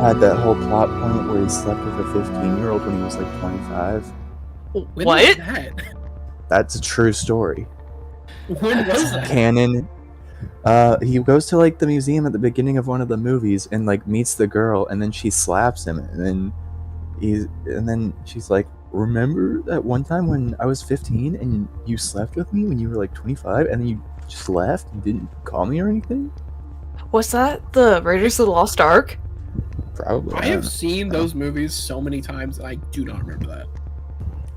had that whole plot point where he slept with a 15-year-old when he was like 25. When What? was that? That's a true story. When was that? Canon. He goes to like the museum at the beginning of one of the movies and like meets the girl, and then she slaps him, and then she's like, "Remember that one time when I was 15 and you slept with me when you were like 25, and then you just left and didn't call me or anything?" Was that the Raiders of the Lost Ark? Probably. I have seen those movies so many times and I do not remember that.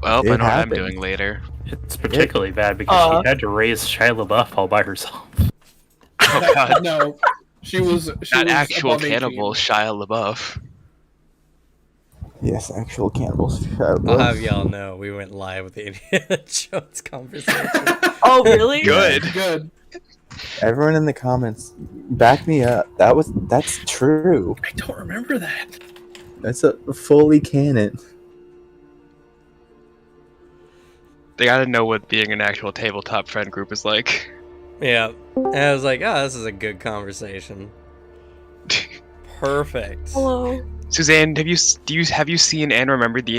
Well, It I know what I'm happened. doing later. It's particularly bad because she had to raise Shia LaBeouf all by herself. Oh god, No, she was not actual above 18. cannibal Shia LaBeouf. Yes, actual cannibals. I'll have y'all know we went live with the Indiana Jones conversation. Oh, really? Good. Good. Everyone in the comments, back me up. That's true. I don't remember that. That's a fully canon. They gotta know what being an actual tabletop friend group is like. Yeah, and I was like, oh, this is a good conversation. Perfect. Hello. Suzanne, have you seen and remembered the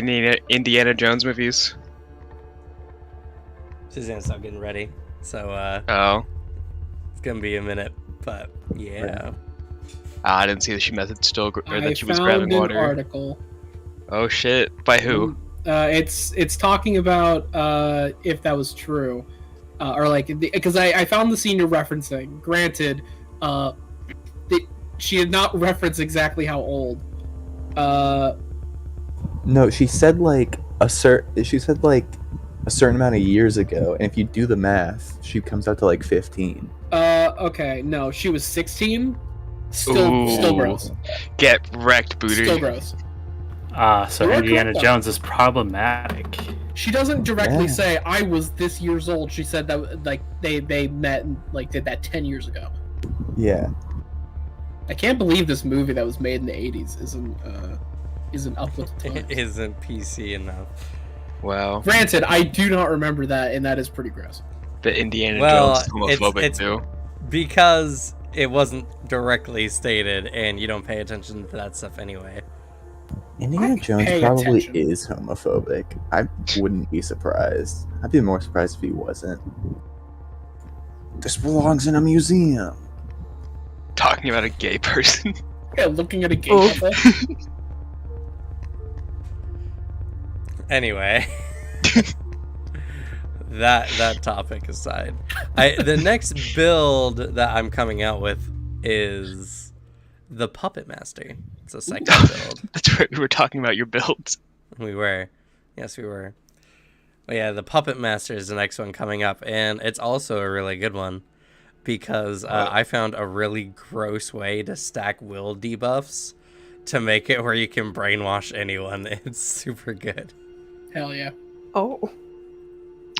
Indiana Jones movies? Suzanne's not getting ready, so Oh, it's gonna be a minute, but yeah. I didn't see that she that she was found grabbing an water. article. Oh shit! By who? It's talking about if that was true, or like because I found the scene you're referencing. Granted, she did not reference exactly how old. No, she said like a certain amount of years ago, and if you do the math, she comes out to like 15. Okay, no, she was 16. Still gross. Get wrecked, booty. Still gross. So You're Indiana correct, Jones is problematic. She doesn't directly Yeah. say I was this years old. She said that like they met and like did that 10 years ago. Yeah. I can't believe this movie that was made in the 80s isn't up with the It times. isn't PC enough. Wow, Granted, I do not remember that, and that is pretty gross. the Indiana Well, Jones is homophobic it's- too. Because it wasn't directly stated, and you don't pay attention to that stuff anyway. Indiana Jones pay probably attention. is homophobic. I wouldn't be surprised. I'd be more surprised if he wasn't. This belongs in a museum. Talking about a gay person. Yeah, looking at a gay Oh. couple. Anyway, that topic aside, the next build that I'm coming out with is the Puppet Master. It's a second build. That's right. We were talking about your builds. We were. Yes, we were. But yeah, the Puppet Master is the next one coming up, and it's also a really good one because I found a really gross way to stack will debuffs to make it where you can brainwash anyone. It's super good. Hell yeah. Oh.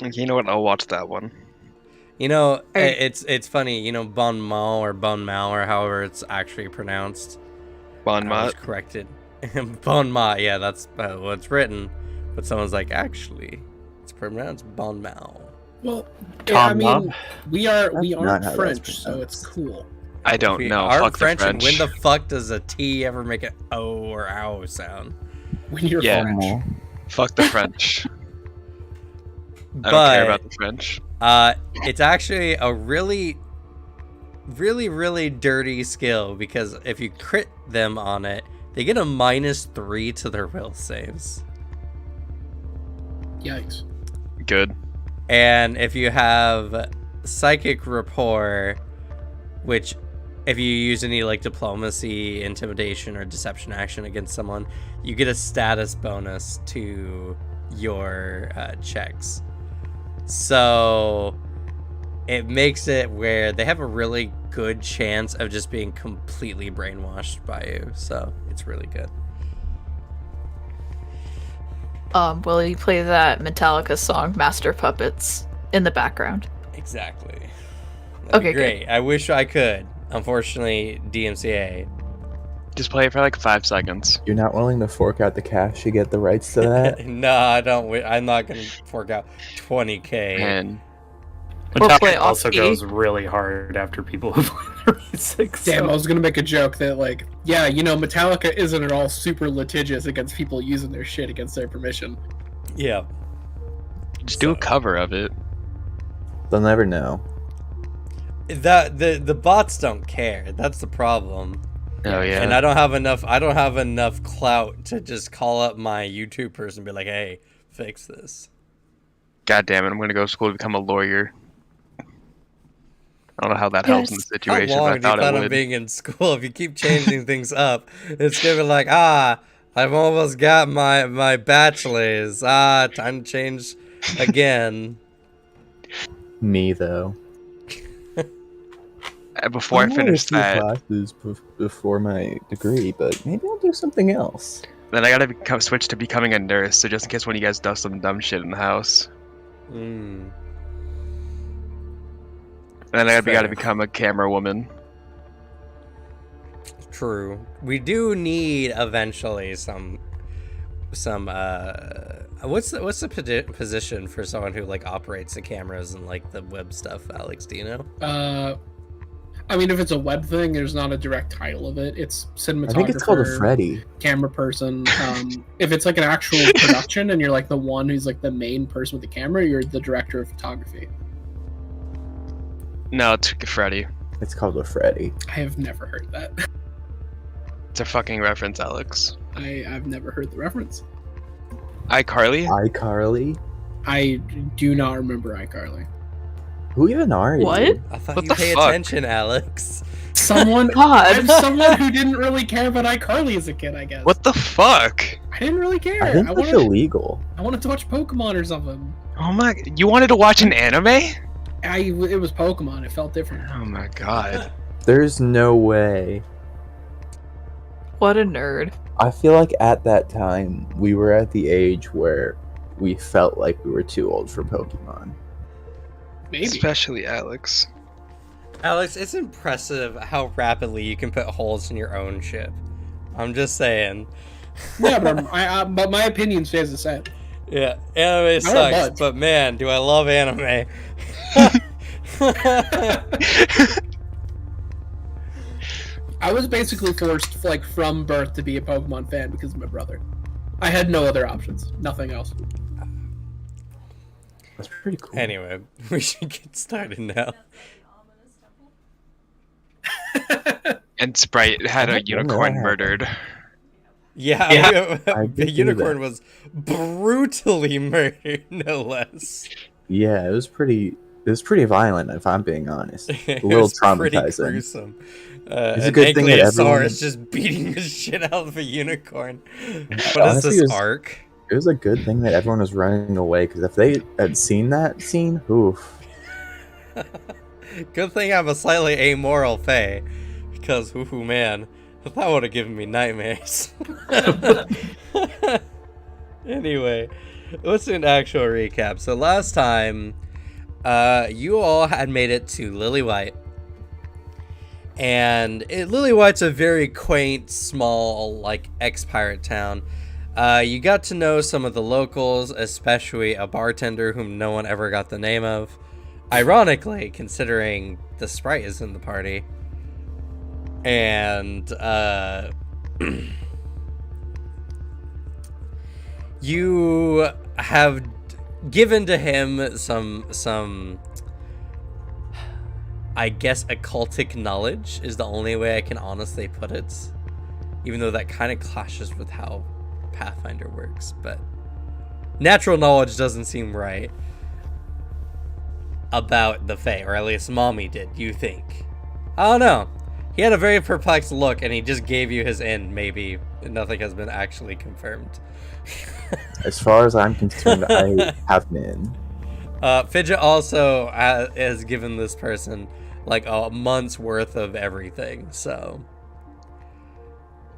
Okay, you know what? I'll watch that one. You know, Hey. it's funny. You know, Bon Mao or Bon Mao or however it's actually pronounced. Bon I was Mott. corrected. Bon Ma, yeah, that's what's written. But someone's like, actually, it's pronounced Bon Mao. Well, yeah, I Tom mean, Love? we not aren't how that's French, so it's pronounced. cool. I don't We know. are Fuck French, the and French. when the fuck does a T ever make an O or ow sound? When you're Yeah. French. Fuck the French. I But don't care about the French. it's actually a really dirty skill because if you crit them on it, they get a -3 to their will saves. Yikes. Good. And if you have psychic rapport, which if you use any like diplomacy, intimidation, or deception action against someone, you get a status bonus to your checks. So it makes it where they have a really good chance of just being completely brainwashed by you. So it's really good. Will you play that Metallica song Master Puppets in the background? Exactly. Okay, Great. I wish I could. Unfortunately, DMCA. Just play it for like 5 seconds. You're not willing to fork out the cash to get the rights to that? No, I don't. I'm not gonna fork out $20K. And Metallica play also off-key. goes really hard after people who play their music. Damn, I So. was gonna make a joke that like, yeah, you know, Metallica isn't at all super litigious against people using their shit against their permission. Yeah. Just do a cover of it. They'll never know. The bots don't care. That's the problem. Oh yeah. And I don't have enough clout to just call up my YouTube person and be like, "Hey, fix this." God damn it! I'm gonna go to school to become a lawyer. I don't know how that helps in the Yes. situation, How long but I do you thought plan it on would. being in school? If you keep changing things up, it's gonna be like, I've almost got my bachelor's. Time to change again. Me though. Before I only finish a few that, classes before my degree, but maybe I'll do something else. then I gotta switch to becoming a nurse. So just in case one of you guys does some dumb shit in the house, Mm. and then I Fair. gotta become a camera woman. True. We do need eventually some what's the position for someone who like operates the cameras and like the web stuff, Alex, do you know? I mean, if it's a web thing, there's not a direct title of it. It's cinematographer. I think it's called a Freddy. Camera person. If it's like an actual production and you're like the one who's like the main person with the camera, you're the director of photography. No, it's Freddy. It's called a Freddy. I have never heard that. It's a fucking reference, Alex. I've never heard the reference. iCarly? iCarly? I do not remember iCarly. Who even are you? What? I thought What you the pay fuck? attention, Alex. Someone, God. I'm someone who didn't really care about iCarly as a kid, I guess. What the fuck? I didn't really care. I think that's illegal. I wanted to watch Pokemon or something. Oh my! You wanted to watch an anime? It was Pokemon. It felt different. Oh my god! There's no way. What a nerd. I feel like at that time we were at the age where we felt like we were too old for Pokemon. Maybe. Especially Alex. Alex, it's impressive how rapidly you can put holes in your own ship. I'm just saying. Yeah, but my opinion stays the same. Yeah, anime don't sucks, budge. but man, do I love anime. I was basically forced, like, from birth to be a Pokemon fan because of my brother. I had no other options. Nothing else. That's pretty cool. Anyway, we should get started now. And Sprite had a When did that unicorn happen? Yeah, I the did see unicorn that. was brutally murdered, no less. Yeah, it was pretty violent, if I'm being honest. It A little was pretty traumatizing. gruesome. It's a An good thing that Ankylosaurus everyone- just beating the shit out of a unicorn. What is Honestly, this it was- arc? It was a good thing that everyone was running away, because if they had seen that scene, oof. Good thing I'm a slightly amoral fae, because ooh man, that would have given me nightmares. Anyway, let's do an actual recap. So last time, you all had made it to Lily White. And Lily White's a very quaint, small, like, ex-pirate town. You got to know some of the locals, especially a bartender whom no one ever got the name of. Ironically, considering the Sprite is in the party. And, you have given to him some I guess occultic knowledge is the only way I can honestly put it. Even though that kind of clashes with how Pathfinder works, but natural knowledge doesn't seem right about the Fae, or at least Mommy did, you think. I don't know. He had a very perplexed look and he just gave you his end, maybe. Nothing has been actually confirmed. As far as I'm concerned, I have been. Fidget also has given this person like a month's worth of everything, so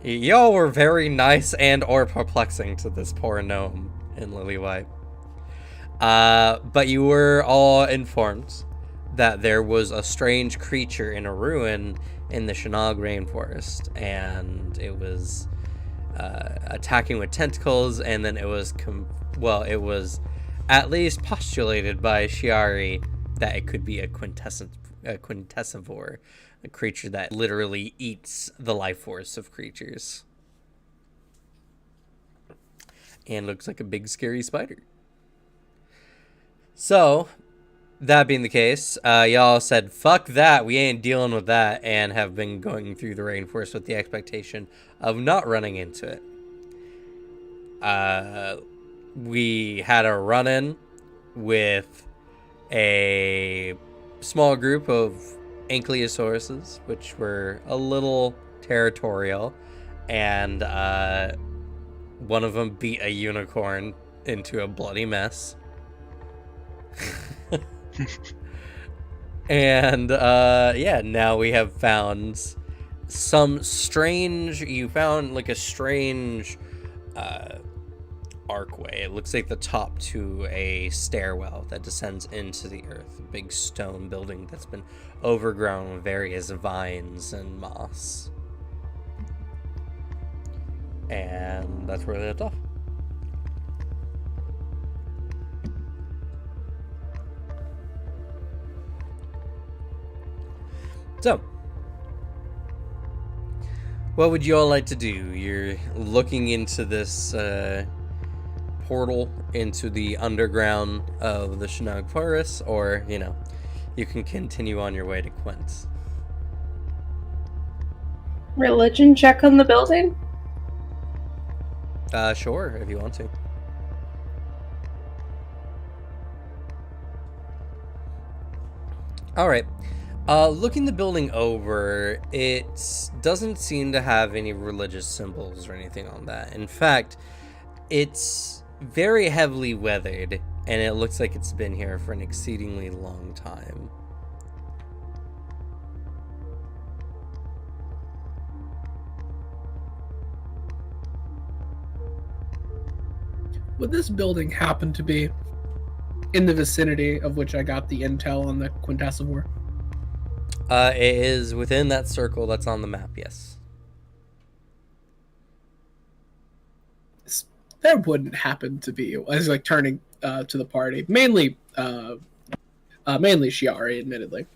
y'all were very nice and or perplexing to this poor gnome in Lily White. But you were all informed that there was a strange creature in a ruin in the Shanag rainforest, and it was attacking with tentacles, and then it was it was at least postulated by Shiari that it could be a quintessivore, a creature that literally eats the life force of creatures. And looks like a big scary spider. So, that being the case, y'all said, fuck that, we ain't dealing with that, and have been going through the rainforest with the expectation of not running into it. We had a run-in with a small group of ankylosaurus, which were a little territorial, and one of them beat a unicorn into a bloody mess. And yeah, now we have found some strange, you found like a strange archway. It looks like the top to a stairwell that descends into the earth, a big stone building that's been overgrown with various vines and moss. And that's where they left off. So, what would you all like to do? You're looking into this portal into the underground of the Chinook Forest, or, you know, you can continue on your way to Quint. Religion check on the building? Sure, if you want to. Alright. Looking the building over, it doesn't seem to have any religious symbols or anything on that. In fact, it's very heavily weathered, and it looks like it's been here for an exceedingly long time. Would this building happen to be in the vicinity of which I got the intel on the quintessivore? It is within that circle that's on the map, yes. There wouldn't happen to be. I was like turning to the party, mainly Shiari, admittedly.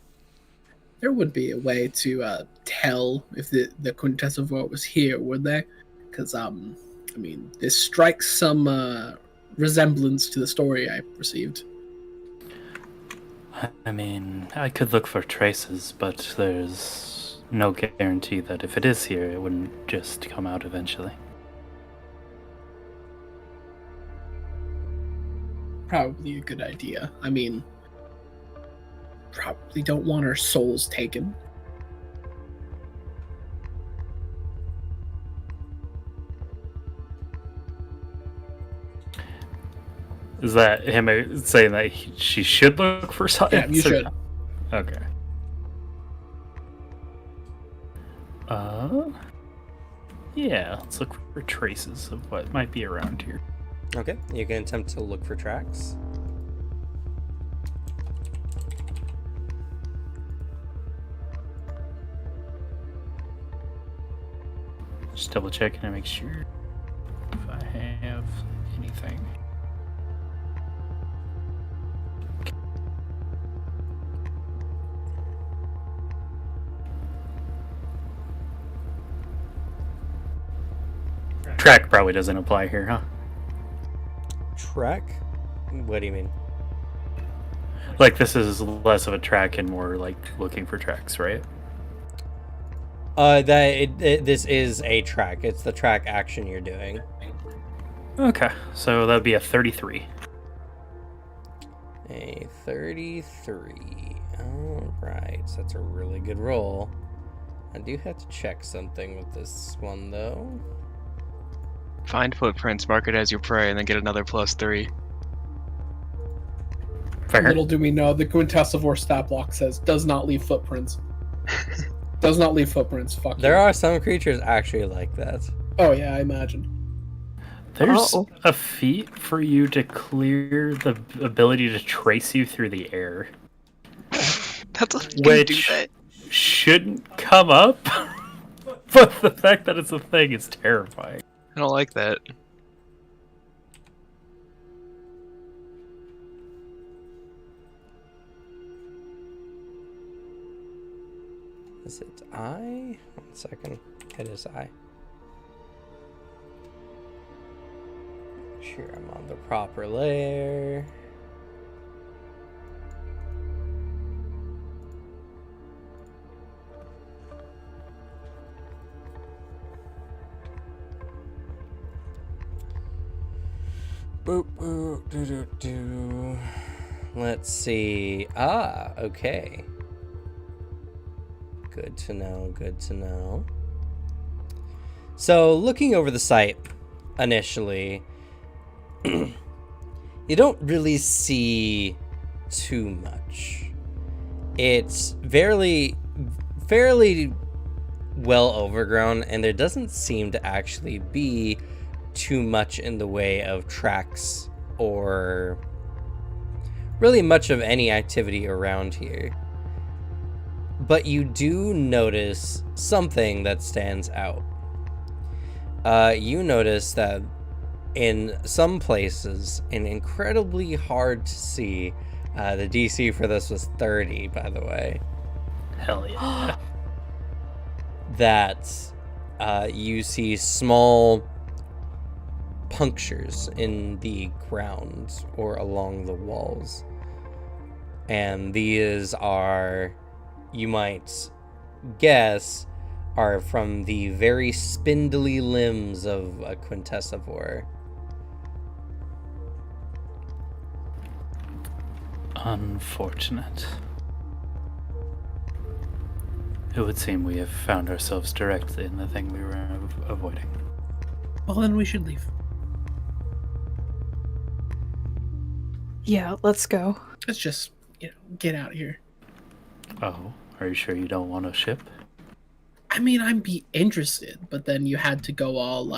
There would be a way to tell if the quintessivore was here, would they? Because I mean, this strikes some resemblance to the story I received. I mean, I could look for traces, but there's no guarantee that if it is here, it wouldn't just come out eventually. Probably a good idea. I mean, probably don't want our souls taken. Is that him saying that she should look for something? Yeah, you should. Okay. Yeah, let's look for traces of what might be around here. Okay, you can attempt to look for tracks. Just double checking to make sure if I have anything. Track probably doesn't apply here, huh? Track? What do you mean? Like, this is less of a track and more like looking for tracks, right? This is a track. It's the track action you're doing. Okay, so that'd be a 33. A 33. Alright, so that's a really good roll. I do have to check something with this one, though. Find footprints, mark it as your prey, and then get another +3. Fair. Little do we know, the quintessivore stat block says does not leave footprints. Does not leave footprints. Fuck There you. are some creatures actually like that. Oh yeah, I imagine. There's a feat for you to clear the ability to trace you through the air. That's a Which shouldn't come up, but the fact that it's a thing is terrifying. I don't like that. Is it I? 1 second. It is I. Make sure I'm on the proper layer. Boop, boop, doo, doo, doo. Let's see. Ah, okay. Good to know, good to know. So, looking over the site initially, you don't really see too much. It's fairly well overgrown, and there doesn't seem to actually be too much in the way of tracks or really much of any activity around here. But you do notice something that stands out. You notice that in some places, and incredibly hard to see, the DC for this was 30, by the way, Hell yeah. that you see small punctures in the ground or along the walls. And these are, you might guess, are from the very spindly limbs of a quintessivore. Unfortunate. It would seem we have found ourselves directly in the thing we were avoiding. Well, then we should leave. Yeah, let's go. Let's just, get out of here. Oh, are you sure you don't want a ship? I mean, I'd be interested, but then you had to go all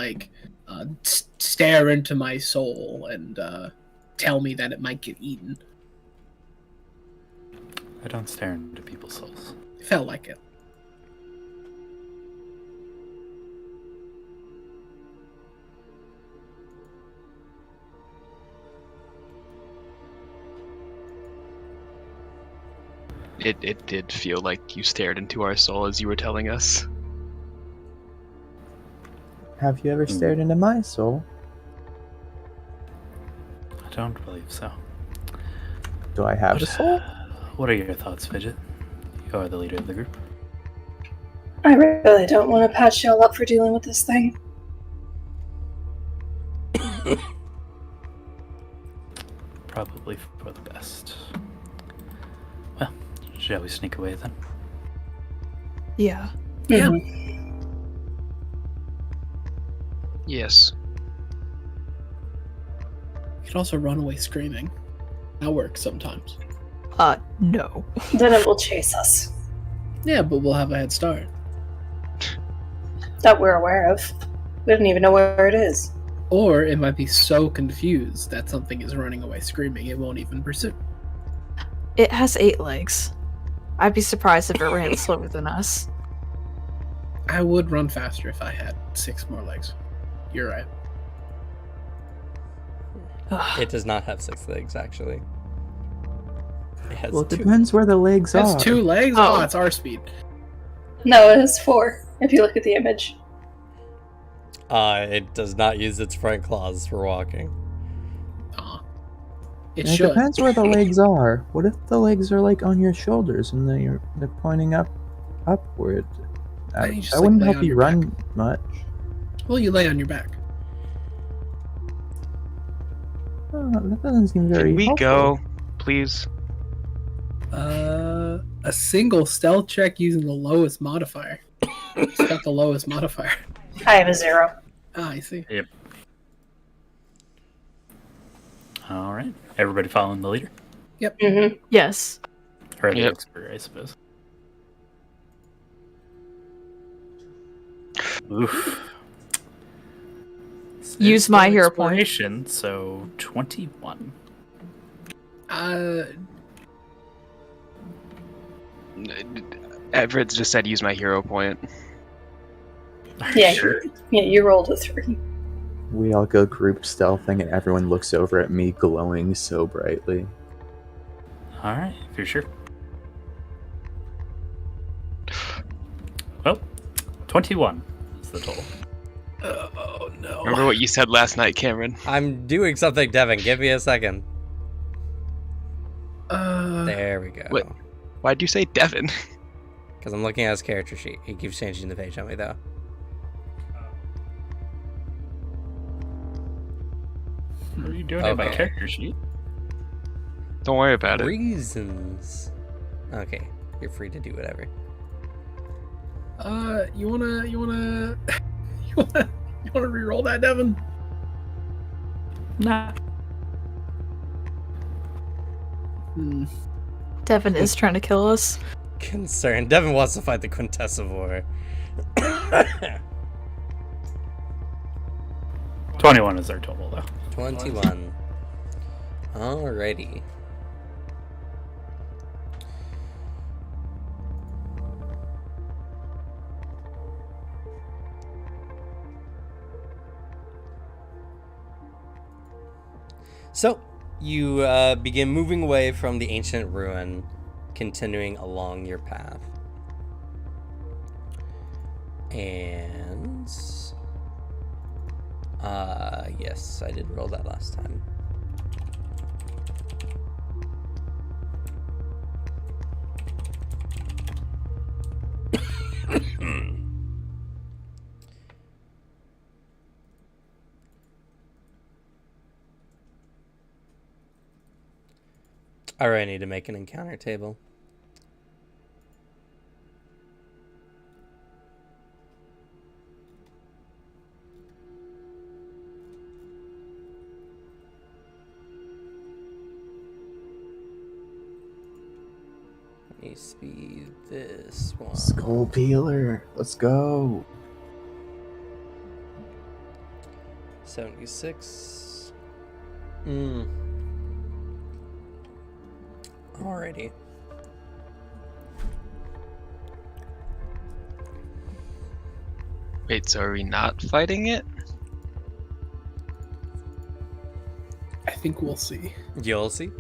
stare into my soul and tell me that it might get eaten. I don't stare into people's souls. Felt like it. It did feel like you stared into our soul as you were telling us. Have you ever stared into my soul? I don't believe so. Do I have a soul? What are your thoughts, Fidget? You are the leader of the group. I really don't want to patch y'all up for dealing with this thing. Probably for the best. Well, shall we sneak away then? Yeah. Yeah. Yes. You could also run away screaming. That works sometimes. No. Then it will chase us. Yeah, but we'll have a head start. That we're aware of. We don't even know where it is. Or it might be so confused that something is running away screaming it won't even pursue. It has 8 legs. I'd be surprised if it ran slower than us. I would run faster if I had 6 more legs. You're right. Ugh. It does not have 6 legs, actually. It has Well, it 2. depends where the legs That's are. 2 legs? Oh. Oh, it's our speed. No, it is 4, if you look at the image. It does not use its front claws for walking. Aw. It And it should. depends where the legs are. What if the legs are like on your shoulders and they're pointing upward? Why don't you just, That wouldn't lay help on you your run back? much. Well, you lay on your back. Oh, that doesn't seem very Can we helpful. go, please? A single stealth check using the lowest modifier. It's got the lowest modifier. I have a 0. Ah, I see. All right. Everybody following the leader? Mm-hmm. Yes. Or the Yep. expert, I suppose. Oof. This Use is my still hero point. exploration, so 21. Everett just said use my hero point. Yeah, Sure. yeah, you rolled a 3. We all go group stealthing and everyone looks over at me glowing so brightly. All right, if you're sure. Well, 21 is the total. Oh no. Remember what you said last night, Cameron? I'm doing something, Devin. Give me a second. Uh, There we go. What? Why'd you say Devin? Because I'm looking at his character sheet. He keeps changing the page on me, though. What are you doing in my Okay. character sheet? Don't worry about it. Reasons. Okay, you're free to do whatever. you wanna re-roll that, Devin? Nah. Hmm. Devin is trying to kill us. Concerned. Devin wants to fight the Quintessivore. 21 is our total, though. 21. Alrighty. So, you begin moving away from the ancient ruin, continuing along your path. And... yes, I did roll that last time. Alright, I need to make an encounter table. Let me speed this one. Skull peeler. Let's go. 76. Alrighty. Wait, so are we not fighting it? I think we'll see. You'll see.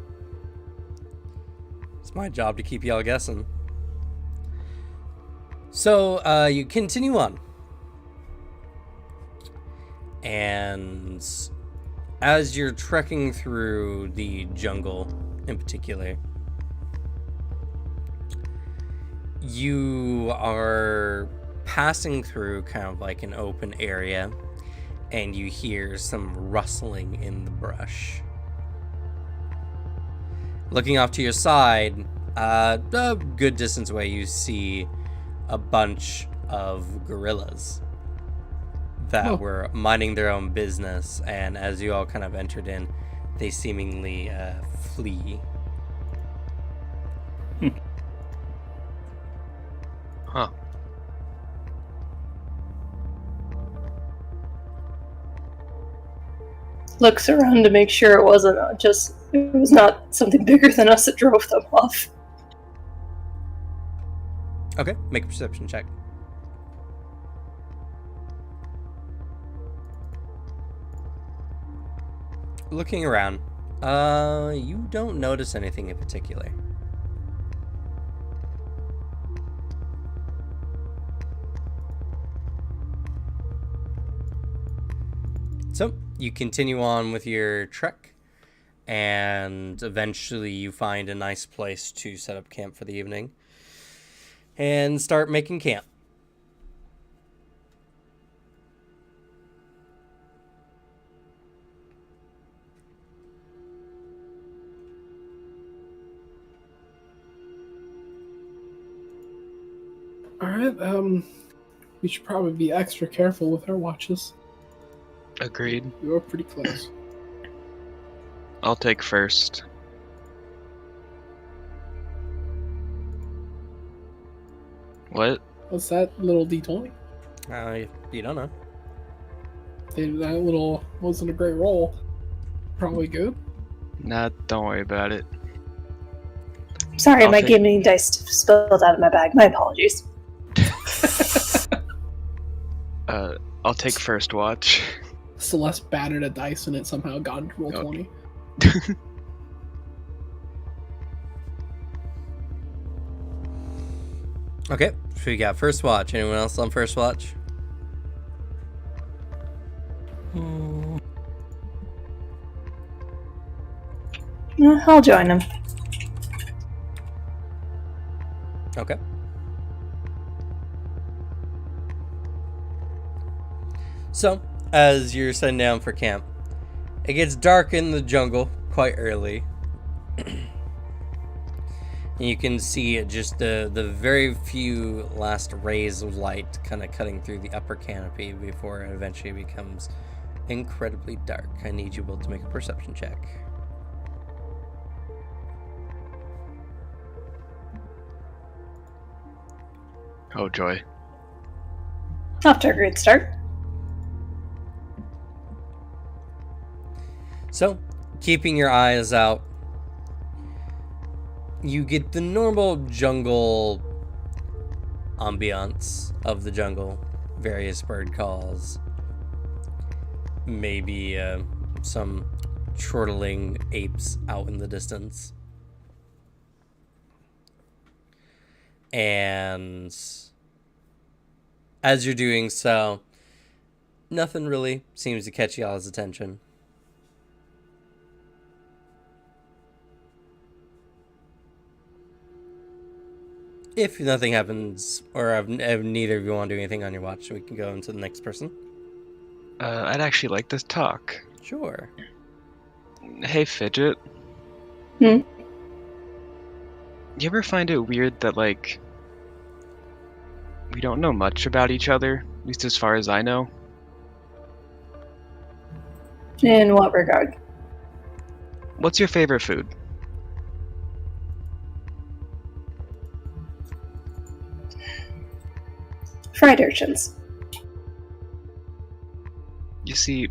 It's my job to keep y'all guessing. So, you continue on. And as you're trekking through the jungle in particular, you are passing through kind of like an open area, and you hear some rustling in the brush. Looking off to your side, a good distance away, you see a bunch of gorillas that were minding their own business, and as you all kind of entered in, they seemingly flee. Huh. Looks around to make sure it wasn't it was not something bigger than us that drove them off. Okay, make a perception check. Looking around, you don't notice anything in particular. So, you continue on with your trek, and eventually you find a nice place to set up camp for the evening and start making camp. Alright, we should probably be extra careful with our watches. Agreed. We were pretty close. I'll take first. What? What's that little D20? You don't know. That little wasn't a great roll. Probably good. Nah, don't worry about it. Sorry, I'll my take- gaming dice spilled out of my bag. My apologies. I'll take first watch. Celeste battered a dice and it somehow got into roll Okay. 20. Okay, so we got first watch. Anyone else on first watch? I'll join him. Okay. So, as you're setting down for camp, it gets dark in the jungle quite early. And you can see just the very few last rays of light kind of cutting through the upper canopy before it eventually becomes incredibly dark. I need you both to make a perception check. Oh joy. Off to a great start. So, keeping your eyes out, you get the normal jungle ambiance of the jungle. Various bird calls. Maybe some chortling apes out in the distance. And as you're doing so, nothing really seems to catch y'all's attention. If nothing happens, or if neither of you want to do anything on your watch, we can go into the next person. I'd actually like to talk. Sure. Hey, Fidget. Hmm? You ever find it weird that, like, we don't know much about each other, at least as far as I know? In what regard? What's your favorite food? Fried urchins. You see,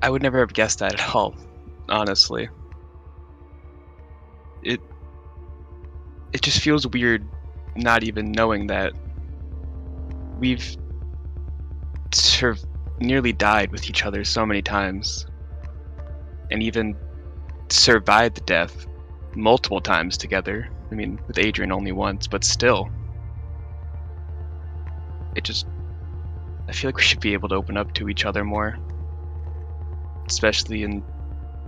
I would never have guessed that at all, honestly. It just feels weird not even knowing that we've nearly died with each other so many times, and even survived death multiple times together. I mean, with Adrian only once, but still. I feel like we should be able to open up to each other more. Especially in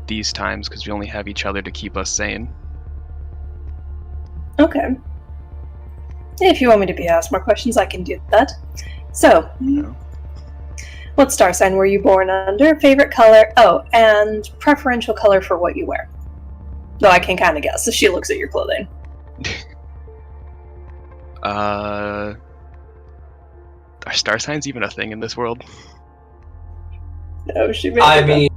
these times, because we only have each other to keep us sane. Okay. If you want me to be asked more questions, I can do that. So, No. what star sign were you born under? Favorite color? Oh, and preferential color for what you wear. Though I can kind of guess if she looks at your clothing. Are star signs even a thing in this world? No, she made I it up. mean,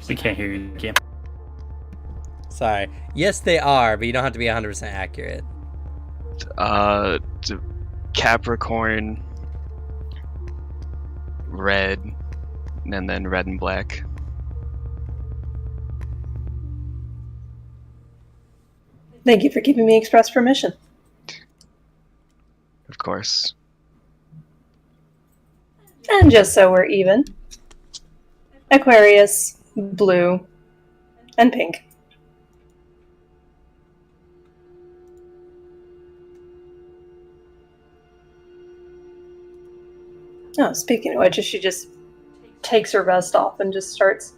We can't hear you, Cam. Sorry. Yes, they are, but you don't have to be 100% accurate. Capricorn, red, and then red and black. Thank you for giving me express permission. Of course. And just so we're even, Aquarius, blue, and pink. Oh, speaking of which, she just takes her vest off and just starts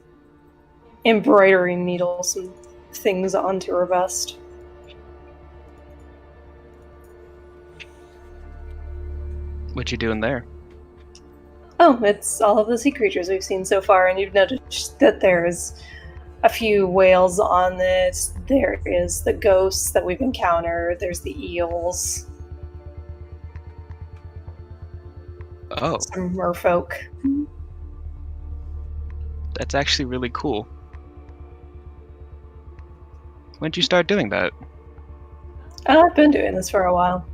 embroidering needles and things onto her vest. What you doing there? Oh, it's all of the sea creatures we've seen so far, and you've noticed that there's a few whales on this. There is the ghosts that we've encountered. There's the eels. Oh, Some merfolk. that's actually really cool. When'd you start doing that? I've been doing this for a while.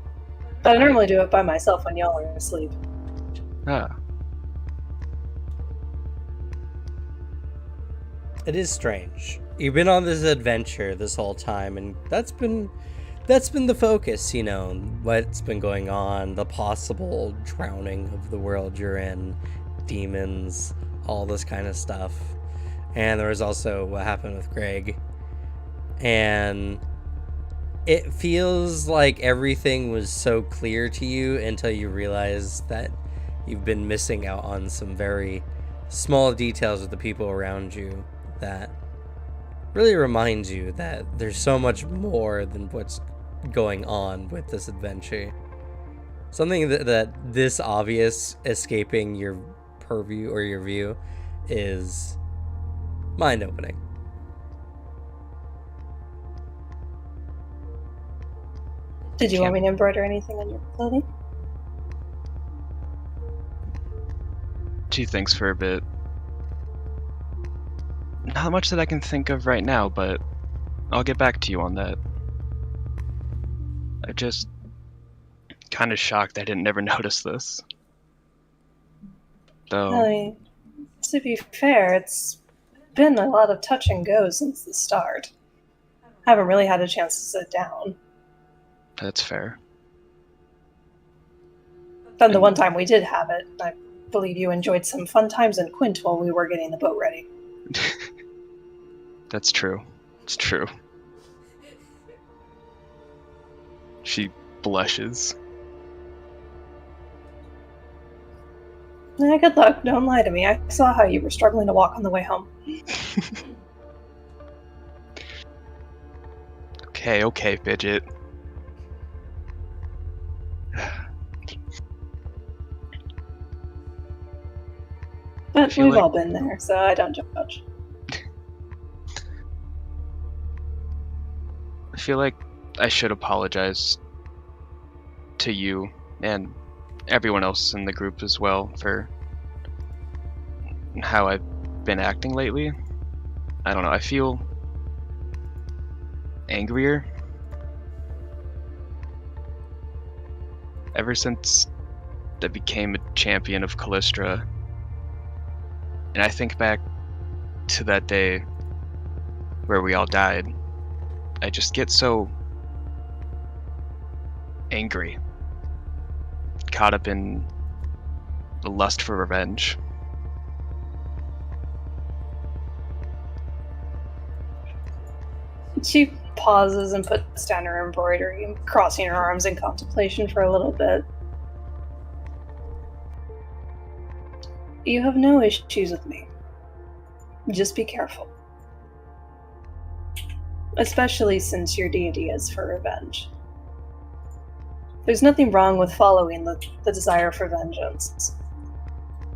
But I normally do it by myself when y'all are asleep. Ah, It is strange. You've been on this adventure this whole time, and that's been the focus, you know, what's been going on, the possible drowning of the world you're in, demons, all this kind of stuff. And there was also what happened with Greg. and it feels like everything was so clear to you until you realize that you've been missing out on some very small details with the people around you that really reminds you that there's so much more than what's going on with this adventure. Something that this obvious escaping your purview or your view is mind-opening. Did you want me to embroider anything on your clothing? She thinks for a bit. Not much that I can think of right now, but I'll get back to you on that. I just kind of shocked I didn't never notice this. Though, I mean, to be fair, it's been a lot of touch and go since the start. I haven't really had a chance to sit down. that's fair. Then the one time we did have it, I believe you enjoyed some fun times in Quint while we were getting the boat ready. That's true. It's true. She blushes. Good luck, don't lie to me. I saw how you were struggling to walk on the way home. Okay, Fidget. But feel we've like- all been there, so I don't judge. I feel like I should apologize to you and everyone else in the group as well for how I've been acting lately. I don't know, I feel angrier ever since I became a champion of Callistra. And I think back to that day where we all died. I just get so angry, caught up in the lust for revenge. She pauses and puts down her embroidery, crossing her arms in contemplation for a little bit. You have no issues with me. Just be careful. Especially since your deity is for revenge. There's nothing wrong with following the desire for vengeance.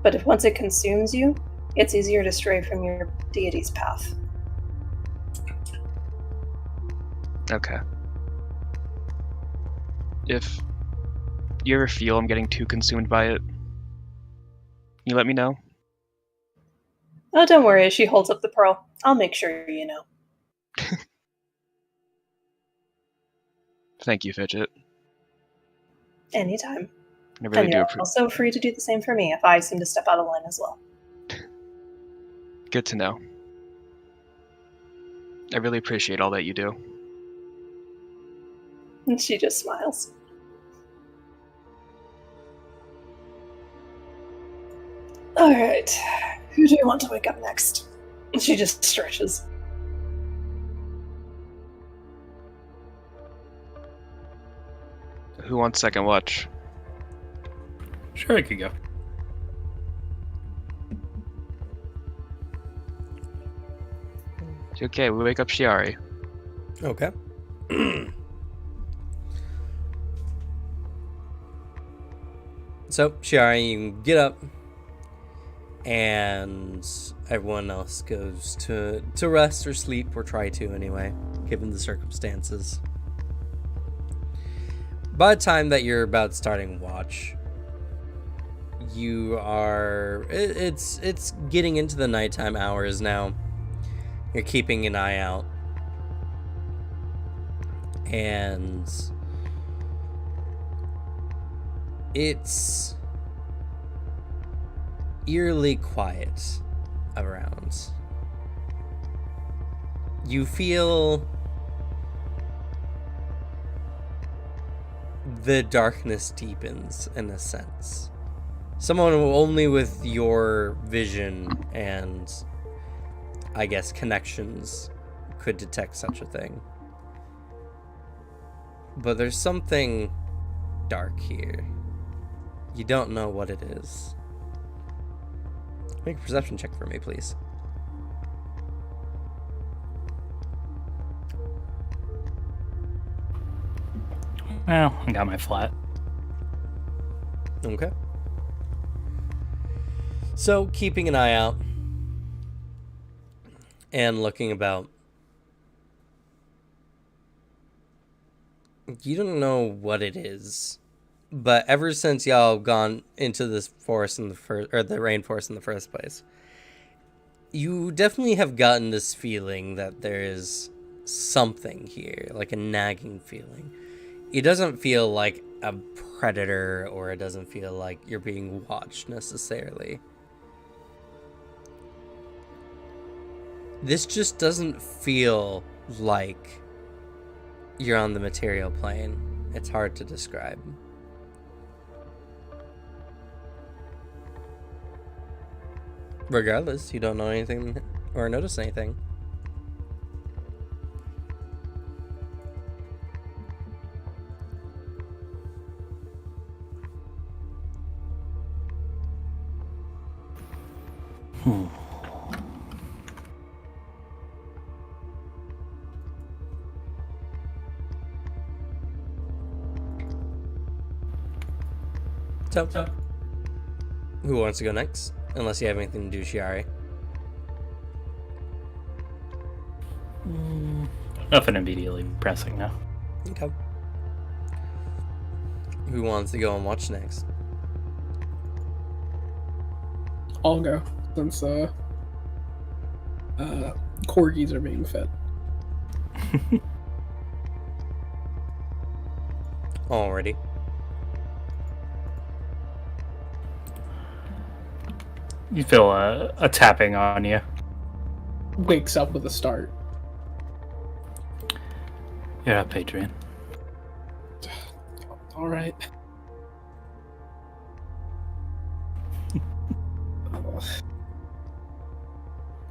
But if once it consumes you, it's easier to stray from your deity's path. Okay. If you ever feel I'm getting too consumed by it, you let me know. Oh, don't worry, as she holds up the pearl. I'll make sure you know. Thank you, Fidget. Anytime. I really And do you're appreciate. also free to do the same for me if I seem to step out of line as well. Good to know. I really appreciate all that you do. And she just smiles. Alright, who do you want to wake up next? And she just stretches. Who wants second watch? Sure, I could go. Okay, we wake up Shiari. Okay. So, Shiari, you get up, and everyone else goes to rest or sleep, or try to anyway, given the circumstances. By the time that you're about starting watch, you are... It's getting into the nighttime hours now. You're keeping an eye out. And it's eerily quiet around. You feel the darkness deepens in a sense. Someone only with your vision and, I guess, connections could detect such a thing. But there's something dark here. You don't know what it is. Make a perception check for me, please. Well, I got my flat. Okay. So, keeping an eye out and looking about, you don't know what it is, but ever since y'all gone into this forest in the rainforest in the first place, you definitely have gotten this feeling that there is something here, like a nagging feeling. It doesn't feel like a predator, or it doesn't feel like you're being watched necessarily. This just doesn't feel like you're on the material plane. It's hard to describe. Regardless, you don't know anything or notice anything. So, who wants to go next? Unless you have anything to do, Shiari. Nothing immediately pressing now. Okay. Who wants to go and watch next? I'll go, since corgis are being fed. Already. You feel a tapping on you. Wakes up with a start. You're up, Adrian. All right.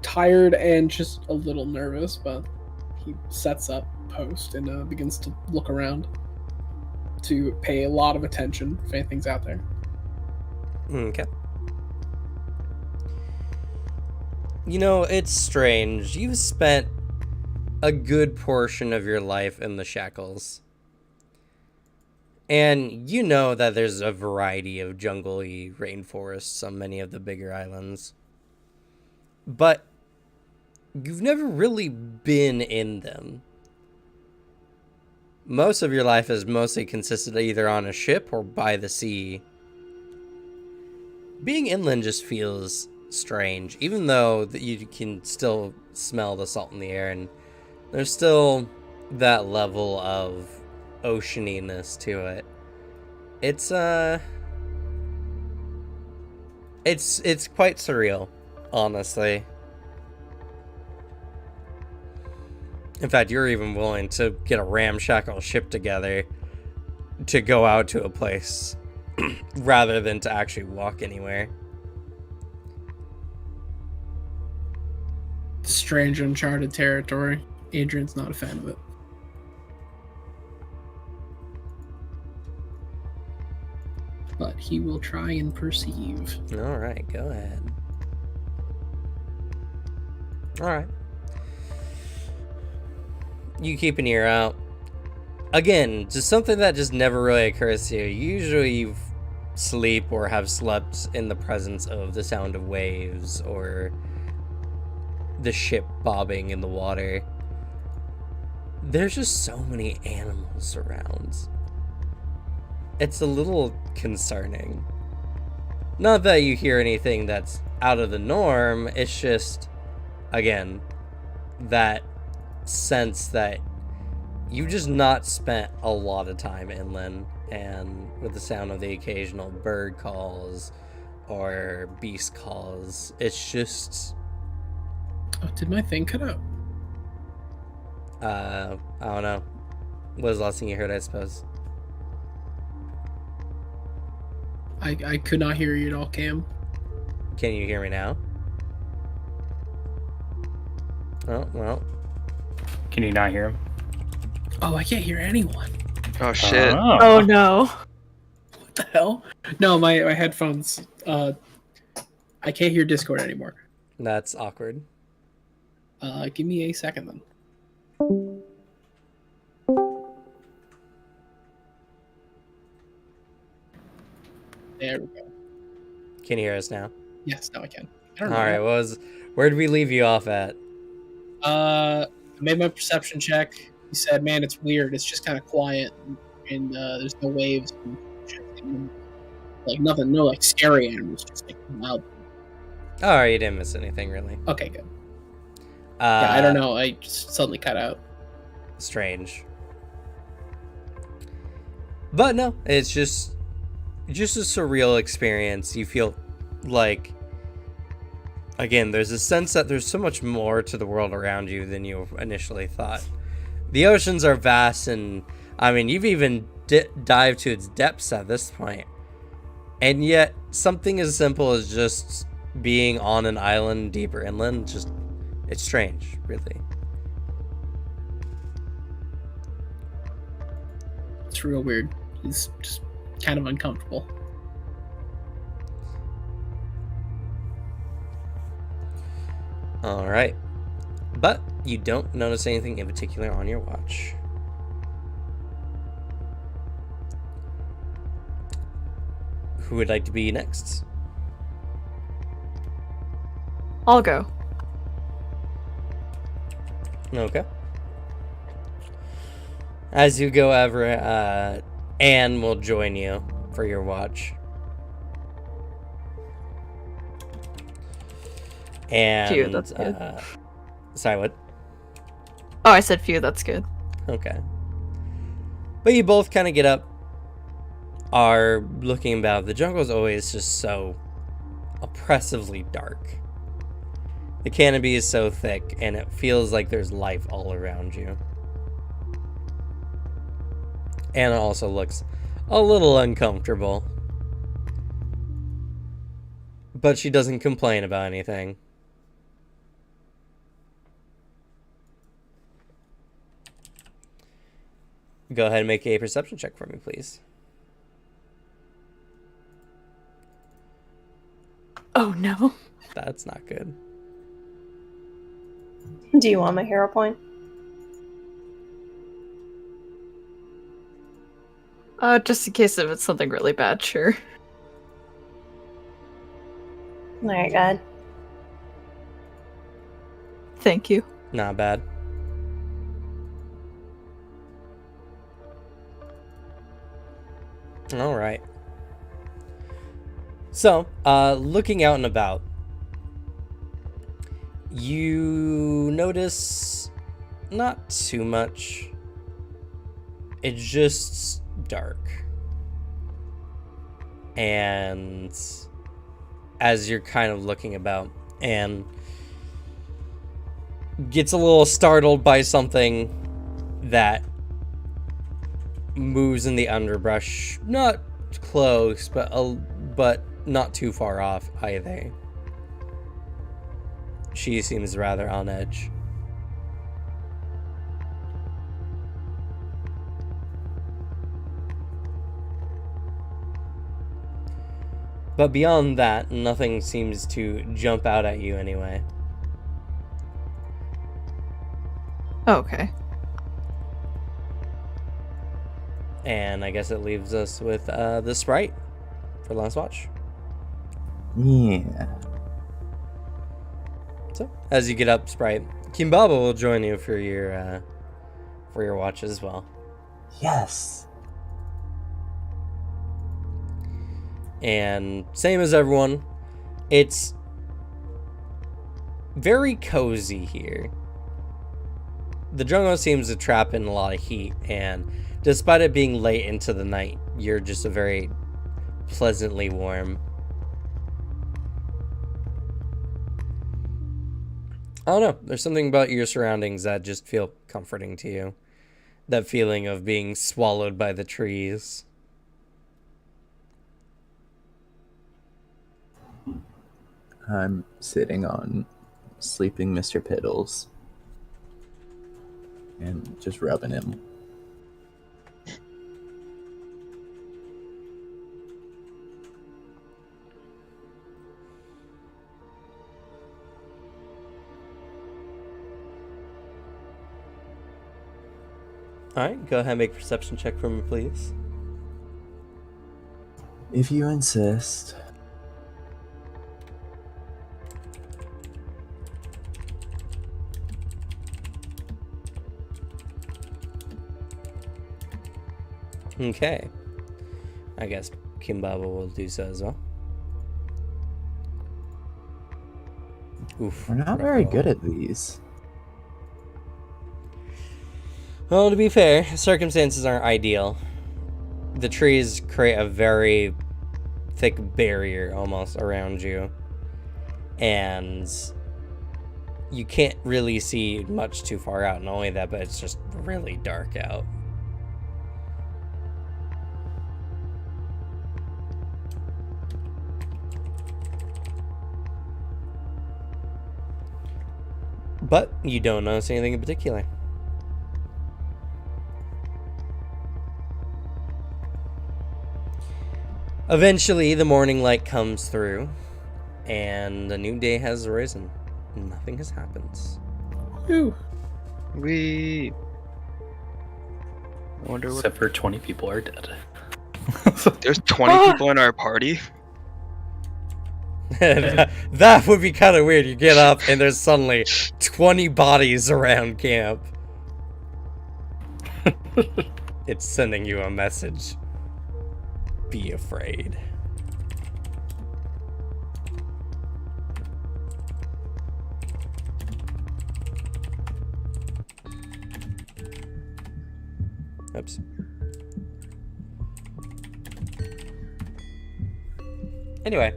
Tired and just a little nervous, but he sets up post and begins to look around to pay a lot of attention if anything's out there. Okay. You know, it's strange. You've spent a good portion of your life in the shackles. And you know that there's a variety of jungle-y rainforests on many of the bigger islands. But you've never really been in them. Most of your life has mostly consisted either on a ship or by the sea. Being inland just feels strange, even though you can still smell the salt in the air, and there's still that level of oceaniness to it. It's it's quite surreal, honestly. In fact, you're even willing to get a ramshackle ship together to go out to a place rather than to actually walk anywhere. Strange, uncharted territory. Adrian's not a fan of it. But he will try and perceive. Alright, go ahead. Alright. You keep an ear out. Again, just something that just never really occurs to you. Usually you sleep or have slept in the presence of the sound of waves or the ship bobbing in the water. There's just so many animals around. It's a little concerning. Not that you hear anything that's out of the norm, it's just, again, that sense that you just not spent a lot of time inland, and with the sound of the occasional bird calls or beast calls, it's just... Oh, did my thing cut out? I don't know. What was the last thing you heard, I suppose? I could not hear you at all, Cam. Can you hear me now? Oh, well. Can you not hear him? Oh, I can't hear anyone. Oh shit. Oh no. What the hell? No, my headphones. I can't hear Discord anymore. That's awkward. Give me a second then. There we go. Can you hear us now? Yes, now I can. I All don't know. right. Where did we leave you off at? I made my perception check. He said, "Man, it's weird. It's just kind of quiet, and there's no waves, and like nothing, no like scary animals, just like loud." Oh, you didn't miss anything really. Okay, good. Yeah, I don't know. I just suddenly cut out. Strange. But no, it's just a surreal experience. You feel like, again, there's a sense that there's so much more to the world around you than you initially thought. The oceans are vast, and I mean, you've even dived to its depths at this point. And yet, something as simple as just being on an island deeper inland, it's strange, really. It's real weird. It's just kind of uncomfortable. All right. But you don't notice anything in particular on your watch. Who would like to be next? I'll go. Okay. As you go over, Anne will join you for your watch. And Phew, that's good. Sorry, what? Oh, I said few, that's good. Okay. But you both kind of get up, are looking about. The jungle is always just so oppressively dark. The canopy is so thick, and it feels like there's life all around you. Anna also looks a little uncomfortable, but she doesn't complain about anything. Go ahead and make a perception check for me, please. Oh no. That's not good. Do you want my hero point? Just in case if it's something really bad, sure. Alright, God. Thank you. Not bad. All right. So, looking out and about, you notice not too much. It's just dark. And as you're kind of looking about, and gets a little startled by something that moves in the underbrush, not close, but not too far off either. She seems rather on edge. But beyond that, nothing seems to jump out at you anyway. Okay. And I guess it leaves us with the sprite for last watch. Yeah. So, as you get up, Sprite, Kimbaba will join you for your watch as well. Yes. And same as everyone, it's very cozy here. The jungle seems to trap in a lot of heat, and despite it being late into the night, you're just a very pleasantly warm. I don't know. There's something about your surroundings that just feel comforting to you. That feeling of being swallowed by the trees. I'm sitting on sleeping Mr. Piddles. and just rubbing him. All right, go ahead and make a perception check for me, please. If you insist. Okay. I guess Kimbaba will do so as well. Oof. We're not very good at these. Well, to be fair, circumstances aren't ideal. The trees create a very thick barrier almost around you. And you can't really see much too far out. Not only that, but it's just really dark out. But you don't notice anything in particular. Eventually, the morning light comes through, and a new day has arisen. Nothing has happened. Ooh. We. I wonder what. Except for 20 people are dead. There's 20 people in our party. That would be kind of weird. You get up, and there's suddenly 20 bodies around camp. It's sending you a message. Be afraid. Oops. Anyway,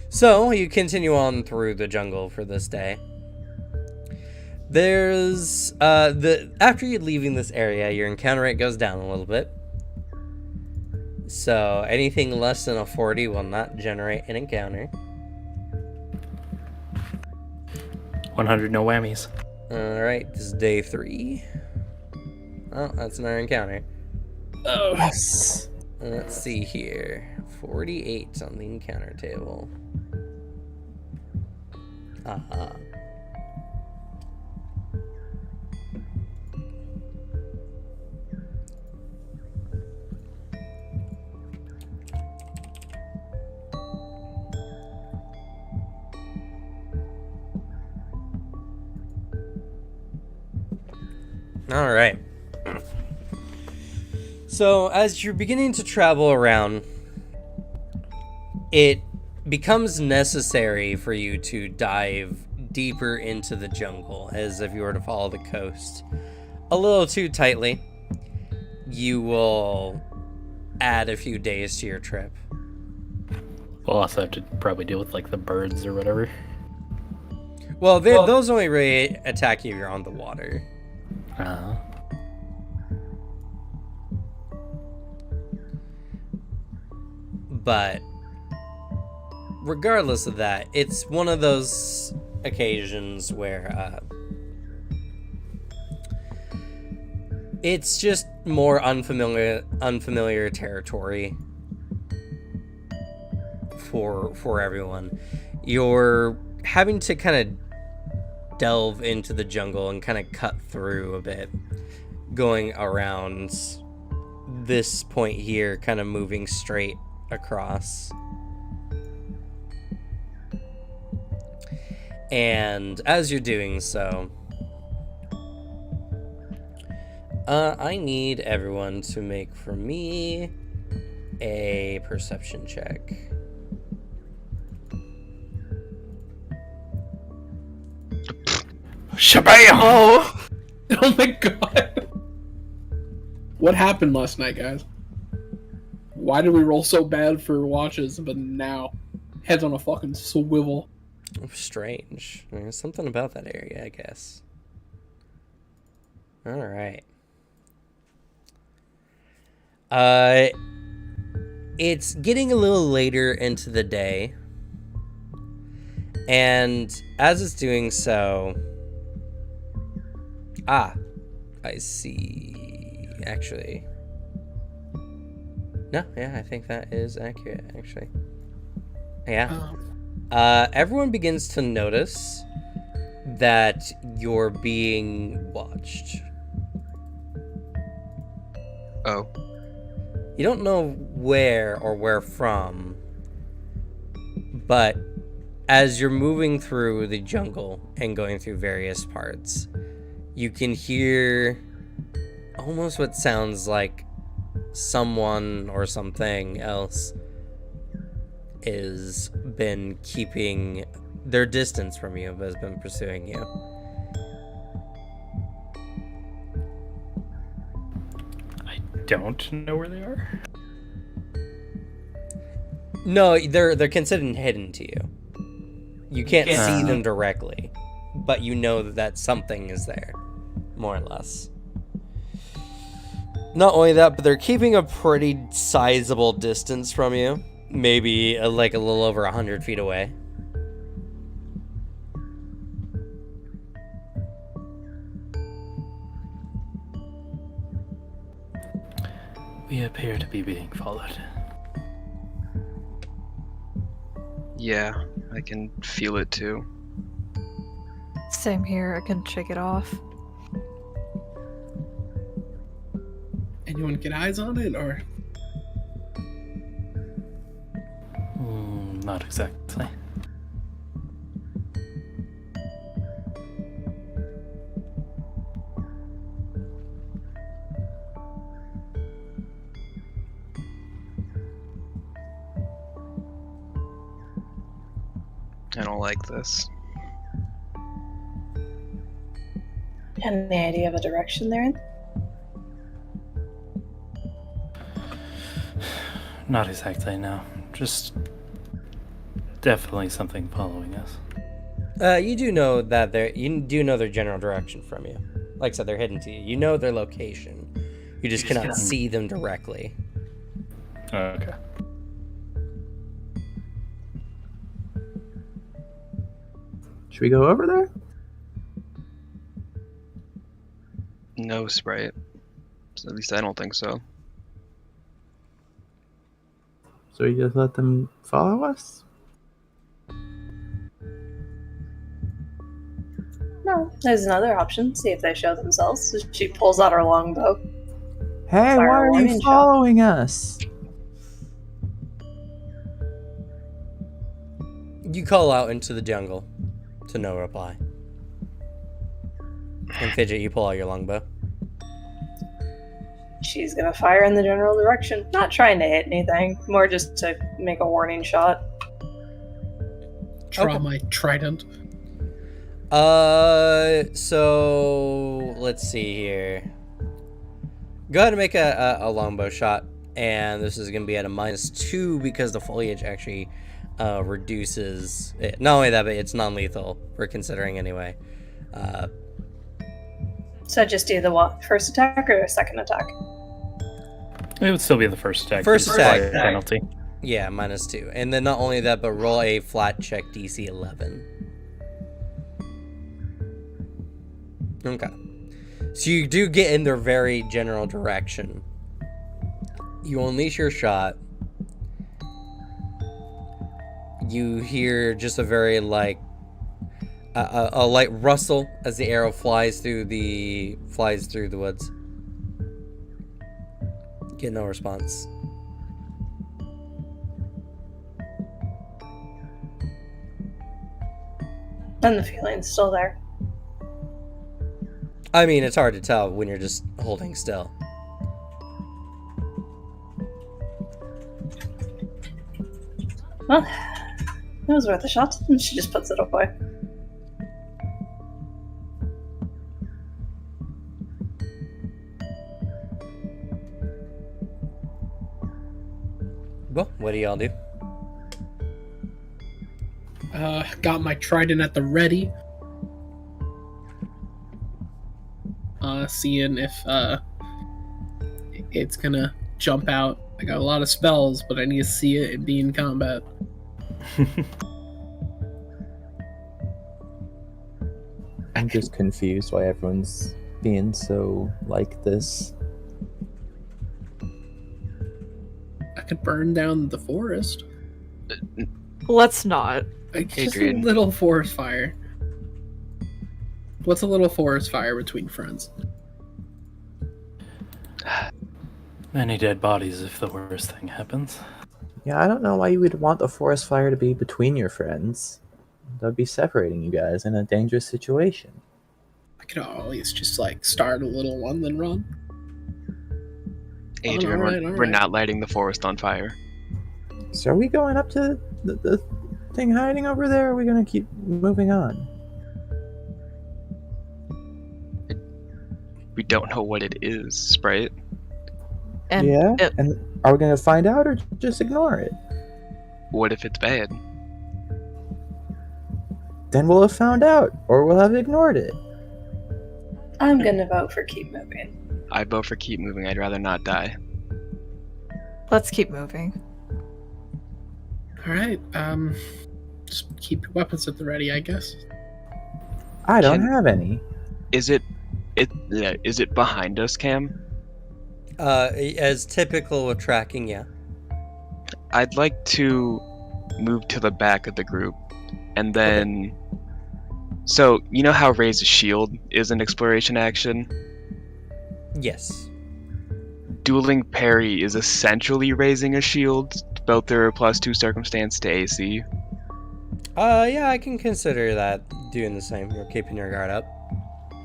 so you continue on through the jungle for this day. There's after you're leaving this area, your encounter rate goes down a little bit. So anything less than a 40 will not generate an encounter. 100 no whammies. Alright, this is day 3. Oh, that's another encounter. Oh. Yes. Let's see here. 48 on the encounter table. Uh-huh. All right. So, as you're beginning to travel around, it becomes necessary for you to dive deeper into the jungle, as if you were to follow the coast a little too tightly. You will add a few days to your trip. We'll also have to probably deal with like the birds or whatever. Well, those only really attack you if you're on the water. But regardless of that, it's one of those occasions where it's just more unfamiliar territory for everyone. You're having to kind of delve into the jungle and kind of cut through a bit, going around this point here, kind of moving straight across. And as you're doing so, I need everyone to make for me a perception check. Shabam! Oh! Oh my god. What happened last night, guys? Why did we roll so bad for watches, but now heads on a fucking swivel? Strange. There's something about that area, I guess. Alright. It's getting a little later into the day. And as it's doing so... I see. Actually. No, yeah, I think that is accurate, actually. Yeah. Everyone begins to notice that you're being watched. Oh. You don't know where or where from, but as you're moving through the jungle and going through various parts, you can hear almost what sounds like someone or something else is been keeping their distance from you, but has been pursuing you. I don't know where they are. No, they're considered hidden to you. You can't see them directly, but you know that something is there, more or less. Not only that, but they're keeping a pretty sizable distance from you. Maybe like a little over 100 feet away. We appear to be being followed. Yeah, I can feel it too. Same here. I can shake it off. Anyone get eyes on it, or Not exactly. I don't like this. Any idea of a direction they're in? Not exactly, no. Just definitely something following us. You do know that you do know their general direction from you. Like I said, they're hidden to you. You know their location. You just cannot see them directly. Okay. Should we go over there? No, Sprite. At least I don't think so. So we just let them follow us? No, there's another option. See if they show themselves. So she pulls out her longbow. Hey, Fire why are alarm you and following us? You call out into the jungle to no reply. And Fidget, you pull out your longbow. She's gonna fire in the general direction. Not trying to hit anything, more just to make a warning shot. draw Okay. my trident? So let's see here. Go ahead and make a longbow shot, and this is going to be at a -2 because the foliage actually reduces it. Not only that, but it's non-lethal. We're considering anyway. So just do the first attack or second attack? It would still be the first attack. First It's attack. a penalty. Yeah, -2, and then not only that, but roll a flat check DC 11. Okay. So you do get in their very general direction. You unleash your shot. You hear just a very like a light rustle as the arrow flies through the woods. Get no response. And the feeling's still there. I mean, it's hard to tell when you're just holding still. Well, it was worth a shot. And she just puts it away. Well, what do y'all do? Got my trident at the ready. Seeing if it's gonna jump out. I got a lot of spells, but I need to see it and be in combat. I'm just confused why everyone's being so like this. I could burn down the forest. Let's not. Like, just a Adrian. little forest fire. What's a little forest fire between friends? Many dead bodies if the worst thing happens. Yeah, I don't know why you would want the forest fire to be between your friends. That'd be separating you guys in a dangerous situation. I could always just like start a little one, then run. Adrian, alright, we're alright. not lighting the forest on fire. So are we going up to the thing hiding over there, or are we gonna keep moving on? We don't know what it is, Sprite. And yeah? it- And are we gonna find out or just ignore it? What if it's bad? Then we'll have found out, or we'll have ignored it. I'm gonna vote for keep moving. I vote for keep moving. I'd rather not die. let's keep moving. All right. Just keep your weapons at the ready, I guess. I don't Can- have any. Is it behind us, Cam? As typical with tracking, yeah. I'd like to move to the back of the group, and then. So you know how raise a shield is an exploration action? Yes. Dueling parry is essentially raising a shield. Both there are +2 circumstance to AC. Yeah, I can consider that doing the same. You're keeping your guard up.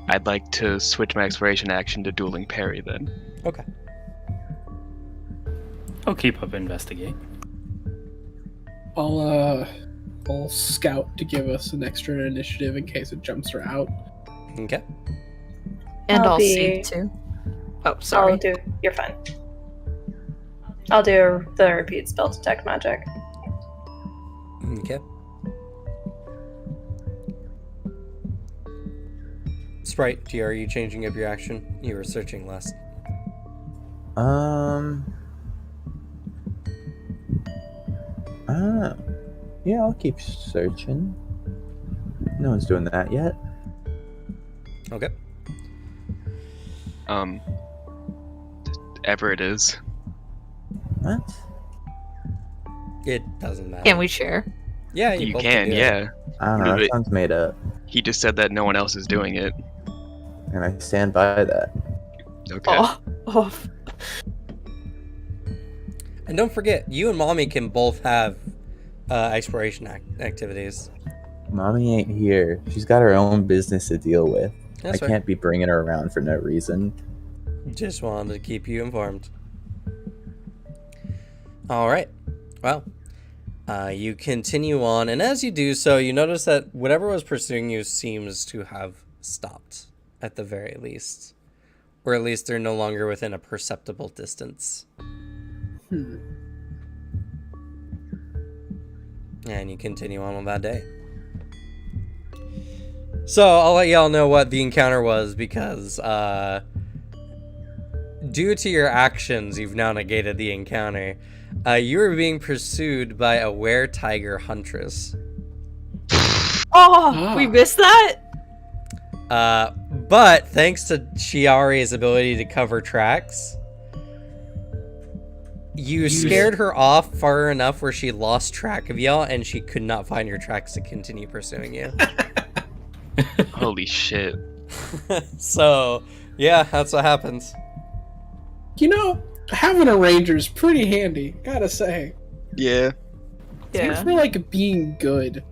I'd like to switch my exploration action to dueling parry then. Okay. I'll keep up investigate. I'll scout to give us an extra initiative in case it jumps her out. Okay. And I'll I'll see be- too. Oh, sorry. You're fine. I'll do the repeat spell detect magic. Okay. Sprite, are you changing up your action? You were searching last. Yeah, I'll keep searching. No one's doing that yet. Okay. Ever it is. What? It doesn't matter. Can we share? Yeah, You both can, do it. yeah. I don't know, Move that it. sounds made up. He just said that no one else is doing it. And I stand by that. Okay. Oh, And don't forget, you and Mommy can both have exploration activities. Mommy ain't here. She's got her own business to deal with. That's I fair. can't be bringing her around for no reason. Just wanted to keep you informed. All right. Well, you continue on, and as you do so, you notice that whatever was pursuing you seems to have stopped, at the very least. Or at least they're no longer within a perceptible distance. And you continue on with that day. So, I'll let y'all know what the encounter was, because, due to your actions, you've now negated the encounter. You were being pursued by a were-tiger huntress. we missed that? But thanks to Chiari's ability to cover tracks, you scared her off far enough where she lost track of y'all, and she could not find your tracks to continue pursuing you. Holy shit. So, yeah, that's what happens. You know, having a ranger is pretty handy, gotta say. Yeah. Thanks Yeah. for like being good.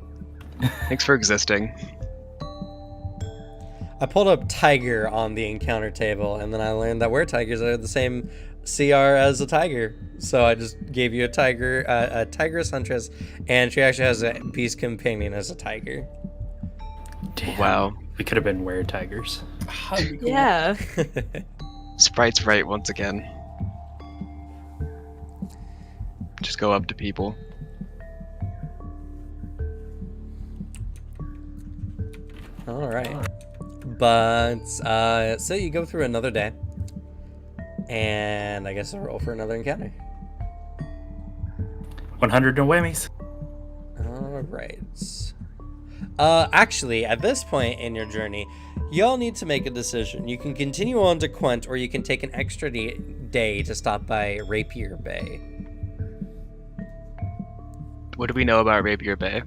Thanks for existing. I pulled up tiger on the encounter table, and then I learned that were-tigers are the same CR as a tiger. So I just gave you a tiger, a tigress huntress, and she actually has a beast companion as a tiger. Damn. Wow. We could have been were-tigers. That'd be cool. Yeah. Sprite's right once again. Just go up to people. All right. But, so you go through another day. And I guess I'll roll for another encounter. 100 no whammies. All right. Actually, at this point in your journey, y'all need to make a decision. You can continue on to Quent, or you can take an extra day to stop by Rapier Bay. What do we know about Rapier Bay?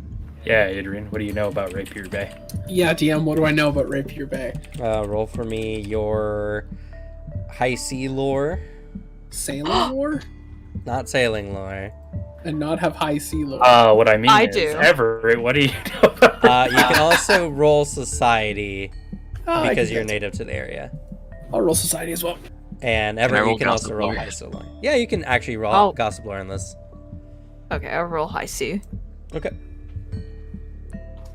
Yeah, Adrian, what do you know about Rapier Bay? Yeah, DM, what do I know about Rapier Bay? Roll for me your high sea lore. Sailing lore? Not sailing lore. And not have high sea lore. What I mean I is, do. Everett, what do you know about You can also roll society I because can you're get- native to the area. I'll roll society as well. And I Everett, roll you can also gossip roll lore? high sea lore. Yeah, you can actually roll Oh. gossip lore on this. Okay, I'll roll high C. Okay.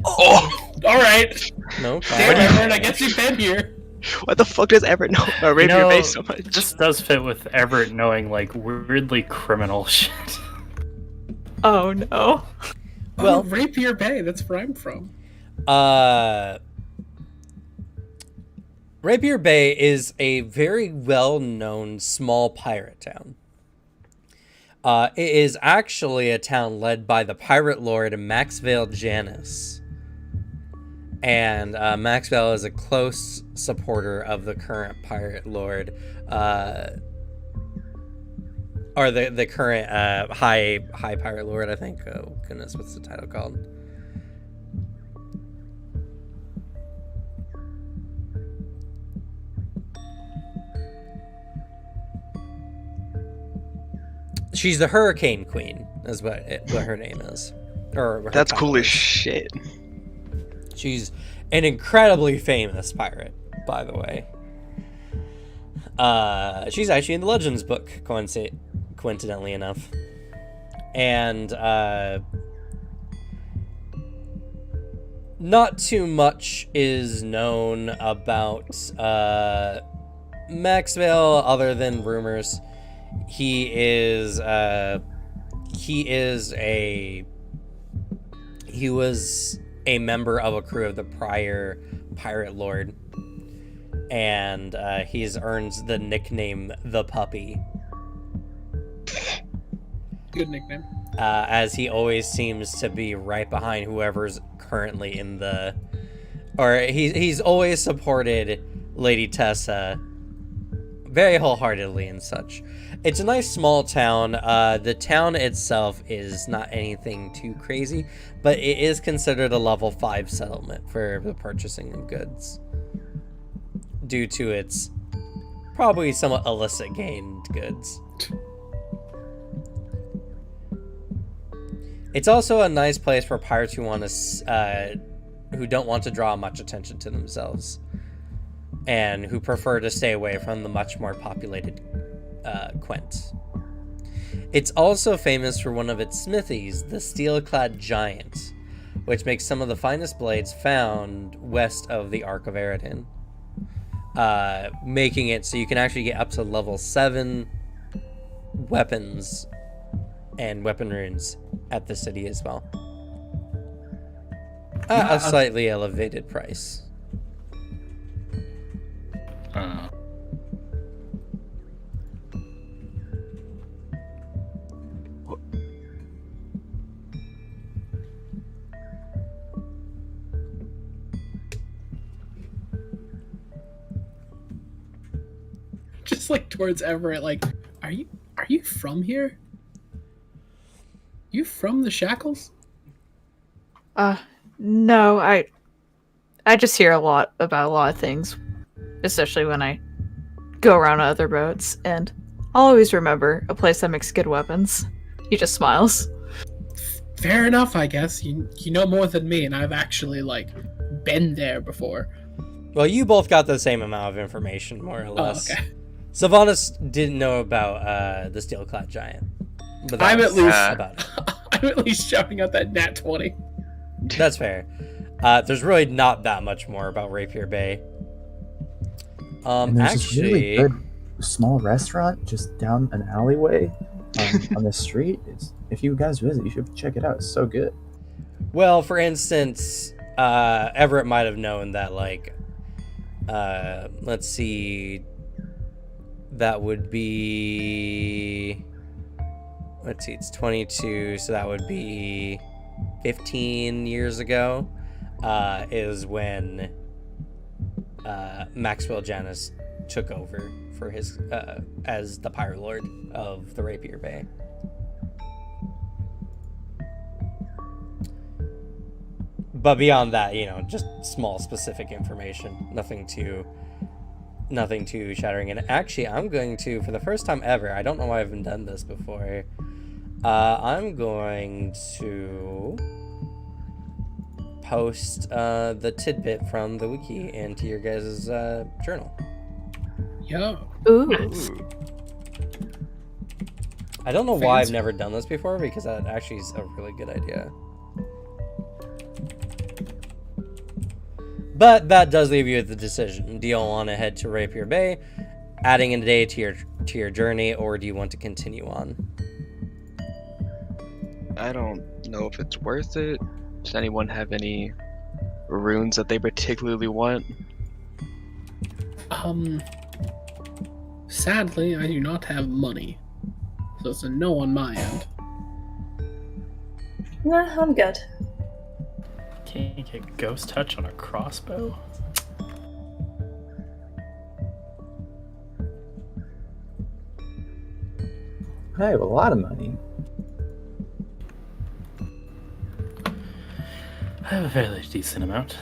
Oh! Alright. No Damn, problem. Everett, I guess you've been here. What the fuck does Everett know about Rapier You know, Bay so much? This does fit with Everett knowing, like, weirdly criminal shit. Oh no. Well- Rapier Bay, that's where I'm from. Rapier Bay is a very well-known small pirate town. It is actually a town led by the pirate lord Maxwell Janus. And Maxwell is a close supporter of the current pirate lord, or the current high pirate lord, I think. Oh goodness, what's the title called? She's the Hurricane Queen, is what her name is. Or her That's title cool as is. shit. She's an incredibly famous pirate, by the way. She's actually in the Legends book, coincidentally enough. And not too much is known about Maxwell other than rumors. He was a member of a crew of the prior pirate lord, and he's earned the nickname the Puppy, Good nickname. as he always seems to be right behind whoever's currently in the, or he's always supported Lady Tessa very wholeheartedly and such. It's a nice small town. The town itself is not anything too crazy, but it is considered a level 5 settlement for the purchasing of goods, due to its probably somewhat illicit gained goods. It's also a nice place for pirates who want to, who don't want to draw much attention to themselves, and who prefer to stay away from the much more populated Quent. It's also famous for one of its smithies, the Steel-clad Giant, which makes some of the finest blades found west of the Arc of Eridan, making it so you can actually get up to level 7 weapons and weapon runes at the city as well. At a slightly elevated price. Just like towards Everett, like, are you from here? You from the Shackles? No, I just hear a lot about a lot of things, especially when I go around on other boats, and I'll always remember a place that makes good weapons. He just smiles. Fair enough, I guess. You know more than me, and I've actually like been there before. Well, you both got the same amount of information, more or less. Oh, okay. Sylvanas didn't know about the Steel-clad Giant. But that I'm was at least about it. I'm at least shouting out that nat 20. That's fair. There's really not that much more about Rapier Bay. And there's this really Actually, good small restaurant just down an alleyway on the street. If you guys visit, you should check it out. It's so good. well, for instance, Everett might have known that, like, let's see, that would be, let's see, it's 22, so that would be 15 years ago. is when Maxwell Janus took over for his as the Pyre Lord of the Rapier Bay. But beyond that, just small specific information, nothing too shattering. And actually, I'm going to, for the first time ever, I don't know why I haven't done this before, I'm going to post the tidbit from the wiki into your guys' journal. Yeah. Ooh. I don't know why I've Fancy. never done this before, because that actually is a really good idea. But that does leave you with the decision. Do you want to head to Rapier Bay, adding in a day to your journey, or do you want to continue on? I don't know if it's worth it. Does anyone have any runes that they particularly want? Sadly, I do not have money, so it's a no on my end. Nah, I'm good. Can't you get ghost touch on a crossbow? I have a lot of money. I have a fairly decent amount.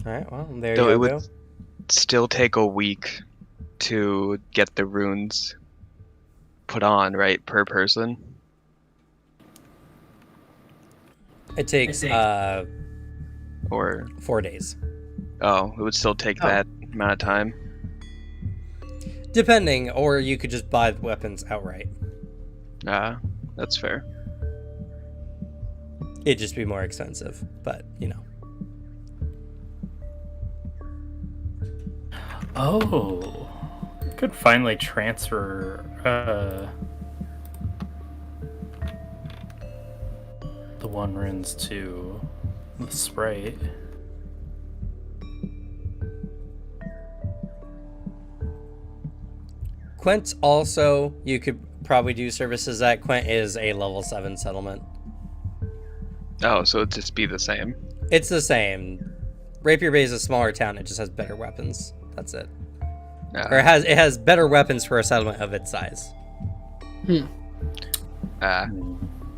All right, well, there Though you it would go. still take a week to get the runes put on, right, per person? It takes Or 4 days. it would still take that amount of time. Depending, or you could just buy the weapons outright. That's fair. It'd just be more expensive, but Oh, could finally transfer the one runes to the sprite. Quent also, you could probably do services at. Quent is a level 7 settlement. Oh, so it'd just be the same. It's the same. Rapier Bay is a smaller town, it just has better weapons. That's it. Or it has better weapons for a settlement of its size.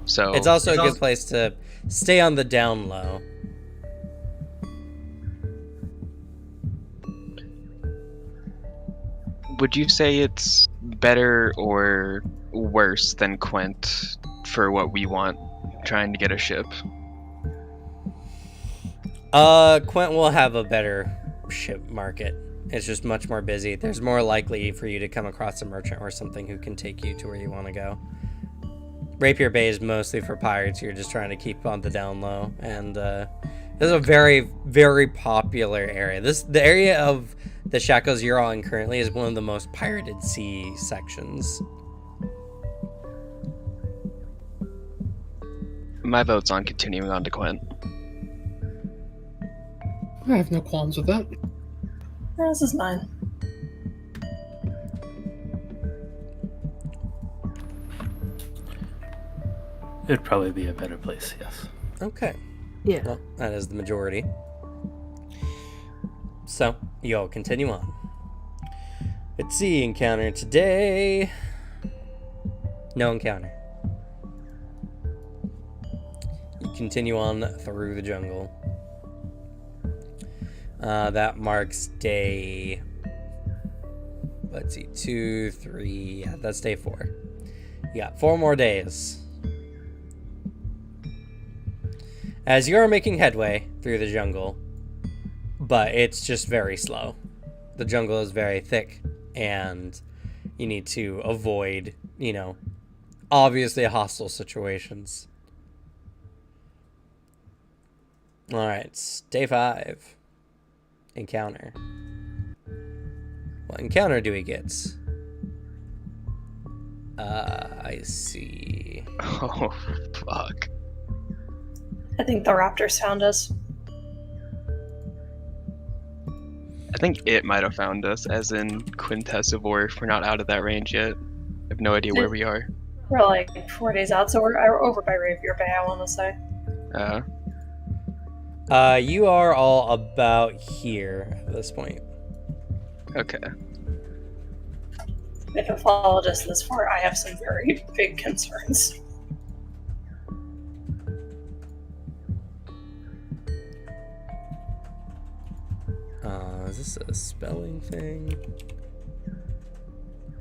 So It's also a good place to stay on the down low. would you say it's better or worse than Quent for what we want, trying to get a ship? Quent will have a better ship market. It's just much more busy. There's more likely for you to come across a merchant or something who can take you to where you want to go. Rapier Bay is mostly for pirates. You're just trying to keep on the down low, and this is a very, very popular area. The area of the Shackles you're all in currently is one of the most pirated sea sections. My vote's on continuing on to Quent. I have no qualms with that. This is mine. It'd probably be a better place, yes. Okay. Yeah. Well, that is the majority. So, you all continue on. Let's see, encounter today. No encounter. You continue on through the jungle. That marks day... Let's see, 2, 3... Yeah, that's day 4. You got 4 more days. As you're making headway through the jungle, but it's just very slow. The jungle is very thick, and you need to avoid, obviously hostile situations. Alright, day 5. Encounter. What encounter do we get? I see. Oh, fuck. I think the raptors found us. I think it might have found us, as in Quintessivore, if we're not out of that range yet. I have no idea where we are. We're like 4 days out, so we're over by Rapier Bay, I want to say. You are all about here at this point. Okay. If it followed us this far, I have some very big concerns. Is this a spelling thing?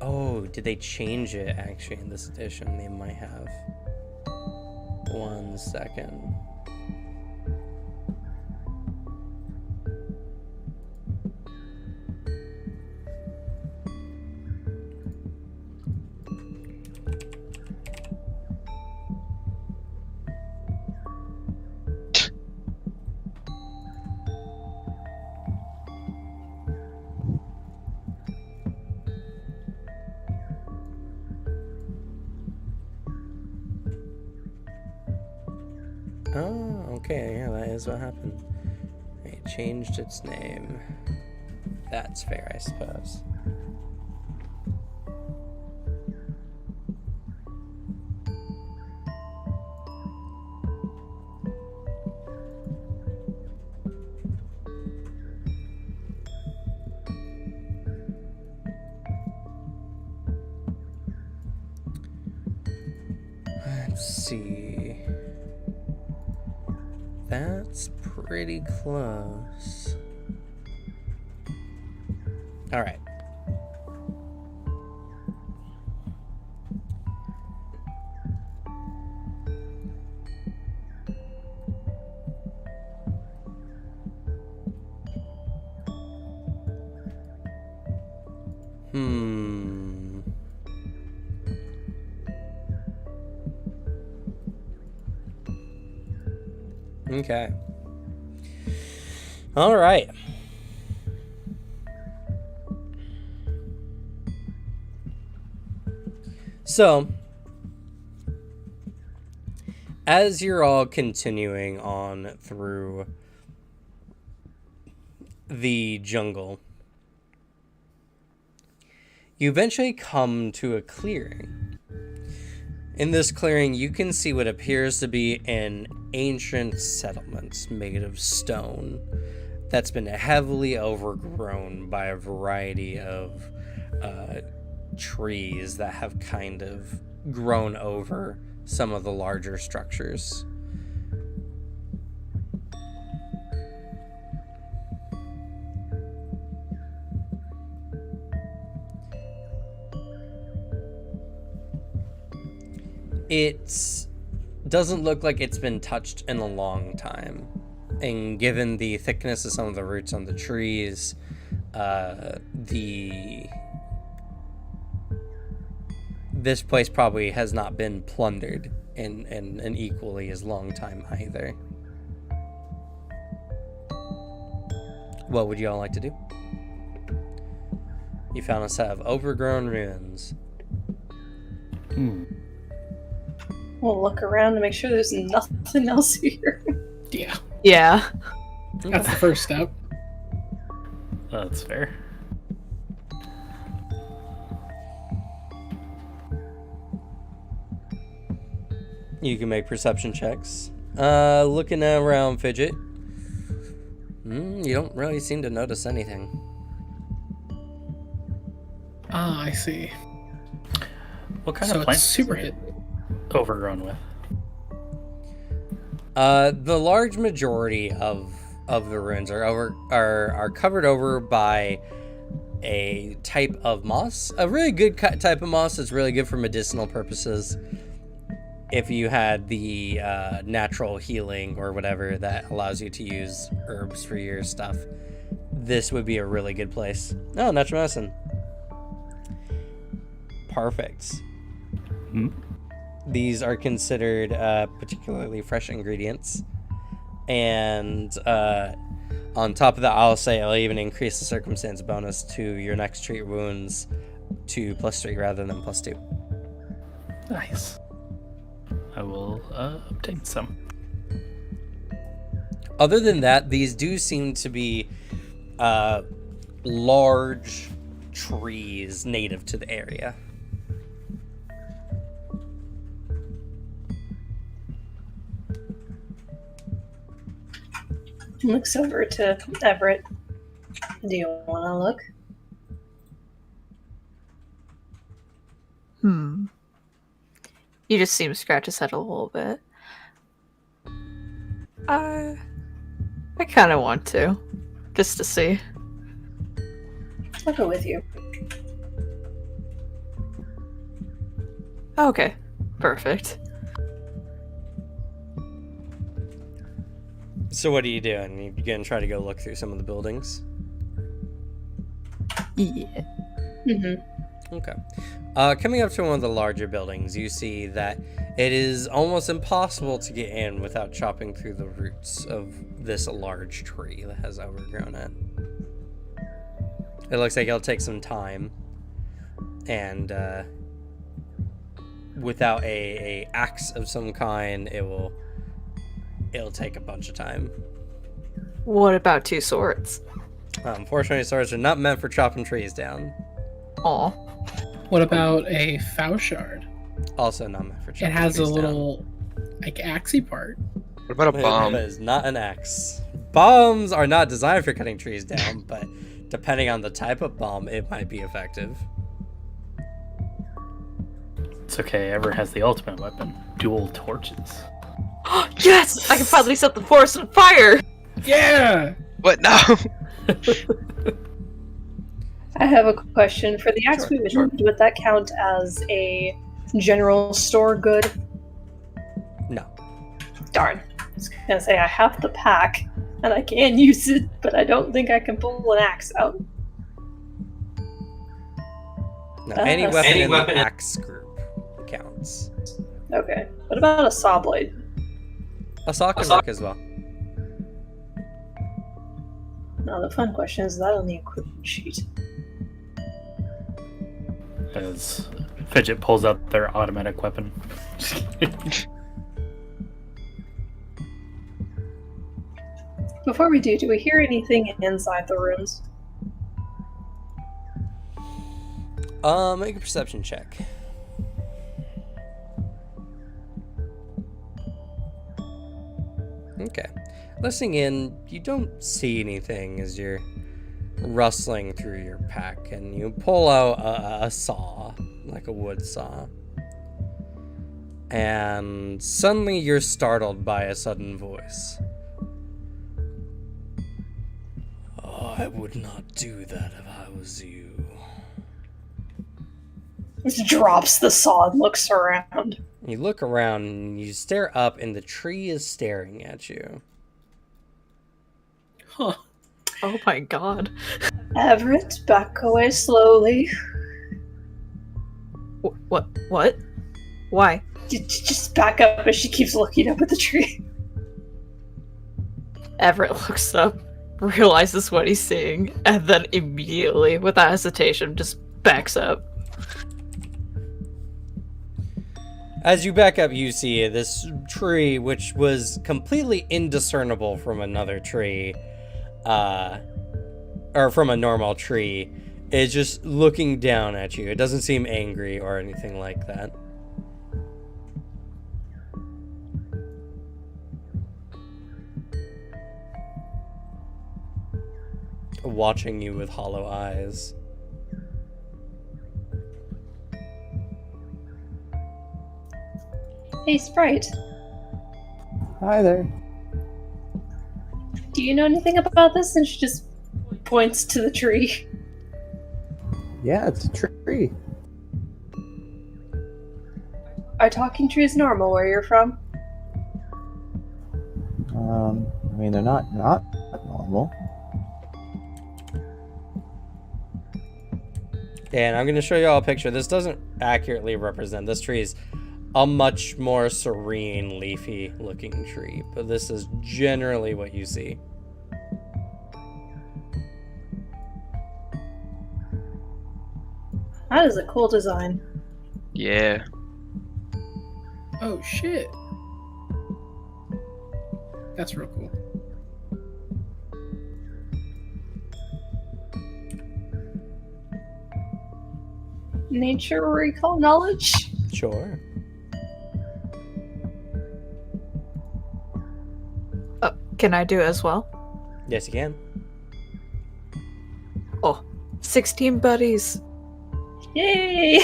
Oh, did they change it actually in this edition? They might have. 1 second. Oh, okay, yeah, that is what happened. It changed its name. That's fair, I suppose. Let's see. That's pretty close. All right. Okay. All right. So, as you're all continuing on through the jungle, you eventually come to a clearing. In this clearing, you can see what appears to be an ancient settlement made of stone that's been heavily overgrown by a variety of trees that have kind of grown over some of the larger structures. It doesn't look like it's been touched in a long time. And given the thickness of some of the roots on the trees, this place probably has not been plundered in an equally as long time either. What would you all like to do? You found a set of overgrown ruins. We'll look around to make sure there's nothing else here. Yeah. Yeah. That's the first step. That's fair. You can make perception checks. Looking around, Fidget. You don't really seem to notice anything. Ah, I see. What kind So of it's plants super is it hidden. overgrown with? The large majority of the ruins are covered over by a type of moss. A really good type of moss that's really good for medicinal purposes. If you had the natural healing or whatever that allows you to use herbs for your stuff, this would be a really good place. Oh, natural medicine. Perfect. These are considered particularly fresh ingredients. And on top of that, I'll say I'll even increase the circumstance bonus to your next treat wounds to +3 rather than +2. Nice. I will obtain some. Other than that, these do seem to be large trees native to the area. Looks over to Everett. Do you want to look? You just seem to scratch his head a little bit. I kind of want to, just to see. I'll go with you. Okay, perfect. So what are you doing? You gonna try to go look through some of the buildings? Yeah. Mm-hmm. Okay. Coming up to one of the larger buildings, you see that it is almost impossible to get in without chopping through the roots of this large tree that has overgrown it. It looks like it'll take some time, and without a axe of some kind, it'll take a bunch of time. What about 2 swords? Unfortunately, swords are not meant for chopping trees down. Aw. What about a Fauchard? Also not meant for chopping It has a trees down. little, like, axey part. What about a bomb? It is not an axe. Bombs are not designed for cutting trees down, but depending on the type of bomb, it might be effective. It's okay, Ever has the ultimate weapon, dual torches. Yes! I can finally set the forest on fire! Yeah! What? No! I have a question. For the axe we mentioned, would that count as a general store good? No. Darn. I was gonna say I have the pack, and I can use it, but I don't think I can pull an axe out. No. Any weapon Any in weapon the in- axe group counts. Okay. What about a saw blade? A saw can work as well. Now the fun question is that on the equipment sheet? As Fidget pulls out their automatic weapon. Before we do we hear anything inside the rooms? Make a perception check. Okay. Listening in, you don't see anything as you're rustling through your pack, and you pull out a saw, like a wood saw. And suddenly you're startled by a sudden voice. Oh, I would not do that if I was you. Just drops the saw and looks around. You look around and you stare up, and the tree is staring at you. Huh. Oh my god. Everett, back away slowly. What? What? Why? Just back up as she keeps looking up at the tree. Everett looks up, realizes what he's seeing, and then immediately, without hesitation, just backs up. As you back up, you see this tree, which was completely indiscernible from another tree, or from a normal tree, is just looking down at you. It doesn't seem angry or anything like that. Watching you with hollow eyes. Hey, Sprite. Hi there. Do you know anything about this? And she just points to the tree. Yeah, it's a tree. Are talking trees normal where you're from? I mean, they're not normal. And I'm going to show you all a picture. This doesn't accurately represent. This tree is a much more serene, leafy looking tree. But this is generally what you see. That is a cool design. Yeah. Oh, shit. That's real cool. nature recall knowledge? Sure. Can I do it as well? Yes, you can. Oh, 16 buddies. Yay!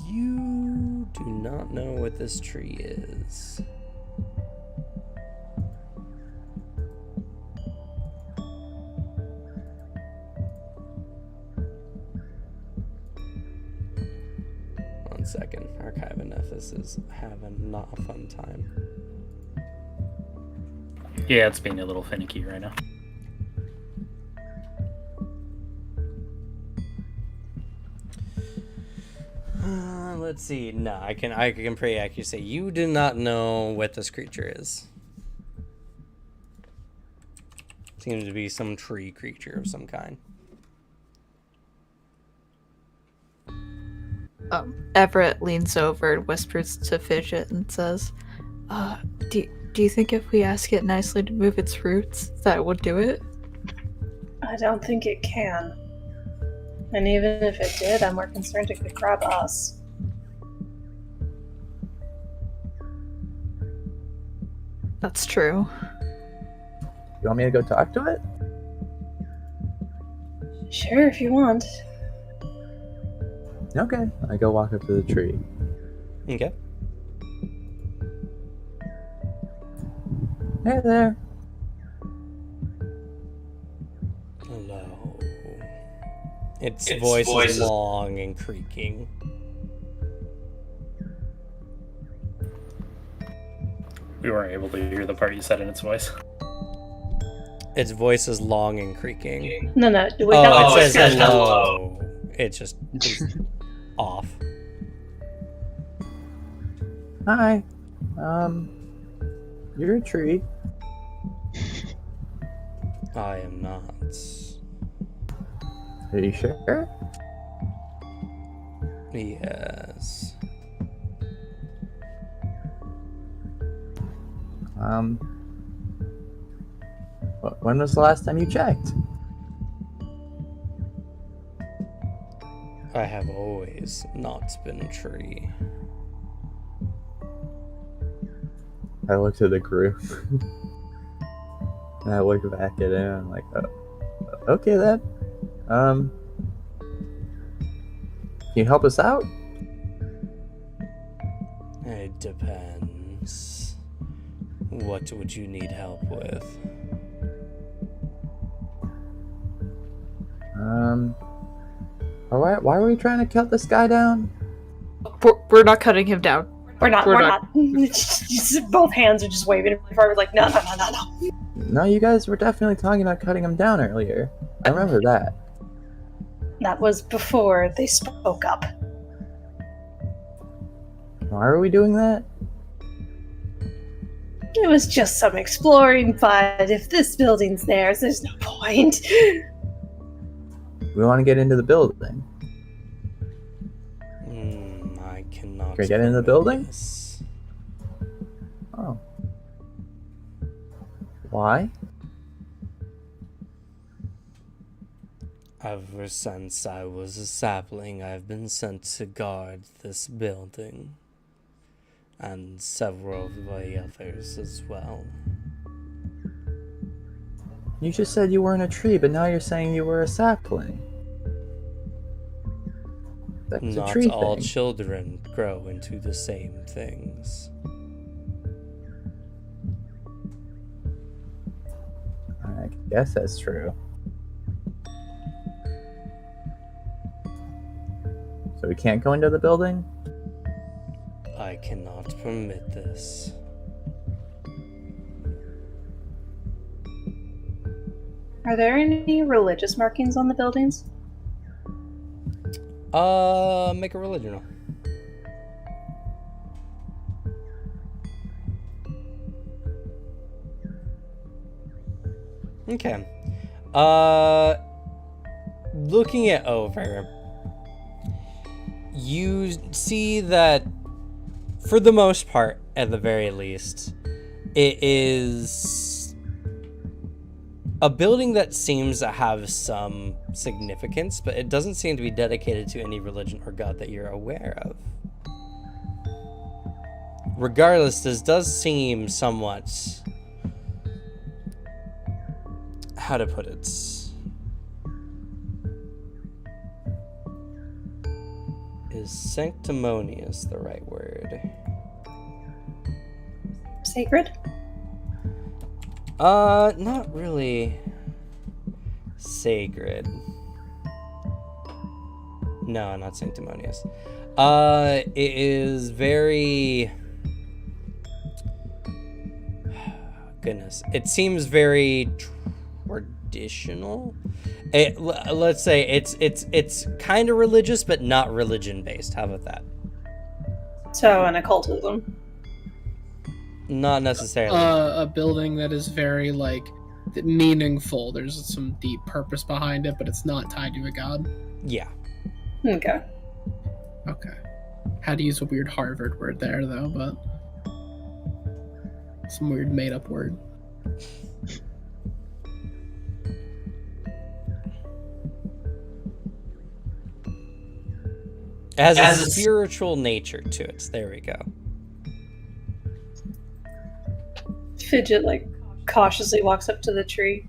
You do not know what this tree is. One second. Archive and Nephis is having not a fun time. Yeah, it's being a little finicky right now. Let's see. No, I can pretty accurately say you do not know what this creature is. Seems to be some tree creature of some kind. Everett leans over and whispers to Fidget and says, do you think if we ask it nicely to move its roots, that would do it? I don't think it can. And even if it did, I'm more concerned it could grab us. That's true. You want me to go talk to it? Sure, if you want. Okay. I go walk up to the tree. Okay. Hey there. Hello. Its voice is long and creaking. We weren't able to hear the part you said in its voice. Its voice is long and creaking. No. It says hello. It's just off. Hi. You're a tree. I am not. Are you sure? Yes. When was the last time you checked? I have always not been a tree. I looked at the group. And I look back at him. I'm like, okay then. Can you help us out? It depends. What would you need help with? Alright, why are we trying to cut this guy down? We're not cutting him down. We're not. Just, both hands are just waving forward like, no. No, you guys were definitely talking about cutting him down earlier. I remember that. That was before they spoke up. Why are we doing that? It was just some exploring, but if this building's theirs, there's no point. We want to get into the building. I cannot. Can we get into the building? This. Oh. Why? Ever since I was a sapling, I've been sent to guard this building. And several of the others as well. You just said you weren't a tree, but now you're saying you were a sapling. That's a Not tree all thing. children grow into the same things. I guess that's true. So we can't go into the building? I cannot permit this. Are there any religious markings on the buildings? Make a religion roll. Okay. Looking it over, you see that for the most part, at the very least, it is a building that seems to have some significance, but it doesn't seem to be dedicated to any religion or god that you're aware of. Regardless, this does seem somewhat... how to put it? Is sanctimonious the right word? Sacred? Not really sacred. No, not sanctimonious. It is very... goodness. It seems very traditional. Let's say it's kind of religious, but not religion based. How about that? So an occultism. Not necessarily. A building that is very like meaningful. There's some deep purpose behind it, but it's not tied to a god. Yeah. Okay. Okay. Had to use a weird Harvard word there though, but some weird made up word. It has a spiritual nature to it. There we go. Fidget like cautiously walks up to the tree.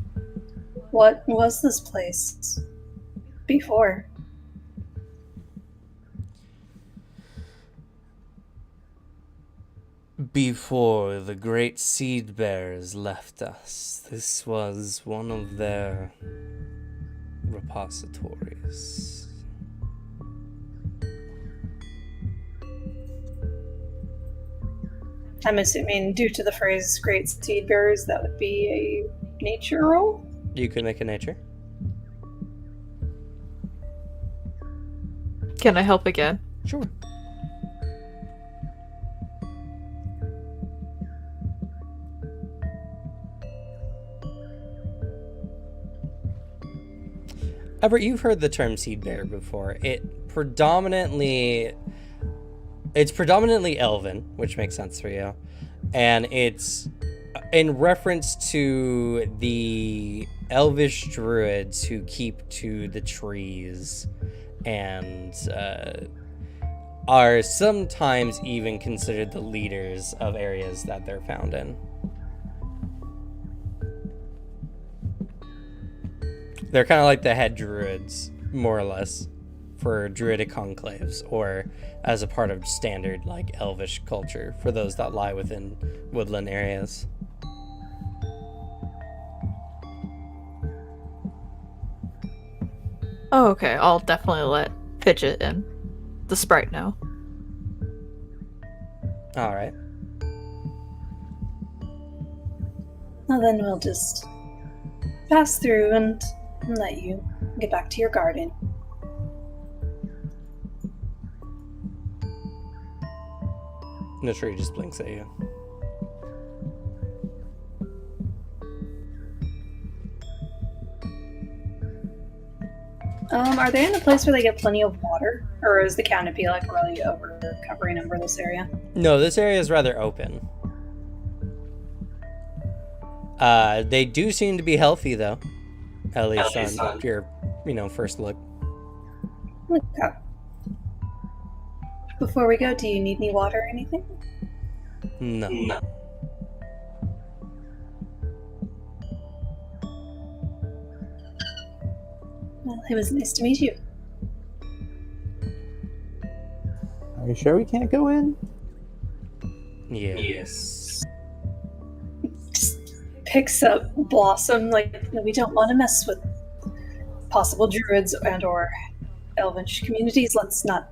What was this place before? Before the great seed bearers left us, this was one of their repositories. I'm assuming due to the phrase great seed bearers, that would be a nature roll? You could make a nature. Can I help again? Sure. Everett, you've heard the term seed bearer before. It's predominantly elven, which makes sense for you. And it's in reference to the elvish druids who keep to the trees and are sometimes even considered the leaders of areas that they're found in. They're kind of like the head druids, more or less, for druidic conclaves, or as a part of standard, like, elvish culture for those that lie within woodland areas. Oh, okay. I'll definitely let Fidget and the sprite know. Alright. Well, then we'll just pass through and let you get back to your garden. The tree just blinks at you. Are they in a place where they get plenty of water? Or is the canopy like really covering over this area? No, this area is rather open. They do seem to be healthy, though. At least on your, first look. Okay. Before we go, do you need any water or anything? No. Well, it was nice to meet you. Are you sure we can't go in? Yes. Just picks up Blossom, like, we don't want to mess with possible druids and or elvish communities. Let's not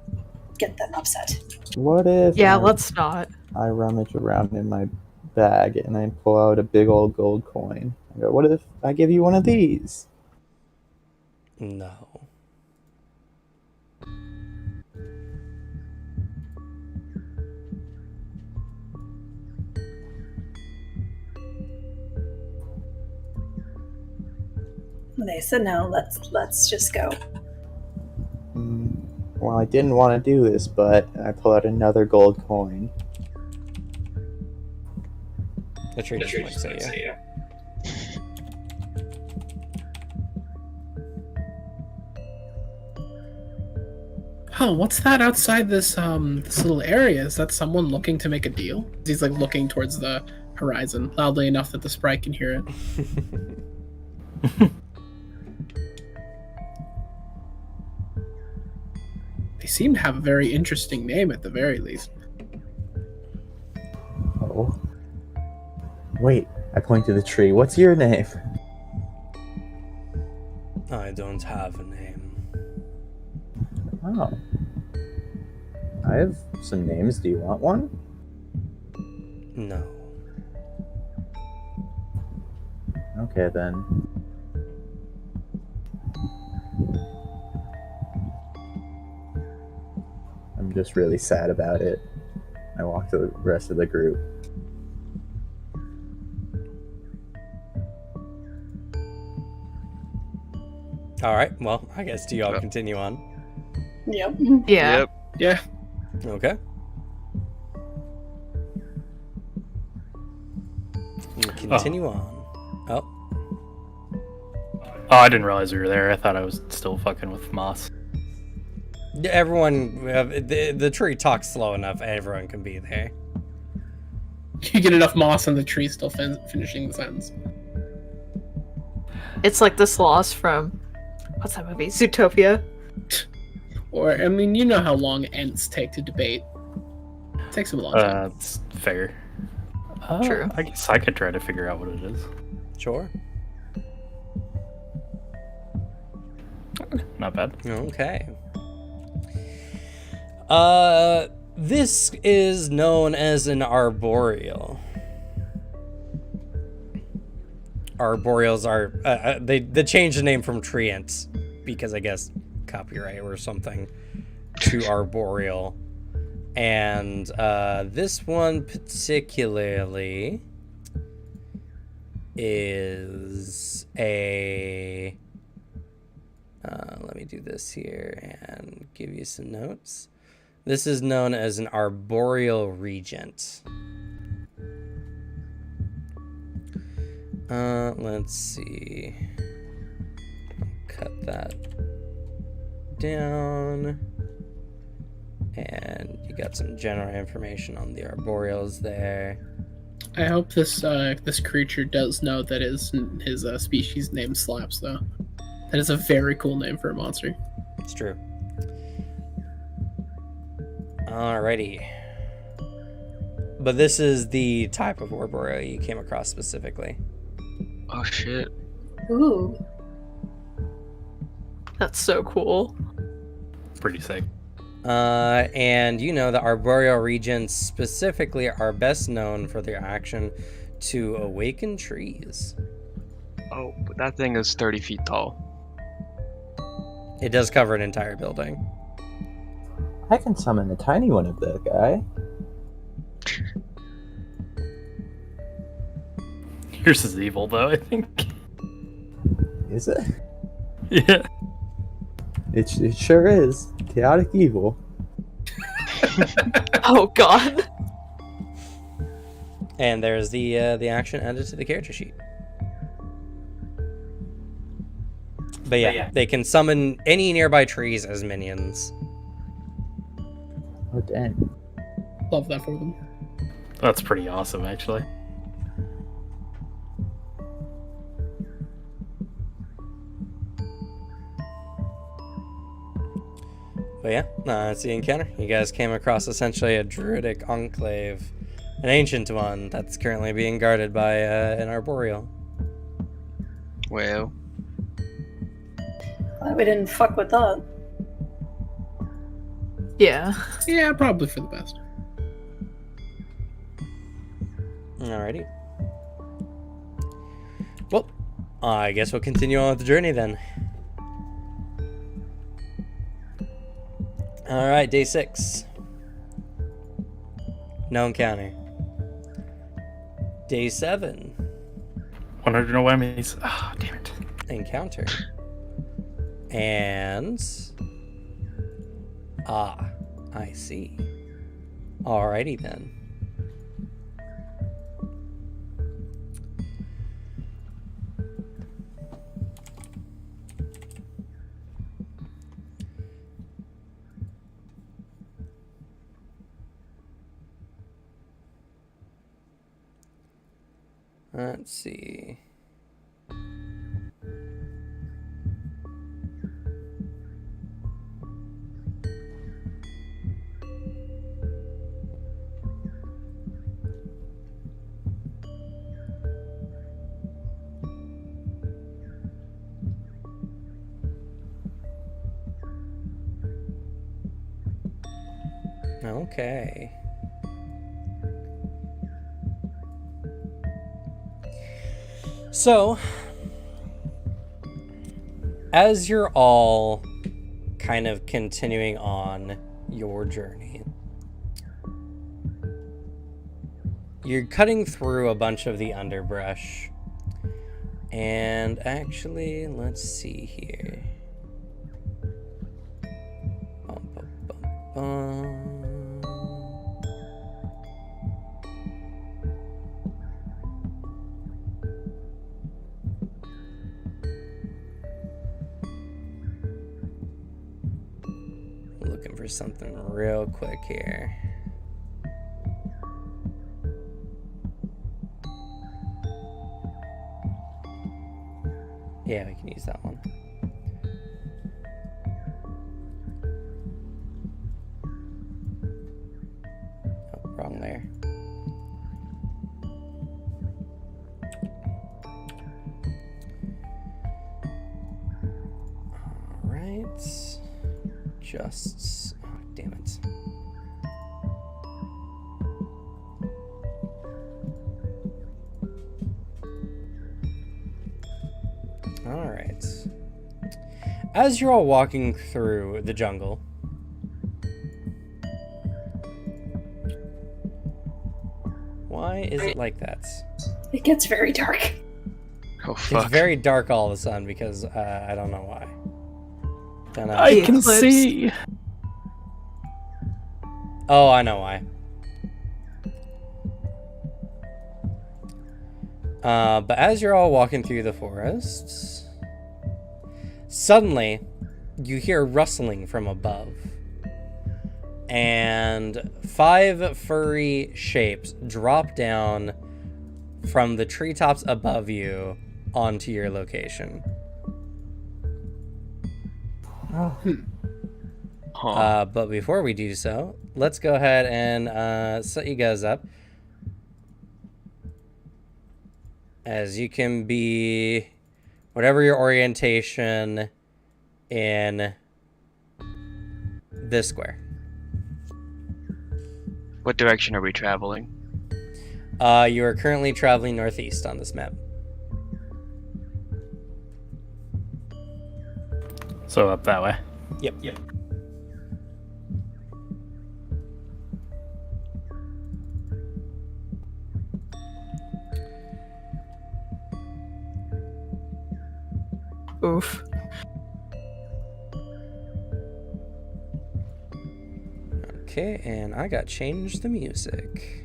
get them upset. What if Let's not. I rummage around in my bag and I pull out a big old gold coin? I go, what if I give you one of these? No. They said no, let's just go. Well, I didn't want to do this, but I pull out another gold coin. The tree just looks at you. Oh, what's that outside this little area? Is that someone looking to make a deal? He's like looking towards the horizon loudly enough that the sprite can hear it. They seem to have a very interesting name at the very least. Oh. Wait, I point to the tree. What's your name? I don't have a name. Oh. I have some names. Do you want one? No. Okay, then. I'm just really sad about it. I walk to the rest of the group. All right. Well, I guess do y'all continue on? Yep. Yeah. Yep. Yeah. Okay. You continue on. Oh. Oh, I didn't realize we were there. I thought I was still fucking with Moss. Everyone, the tree talks slow enough. Everyone can be there. You get enough moss on the tree still finishing the sentence. It's like the sloths from what's that movie? Zootopia. Or, I mean, you know how long Ents take to debate. It takes them a long time. It's fair. True. I guess I could try to figure out what it is. Sure. Not bad. Okay. This is known as an arboreal. Arboreals are they changed the name from treants because I guess copyright or something to arboreal. And this one particularly is a let me do this here and give you some notes. This is known as an arboreal regent. Let's see. Cut that down. And you got some general information on the arboreals there. I hope this creature does know that his species name slaps, though. That is a very cool name for a monster. It's true. Alrighty. But this is the type of arboreal you came across specifically. Oh shit. Ooh. That's so cool. Pretty sick. And you know the arboreal regents specifically are best known for their action to awaken trees. Oh, but that thing is 30 feet tall. It does cover an entire building. I can summon a tiny one of that guy. Yours is evil, though, I think. Is it? Yeah. It sure is. Chaotic evil. Oh god. And there's the action added to the character sheet. But yeah, they can summon any nearby trees as minions. Oh, dang. Love that for them. That's pretty awesome, actually. But yeah, that's the encounter. You guys came across essentially a druidic enclave, an ancient one that's currently being guarded by an arboreal. Well, Glad we didn't fuck with that. Yeah. Yeah, probably for the best. Alrighty. Well, I guess we'll continue on with the journey then. Alright, day 6. No encounter. Day 7. 100 no whammies. Ah, damn it. Encounter. And... Ah, I see. Alrighty then. Let's see. Okay. So, as you're all kind of continuing on your journey, you're cutting through a bunch of the underbrush. And actually, let's see here. Bum, bum, bum, bum. Looking for something real quick here. Yeah, we can use that one. Oh, wrong layer. All right. Just, oh, damn it. All right. As you're all walking through the jungle, why is it like that? It gets very dark. Oh fuck. It's very dark all of a sudden because I don't know why. Don't know. I can eclipse. see. Oh, I know why. But as you're all walking through the forest, suddenly you hear rustling from above. And 5 furry shapes drop down from the treetops above you onto your location. Huh. But before we do so, let's go ahead and set you guys up. As you can be whatever your orientation in this square. What direction are we traveling? You are currently traveling northeast on this map. So up that way. Yep. Oof. Okay, and I got changed the music.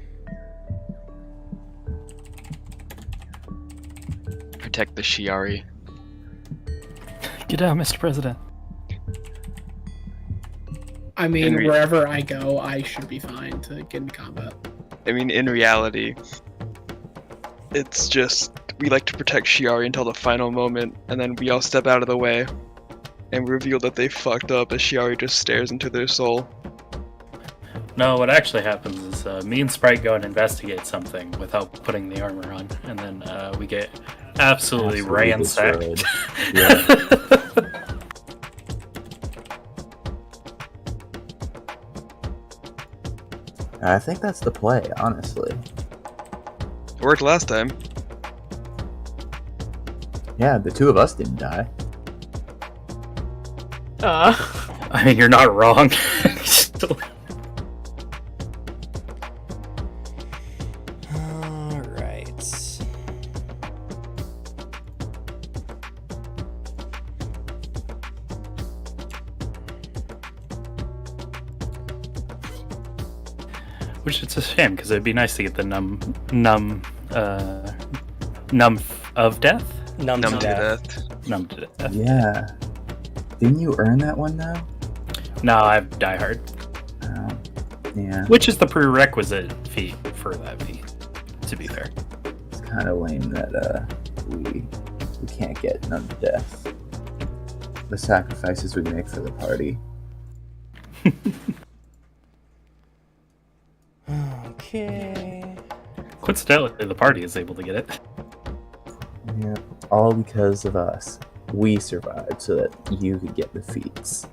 Protect the Shiari. Get out, Mr. President. I mean, And wherever I go, I should be fine to get in combat. I mean, in reality, it's just we like to protect Shiari until the final moment, and then we all step out of the way and reveal that they fucked up as Shiari just stares into their soul. No, what actually happens is me and Sprite go and investigate something without putting the armor on, and then we get absolutely ransacked. destroyed. Yeah. I think that's the play, honestly. It worked last time. Yeah, the two of us didn't die. I mean, you're not wrong. Still- All right. Which it's a shame because it'd be nice to get the numb of death. Numb Numb to to death. death. Numb to death. Yeah. Didn't you earn that one though? No, I have Die Hard, Yeah. which is the prerequisite feat for that feat. To be fair, It's kind of lame that we can't get none to death. The sacrifices we make for the party. Okay. Coincidentally, the party is able to get it. Yeah, all because of us. We survived so that you could get the feats.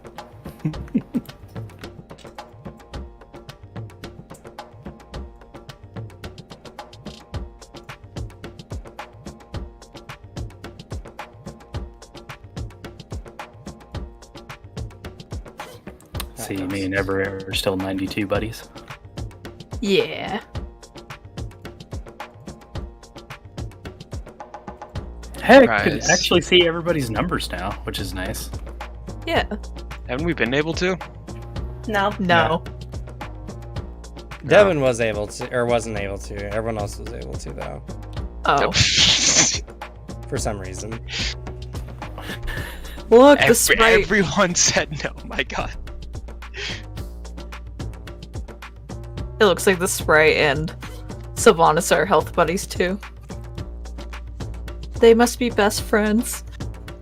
See, me and Everett are still 92 buddies. Yeah. Heck, I could Surprise. actually see everybody's numbers now, which is nice. Yeah. Haven't we been able to? No. No. Devin was able to, or wasn't able to. Everyone else was able to, though, Oh. for some reason. Look, the sprite. Everyone said no. My God. It looks like the sprite and Sylvanas are health buddies too. They must be best friends.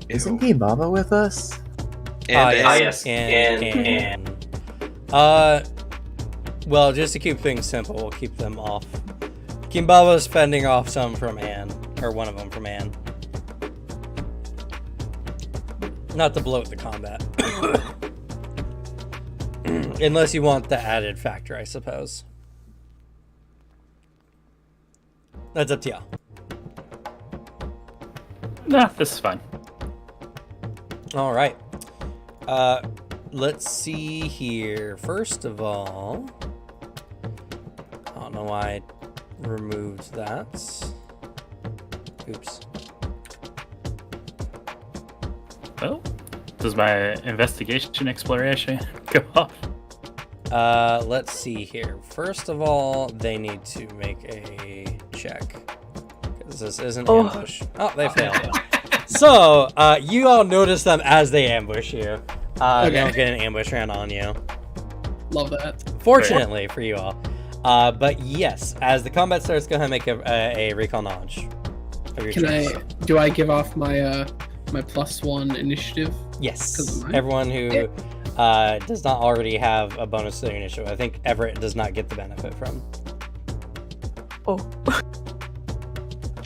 Isn't Baba with us? And yes. And. Well, just to keep things simple, we'll keep them off. Kimbaba's fending off some from Anne, or one of them from Anne. Not to bloat the combat. Unless you want the added factor, I suppose. That's up to y'all. Nah, this is fine. All right. Let's see here. First of all, I don't know why I removed that. Oops. Oh, does my investigation exploration go off? Let's see here. First of all, they need to make a check. Because this isn't ambush. Oh, they failed. So, you all notice them as they ambush you. They don't get an ambush round on you. Love that. Fortunately for you all. But yes, as the combat starts, go ahead and make a recall knowledge of your choice. Do I give off my my +1 initiative? Yes. 'Cause of mine? Everyone who does not already have a bonus to their initiative. I think Everett does not get the benefit from. Oh.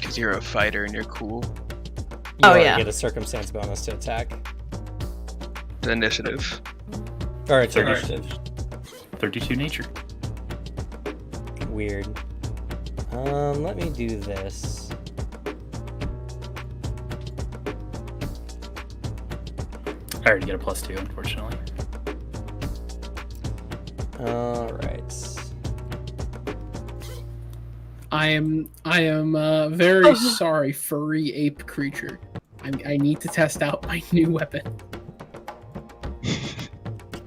because you're a fighter and you're cool. You Oh, already yeah. get a circumstance bonus to attack. The initiative. Or it's Sorry. initiative. 32 nature. Weird. Let me do this. I already get a +2, unfortunately. Alright. I am very sorry, furry ape creature. I need to test out my new weapon.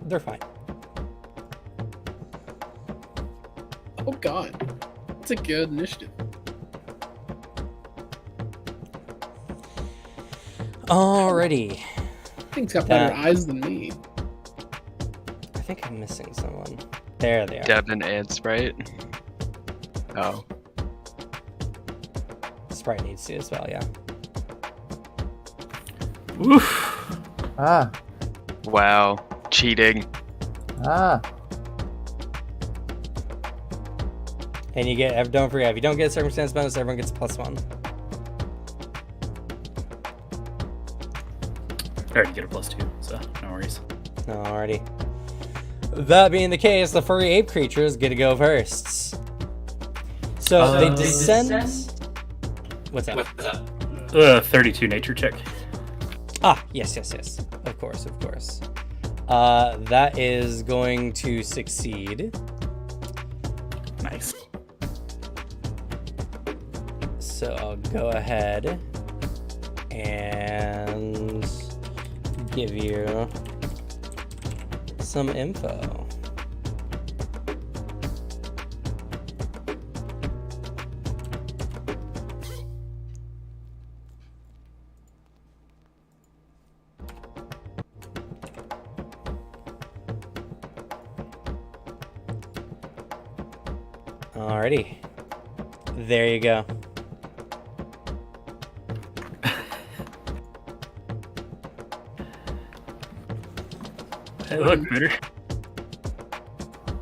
They're fine. Oh god, it's a good initiative. Alrighty. Thing's got better That- eyes than me. I think I'm missing someone. There they are. Devin and Sprite. Oh. Sprite needs to as well, yeah. Oof. Ah, Wow. Cheating. ah. And you get, don't forget, if you don't get a circumstance bonus, everyone gets a +1. I already get a +2, so no worries. Alrighty. That being the case, the furry ape creatures get to go first. So they descend. What's that? 32 nature check. Ah, yes. Of course. That is going to succeed. Nice. So I'll go ahead and give you some info. Alrighty. There you go. They look better.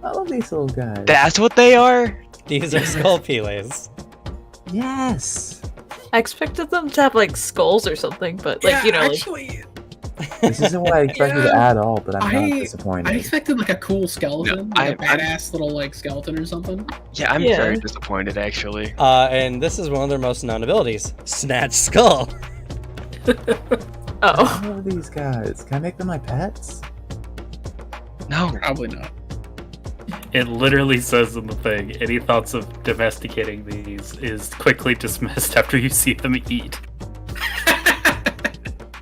I love these little guys. That's what they are? These are skull peelers. Yes. I expected them to have like skulls or something, but like you know, actually, This isn't what I expected at all, but I'm not I disappointed. expected like a cool skeleton, No, like a I'm- badass little like skeleton or something. Yeah, I'm Yeah. very disappointed actually. And this is one of their most known abilities: Snatch Skull. oh, I love these guys. Can I make them my pets? No. Probably not. It literally says in the thing, any thoughts of domesticating these is quickly dismissed after you see them eat.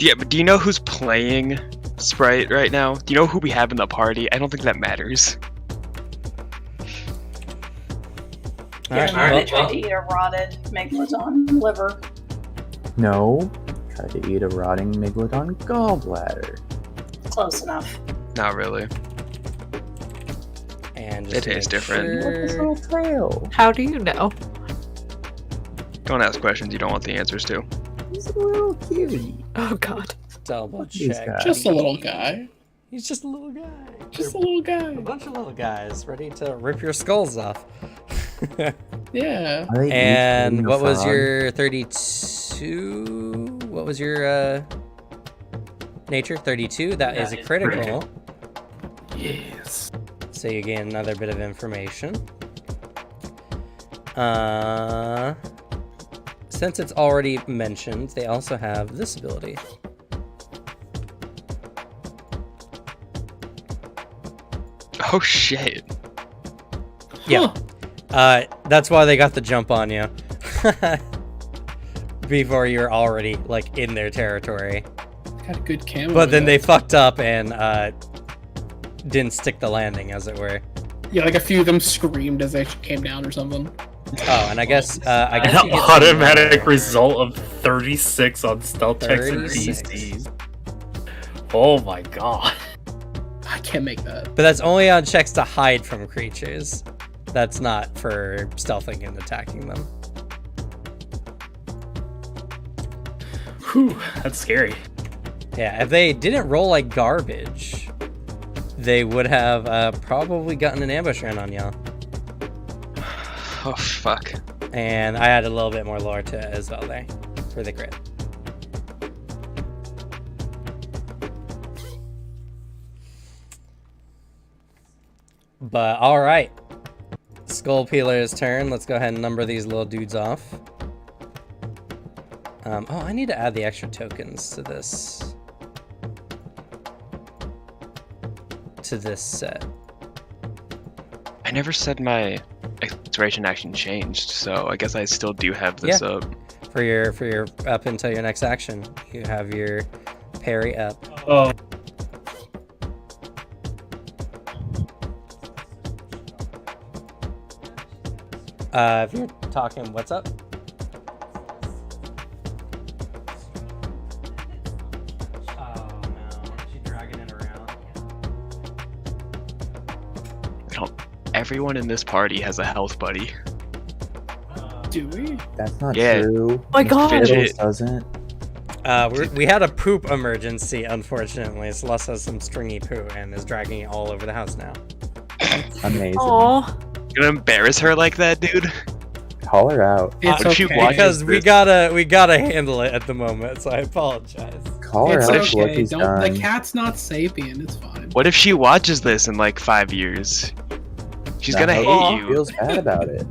Yeah, but do you know who's playing Sprite right now? Do you know who we have in the party? I don't think that matters. All right. I Well, tried to eat a rotted megalodon liver. No. Try to eat a rotting megalodon gallbladder. Close enough. Not really. and It just to tastes make different. Look at this sure- little tail. how do you know? Don't ask questions you don't want the answers to. He's a little cutie. Oh God. Double These check. guys. Just a little guy. He's just a little guy. Just a little guy. A bunch of little guys ready to rip your skulls off. Yeah. Are they each And eating a what was frog? your 32? What was your nature? 32. That is a Yeah, critical. Yes. So you gain another bit of information. Since it's already mentioned, they also have this ability. Oh shit. Yeah. That's why they got the jump on you. Before you're already like in their territory. Got a good camo. But then with they it. fucked up and didn't stick the landing, as it were. Yeah, like a few of them screamed as they came down or something. Oh, and I guess An you get some automatic more. result of 36 on stealth checks and 36. DCs. Oh my god. I can't make that. But that's only on checks to hide from creatures. That's not for stealthing and attacking them. Whew, that's scary. Yeah, if they didn't roll like garbage, they would have probably gotten an ambush run on y'all. Oh fuck. And I added a little bit more lore to it as well there for the crit. But all right, Skull Peeler's turn. Let's go ahead and number these little dudes off. Oh, I need to add the extra tokens to this. Set. I never said my exploration action changed, so I guess I still do have this Yeah. up. For your up until your next action, you have your parry up. Oh. If you're talking, what's up? Oh no, she's dragging it around. Everyone in this party has a health buddy. Do we? That's not Yeah. true. My God. Fiddles doesn't. We had a poop emergency, unfortunately. Celeste has some stringy poo and is dragging it all over the house now. Amazing. Aw. You gonna embarrass her like that, dude? Call her out. It's When she okay. watches Because we this- gotta handle it at the moment, so I apologize. Call her It's out for what okay. she's Don't. done. The cat's not sapient. It's fine. What if she watches this in like 5 years? She's That gonna hoe hate you. feels bad about it.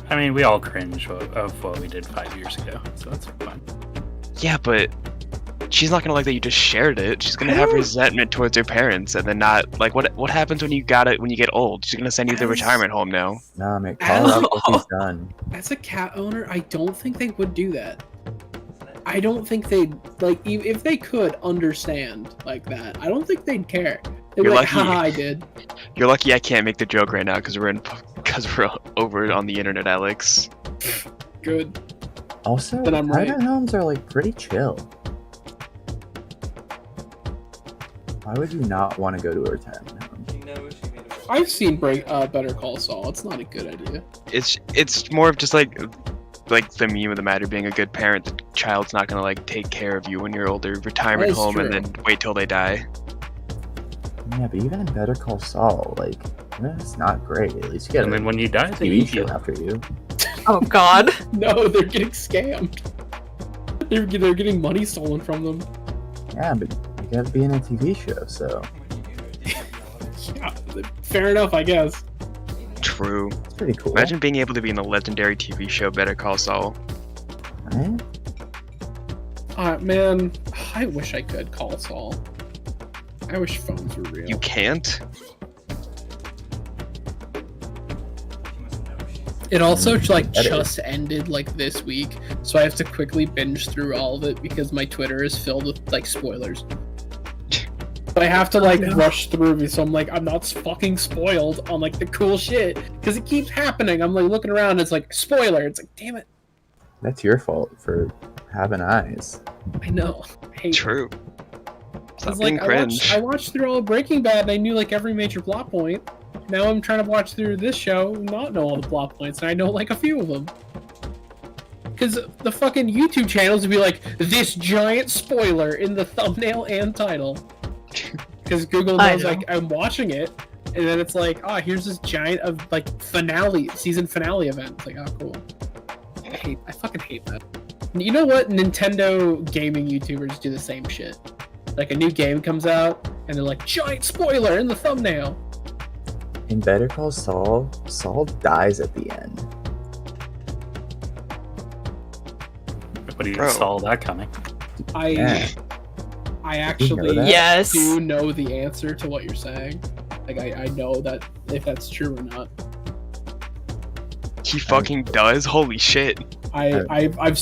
I mean, we all cringe of what we did 5 years ago, so that's fine. Yeah, but she's not gonna like that you just shared it. She's gonna have resentment towards her parents, and then not like what happens when you got it when you get old? She's gonna send you to the As- retirement home now. Nah, man, call her out for what she's done. As a cat owner, I don't think they would do that. I don't think they'd like if they could understand like that. I don't think they'd care. They'd be You're like, lucky. haha, I did. You're lucky I can't make the joke right now because we're over on the internet, Alex. Good. Also, But I'm right. private homes are like pretty chill. Why would you not want to go to a retirement home? I've seen Better Call Saul. It's not a good idea. It's more of just like the meme of the matter being a good parent. The child's not gonna like take care of you when you're older. Retirement That is home and true. then wait till they die. Yeah, but even in Better Call Saul, like, it's not great. At least you get And then when you die, a they TV eat show you. after you. Oh God. No, they're getting scammed. They're getting money stolen from them. Yeah, but you gotta be in a TV show, so Yeah, fair enough, I guess. True. it's pretty cool. Imagine being able to be in the legendary TV show Better Call Saul. Right? Man, I wish I could call Saul. I wish phones were real. You can't? It also like Better. just ended like this week, so I have to quickly binge through all of it because my Twitter is filled with like spoilers. But I have to like rush through me, so I'm like, I'm not fucking spoiled on like the cool shit because it keeps happening. I'm like looking around, and it's like spoiler. It's like, damn it. That's your fault for having eyes. I know. I hate it. True. Stop 'Cause, being like, cringe. I watched through all of Breaking Bad and I knew like every major plot point. Now I'm trying to watch through this show and not know all the plot points, and I know like a few of them. Because the fucking YouTube channels would be like, this giant spoiler in the thumbnail and title. Because Google I knows know. like I'm watching it, and then it's like, oh, here's this giant of like season finale event. It's like, oh, cool. I fucking hate that. You know what? Nintendo gaming YouTubers do the same shit. Like a new game comes out, and they're like, giant spoiler in the thumbnail. In Better Call Saul, Saul dies at the end. Nobody Bro. saw that coming. Yeah. I know actually that? Yes. do know the answer to what you're saying. Like I know that if that's true or not. He fucking does? Holy shit. I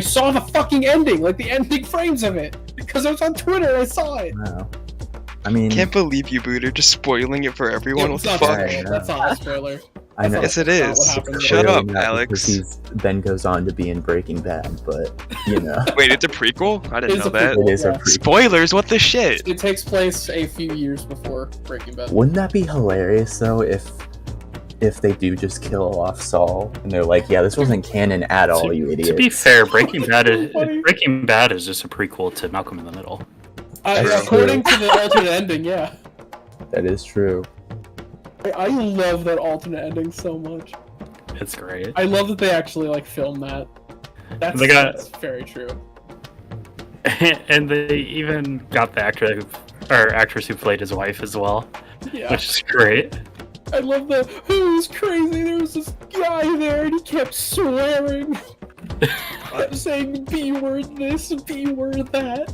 saw the fucking ending, like the ending frames of it, because it was on Twitter. I saw it. Wow. I mean, Can't believe you, Booter, just spoiling it for everyone. What It's the not fuck? Yeah, spoiler. yeah. That's not a spoiler. I know. Yes, it That's not is. what happens. Shut Clearly up, not, Alex. because he's then goes on to be in Breaking Bad, but you know, Wait, it's a prequel? I didn't It's know a that. prequel. it is a Yeah. prequel. Spoilers, what the shit? It takes place a few years before Breaking Bad. Wouldn't that be hilarious though if they do just kill off Saul and they're like, yeah, this wasn't canon at all, you idiot. To be fair, Breaking Bad So funny. is just a prequel to Malcolm in the Middle. That's According to the alternate ending, yeah. That is true. I love that alternate ending so much. It's great. I love that they actually like filmed that. That's, They got- that's very true. And they even got the actress who played his wife as well, Yeah. which is great. I love that. It was crazy. There was this guy there, and he kept swearing, kept saying "B word this, B word that."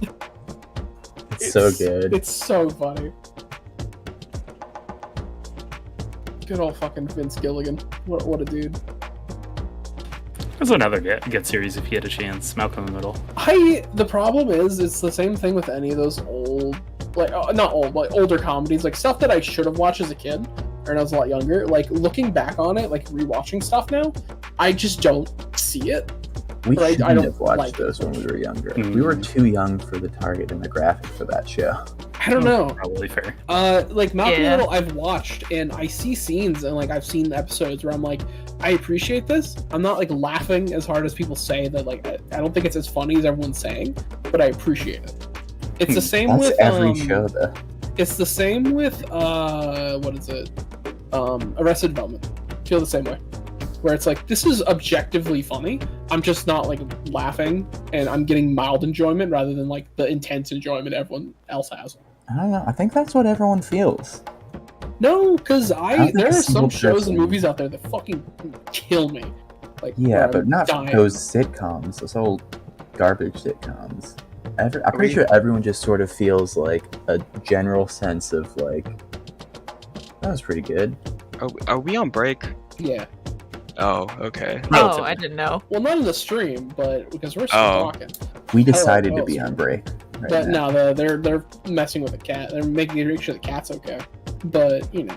It's so good. It's so funny. Good old fucking Vince Gilligan. What a dude. There's another good series if you had a chance. Malcolm in the Middle. The problem is, it's the same thing with any of those old, like not old, but older comedies, like stuff that I should have watched as a kid, or when I was a lot younger. Like looking back on it, like rewatching stuff now, I just don't see it. We but I shouldn't don't have watched like those it. when we were younger. Mm. We were too young for the target demographic for that show. I don't know. Probably fair. Like Malcolm in the Yeah. Middle, I've watched and I see scenes and like I've seen episodes where I'm like, I appreciate this. I'm not like laughing as hard as people say that. Like I don't think it's as funny as everyone's saying, but I appreciate it. It's the same That's with every show, though. It's the same with what is it? Arrested Development. Feel the same way. Where it's like, this is objectively funny. I'm just not like laughing, and I'm getting mild enjoyment rather than like the intense enjoyment everyone else has. I don't know. I think that's what everyone feels. No, because don't think there a are some single shows and person- movies out there that fucking kill me. Like Yeah, where but I'm not dying. those sitcoms. Those old garbage sitcoms. I'm pretty we- sure everyone just sort of feels like a general sense of like, that was pretty good. Are we on break? Yeah. Oh, okay. Oh, Relatively. I didn't know. Well, not in the stream, but because we're still Oh. talking. We decided to oh, be sorry. on break. Right But now. no, they're messing with the cat. They're making sure the cat's okay. But you know.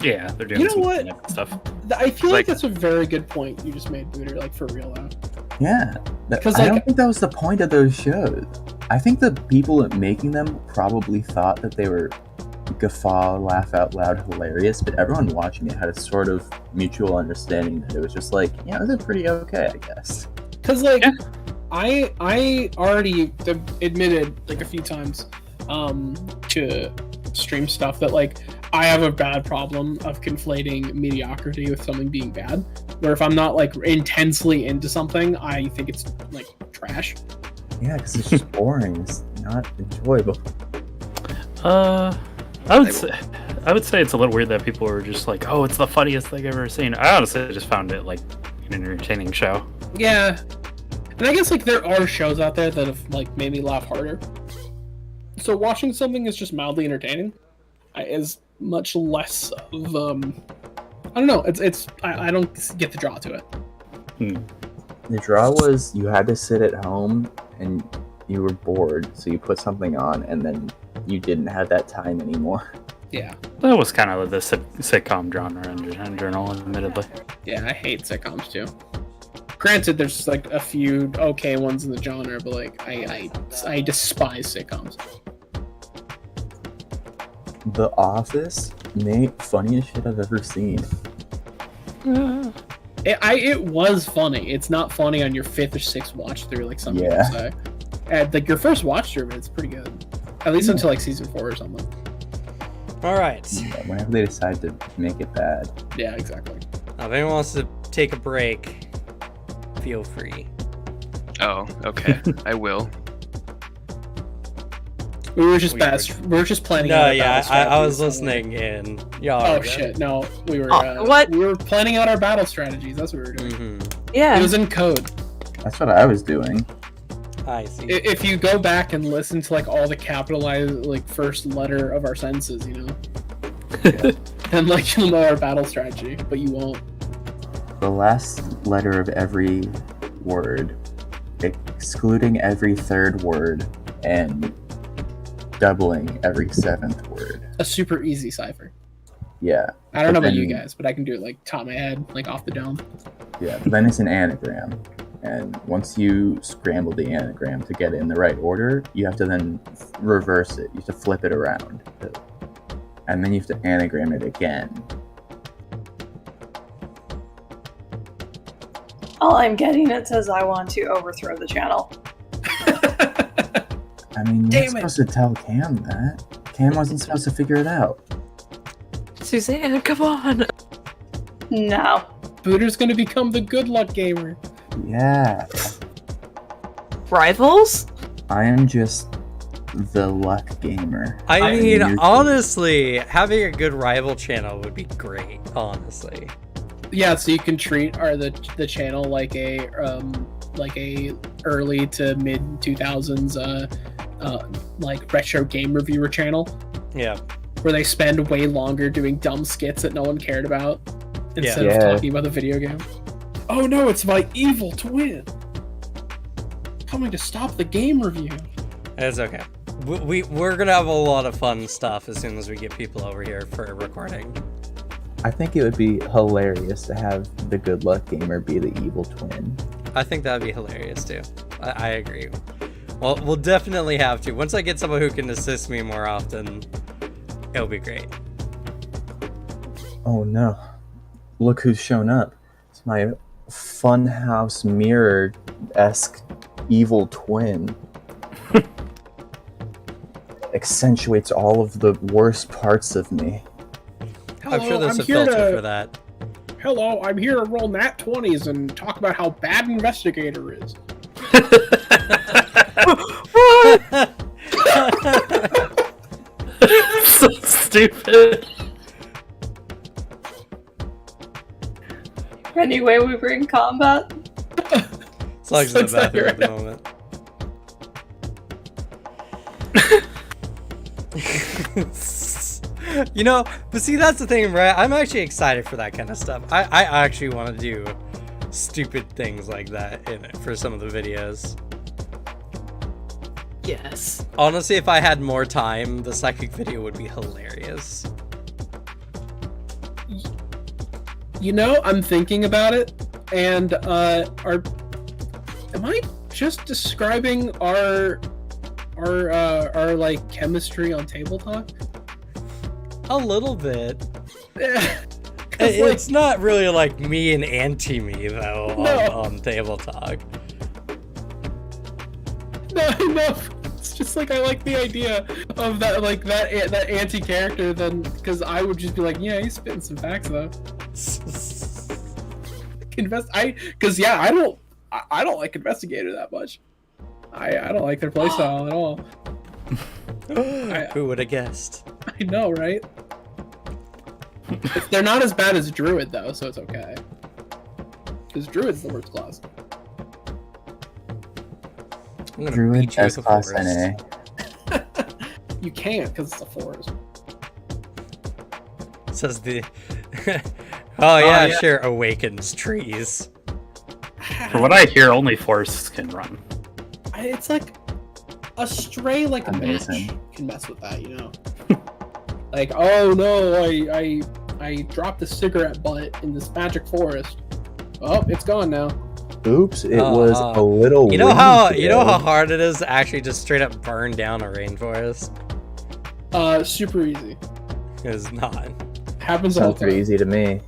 Yeah, they're doing You know some what? cleanup stuff. I feel like Like- that's a very good point you just made, Booter. Like for real though. Yeah. 'Cause, I like- don't think that was the point of those shows. I think the people making them probably thought that they were guffaw, laugh out loud, hilarious, but everyone watching it had a sort of mutual understanding that it was just like, yeah, this is pretty okay, I guess. Because like, Yeah. I already admitted like a few times to stream stuff that like I have a bad problem of conflating mediocrity with something being bad. Where if I'm not like intensely into something, I think it's like trash. Yeah, because it's just boring. It's not enjoyable. I would say it's a little weird that people were just like, "Oh, it's the funniest thing I've ever seen." I honestly just found it like an entertaining show. Yeah, and I guess like there are shows out there that have like made me laugh harder. So watching something that's just mildly entertaining is much less of I don't know. I don't get the draw to it. The draw was you had to sit at home and you were bored, so you put something on, and then you didn't have that time anymore. Yeah. That was kind of the sitcom genre in general, admittedly. Yeah, I hate sitcoms too. Granted, there's like a few okay ones in the genre, but like I despise sitcoms. The Office, Nate, funniest shit I've ever seen. It was funny. It's not funny on your 5th or 6th watch through, like some people say. And like your first watch through, it's pretty good. At least until like season 4 or something. All right. Yeah, whenever they decide to make it bad. Yeah, exactly. Now, if anyone wants to take a break, feel free. Oh, okay. I will. We were just planning. No, out our yeah, battle I was strategies. listening in. Y'all Oh were good. shit! No, we were. What? We were planning out our battle strategies. That's what we were doing. Mm-hmm. Yeah. It was in code. That's what I was doing. I see. If you go back and listen to like all the capitalized like first letter of our sentences, you know, then like you'll know our battle strategy, but you won't. The last letter of every word, excluding every third word, and doubling every 7th word. A super easy cipher. Yeah. I don't know But about you then- guys, but I can do it like top of my head, like off the dome. Yeah, but then it's an anagram. And once you scramble the anagram to get it in the right order, you have to then reverse it. You have to flip it around. And then you have to anagram it again. All I'm getting, it says I want to overthrow the channel. I mean, you're Damn not it. supposed to tell Cam that. Cam wasn't supposed to figure it out. Suzanne, come on. No. Booter's gonna become the good luck gamer. Yeah. Rivals? I am just the luck gamer. I mean, You're- honestly, having a good rival channel would be great, honestly. Yeah, so you can treat the channel like a early to mid 2000s like retro game reviewer channel Yeah. where they spend way longer doing dumb skits that no one cared about instead of Yeah. talking about the video game. Oh no, it's my evil twin coming to stop the game review. It's okay. We're gonna have a lot of fun stuff as soon as we get people over here for a recording. I think it would be hilarious to have the good luck gamer be the evil twin. I think that'd be hilarious too. I agree. Well, we'll definitely have to. Once I get someone who can assist me more often, it'll be great. Oh no. Look who's shown up. It's my funhouse mirror-esque evil twin. Accentuates all of the worst parts of me. I'm sure there's I'm a here filter for that. Hello, I'm here to roll nat 20s and talk about how bad Investigator is. So stupid. Anyway, we were in combat. As long as in the bathroom at the moment. You know, but see, that's the thing, right? I'm actually excited for that kind of stuff. I actually want to do stupid things like that in it for some of the videos. Yes. Honestly, if I had more time, the psychic video would be hilarious. You know, I'm thinking about it, and am I just describing our like chemistry on Table Talk? A little bit. Like, It's not really like me and anti-me, though, No. on Table Talk. no, it's just like I like the idea of that, like that anti-character. Then, because I would just be like, yeah, he's spitting some facts though. I don't like Investigator that much. I don't like their playstyle at all. Who would have guessed? I know, right? They're not as bad as Druid though, so it's okay. Because Druid's the worst class. I'm gonna Druid beat you S with a class forest. NA. You can't because it's a forest. Says the. Oh yeah, sure. Awakens trees. From what I hear, only forests can run. It's like a stray, like a match Amazing. can mess with that, you know. Like, oh no, I dropped a cigarette butt in this magic forest. Oh, it's gone now. Oops, it was a little. You know windy how today. hard it is to actually just straight up burn down a rainforest? Super easy. It's not. Happens all Sounds the pretty time. easy to me.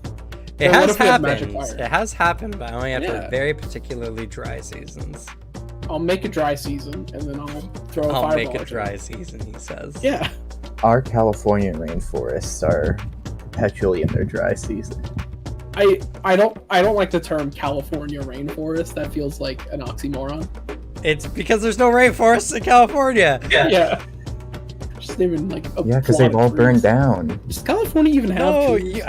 It Well, what has if we have magic happened. fire? It has happened, but only after Yeah. very particularly dry seasons. I'll make a dry season and then I'll throw a I'll fireball. make a or something. dry season, he says. Yeah. Our California rainforests are perpetually in their dry season. I don't like the term California rainforest. That feels like an oxymoron. It's because there's no rainforests in California. Yeah. Just even like a Yeah, because plot they've of all trees. burned down. Does California even have No, trees?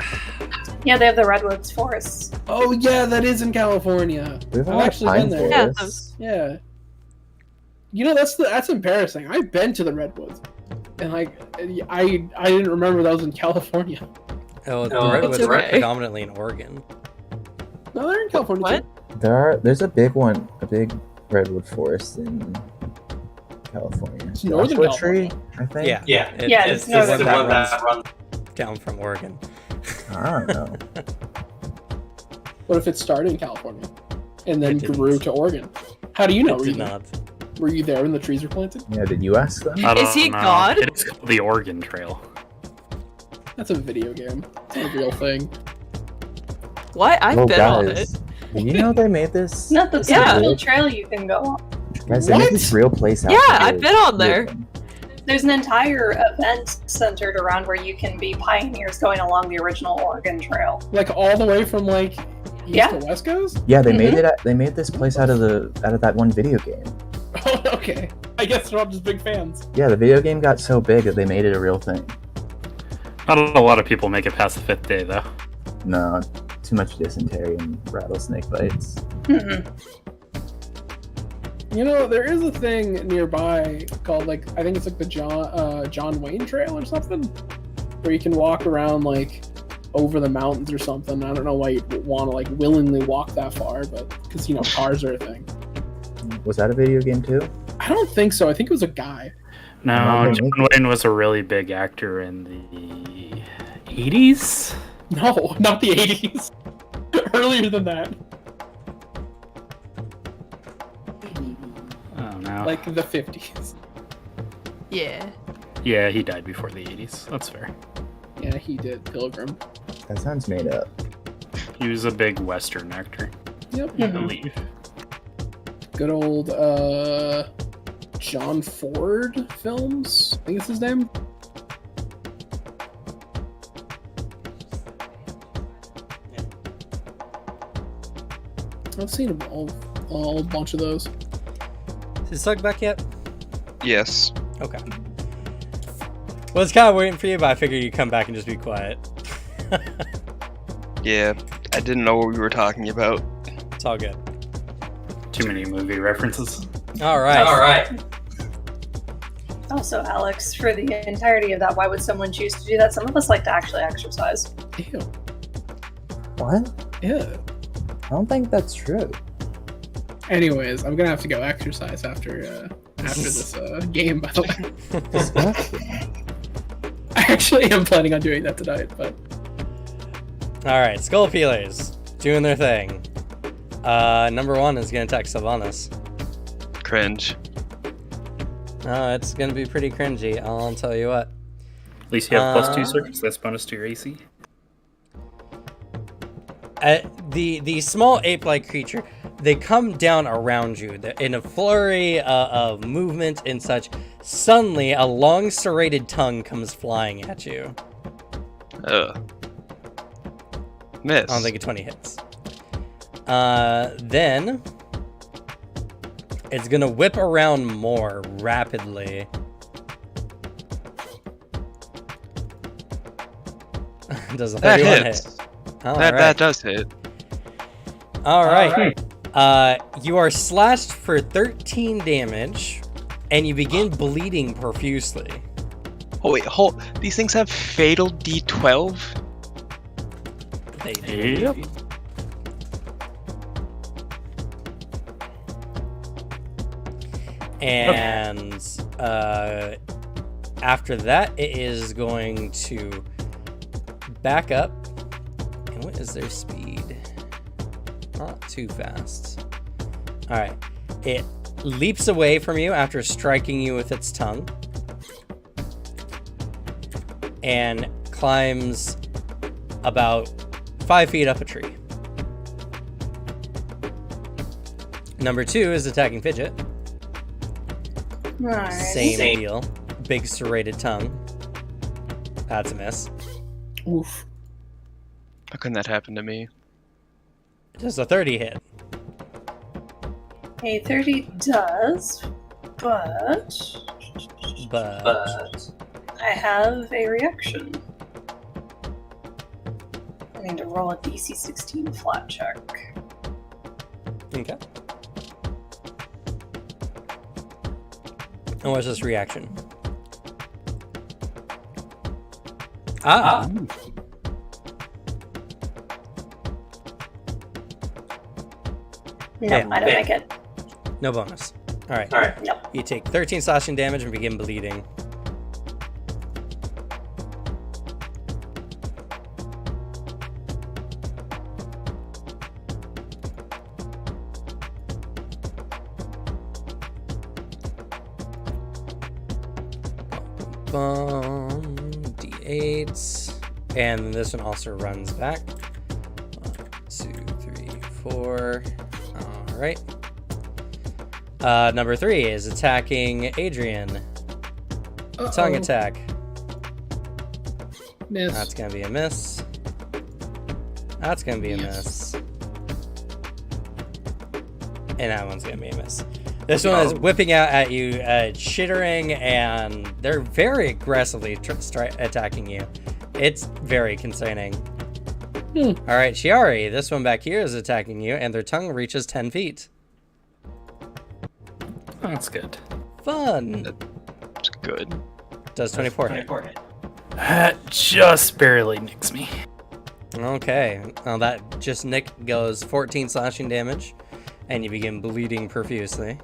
Yeah, they have the redwoods forests. Oh yeah, that is in California. We have a I've lot of actually pine been there. Yeah, forests. Yeah. You know that's embarrassing. I've been to the redwoods, and like I didn't remember that was in California. Oh, the No, redwoods it's are okay. predominantly in Oregon. No, they're in California. What? Too. There's a big one, a big redwood forest in California. It's northern Joshua Tree, California. I think. Yeah. Yeah, It's it's the one northern that runs down from Oregon. I don't know. What if it started in California, and then It didn't. grew to Oregon? How do you know? It Were did you, not. were you there when the trees were planted? Yeah, did you ask them? I don't Is he know. God? It is called the Oregon Trail. That's a video game. It's not a real thing. What? I've Oh, been on it. guys, did you know they made this? Not the Yeah. central trail you can go on. Guys, they made What? this real place out Yeah, there. I've been on there. There's an entire event centered around where you can be pioneers going along the original Oregon Trail. Like all the way from like east Yeah. to west coast. Yeah, they made it. They made this place out of that one video game. Oh, okay. I guess they're all just big fans. Yeah, the video game got so big that they made it a real thing. Not a lot of people make it past the 5th day, though. No, too much dysentery and rattlesnake bites. Mhm. You know, there is a thing nearby called like I think it's like the John Wayne Trail or something, where you can walk around like over the mountains or something. I don't know why you'd want to like willingly walk that far, but because you know cars are a thing. Was that a video game too? I don't think so. I think it was a guy. No, Okay. John Wayne was a really big actor in the 80s? No, not the 80s. Earlier than that, Oh, no. like the 50s. Yeah. Yeah, he died before the 80s. That's fair. Yeah, he did Pilgrim. That sounds made up. He was a big Western actor, Yep. I believe. Good old John Ford films. I think it's his name. I've seen a bunch of those. Is Sug back yet? Yes. Okay. Well, it's kind of waiting for you, but I figured you'd come back and just be quiet. Yeah, I didn't know what we were talking about. It's all good. Too many movie references. All right. Also, Alex, for the entirety of that, why would someone choose to do that? Some of us like to actually exercise. Ew. What? Yeah. I don't think that's true. Anyways, I'm gonna have to go exercise after this game. By the way, Disgusting. I actually am planning on doing that tonight. But All right. Skull Peelers doing their thing. Number 1 is going to attack Sylvanas. Cringe. It's going to be pretty cringy. I'll tell you what. At least you have +2 circuits. That's bonus to your AC. The small ape-like creature, they come down around you in a flurry of movement and such. Suddenly, a long serrated tongue comes flying at you. Miss. I don't think a 20 hits. Then it's gonna whip around more rapidly. Does a 31 hit? That does hit. All right. You are slashed for 13 damage, and you begin bleeding profusely. Oh wait, hold. These things have fatal D12. They do. Yep. And after that, it is going to back up. And what is their speed? Not too fast. All right. It leaps away from you after striking you with its tongue. And climbs about 5 feet up a tree. Number 2 is attacking Fidget. Alright. Same deal. Big serrated tongue. That's a miss. Oof. How can that happen to me? Just a 30 hit. A 30 does, but I have a reaction. I need to roll a DC 16 flat check. Okay. And what's this reaction? No, Yeah. I don't make it. No bonus. Alright. No. You take 13 slashing damage and begin bleeding. D8s. And this one also runs back. 1, 2, 3, 4. Alright. Number 3 is attacking Adrian. Tongue attack. Miss. That's gonna be a miss. That's gonna be a miss. And that one's gonna be a miss. This one is whipping out at you, chittering, and they're very aggressively attacking you. It's very concerning. Alright, Chiari, this one back here is attacking you, and their tongue reaches 10 feet. That's good. Fun! It's good. Does 24 hit. That just barely nicks me. Okay, well that just goes 14 slashing damage, and you begin bleeding profusely.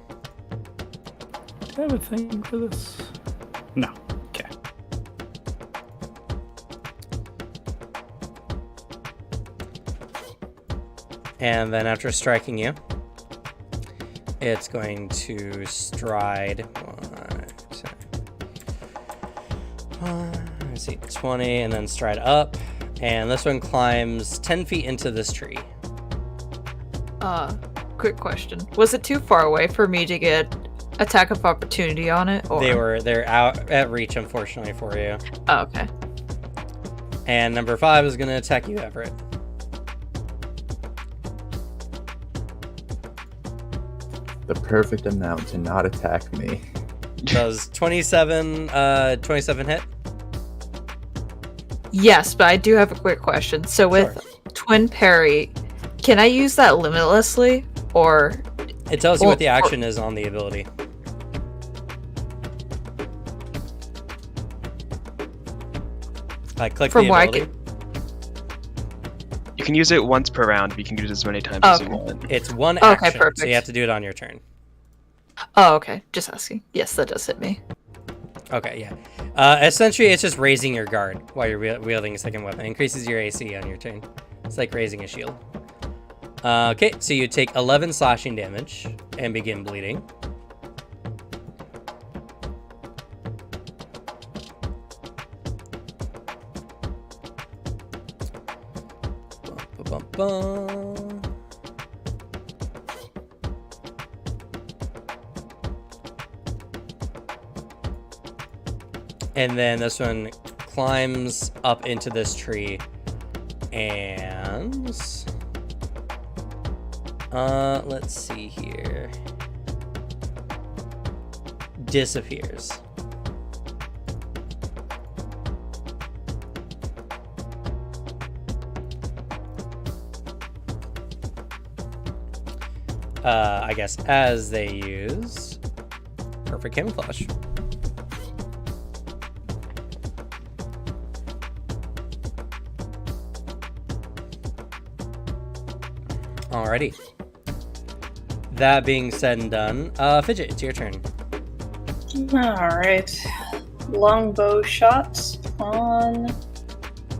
Do I have a thing for this? No. Okay. And then after striking you, it's going to stride. Let's see, 20, and then stride up. And this one climbs 10 feet into this tree. Quick question. Was it too far away for me to get attack of opportunity on it? Or? They're out at reach, unfortunately, for you. Oh, okay. And number 5 is going to attack you, Everett. The perfect amount to not attack me. Does 27 hit? Yes, but I do have a quick question. So with Twin Parry, can I use that limitlessly, or? It tells you what the action is on the ability. Click From the where ability. You can use it once per round, but you can use it as many times as you want. It's one Okay, action, so perfect. you have to do it on your turn. Oh, okay. Just asking. Yes, that does hit me. Okay, yeah. Essentially, it's just raising your guard while you're wielding a second weapon. It increases your AC on your turn. It's like raising a shield. Okay, so you take 11 slashing damage and begin bleeding. Bum, bum, bum. And then this one climbs up into this tree and let's see here. Disappears. I guess as they use perfect camouflage. Alrighty. That being said and done, Fidget, it's your turn. Alright. Longbow shot on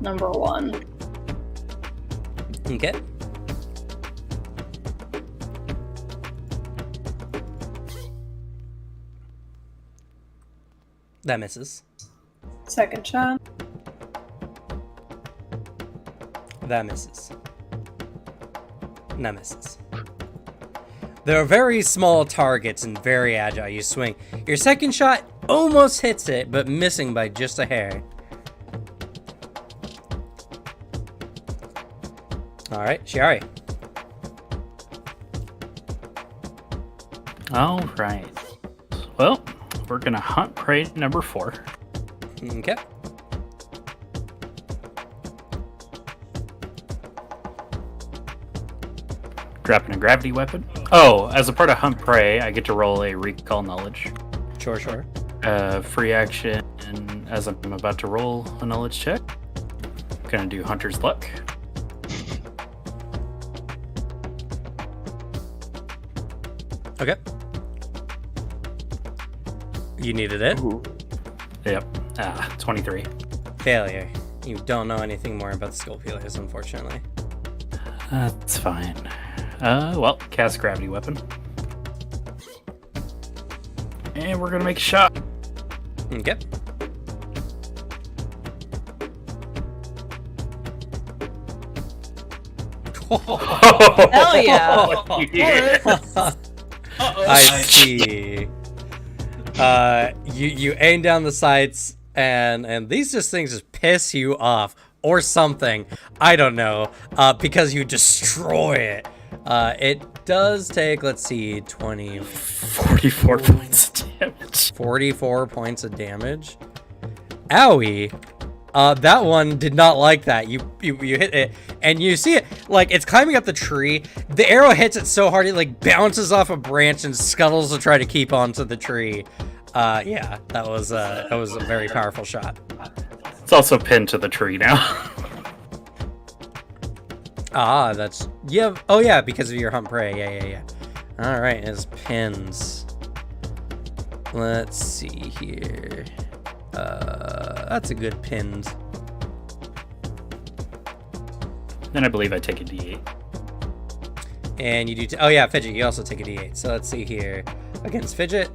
number 1. Okay. That misses. Second shot. That misses. That misses. They're very small targets and very agile. You swing. Your second shot almost hits it, but missing by just a hair. Alright, Shiari. Alright. Well, we're gonna hunt prey number 4. Okay. Dropping a gravity weapon. Oh, as a part of hunt prey, I get to roll a recall knowledge. Sure. Free action, and as I'm about to roll a knowledge check, gonna do hunter's luck. Okay. You needed it. Ooh. Yep. 23. Failure. You don't know anything more about the skull peelers, unfortunately. That's fine. Well, cast gravity weapon. And we're gonna make a shot. Okay. Hell yeah. I see. You aim down the sights, and these things just piss you off or something. I don't know. Because you destroy it. It does take, let's see, 44 points of damage. 44 points of damage. Owie. That one did not like that. You hit it, and you see it, like, it's climbing up the tree. The arrow hits it so hard, it, like, bounces off a branch and scuttles to try to keep onto the tree. Yeah, that was a very powerful shot. It's also pinned to the tree now. Ah, that's... Yeah, oh yeah, because of your hunt prey. Yeah. Alright, it's pins. Let's see here. That's a good pinned. Then I believe I take a d8. And you do... oh yeah, Fidget, you also take a d8. So let's see here. Against Fidget,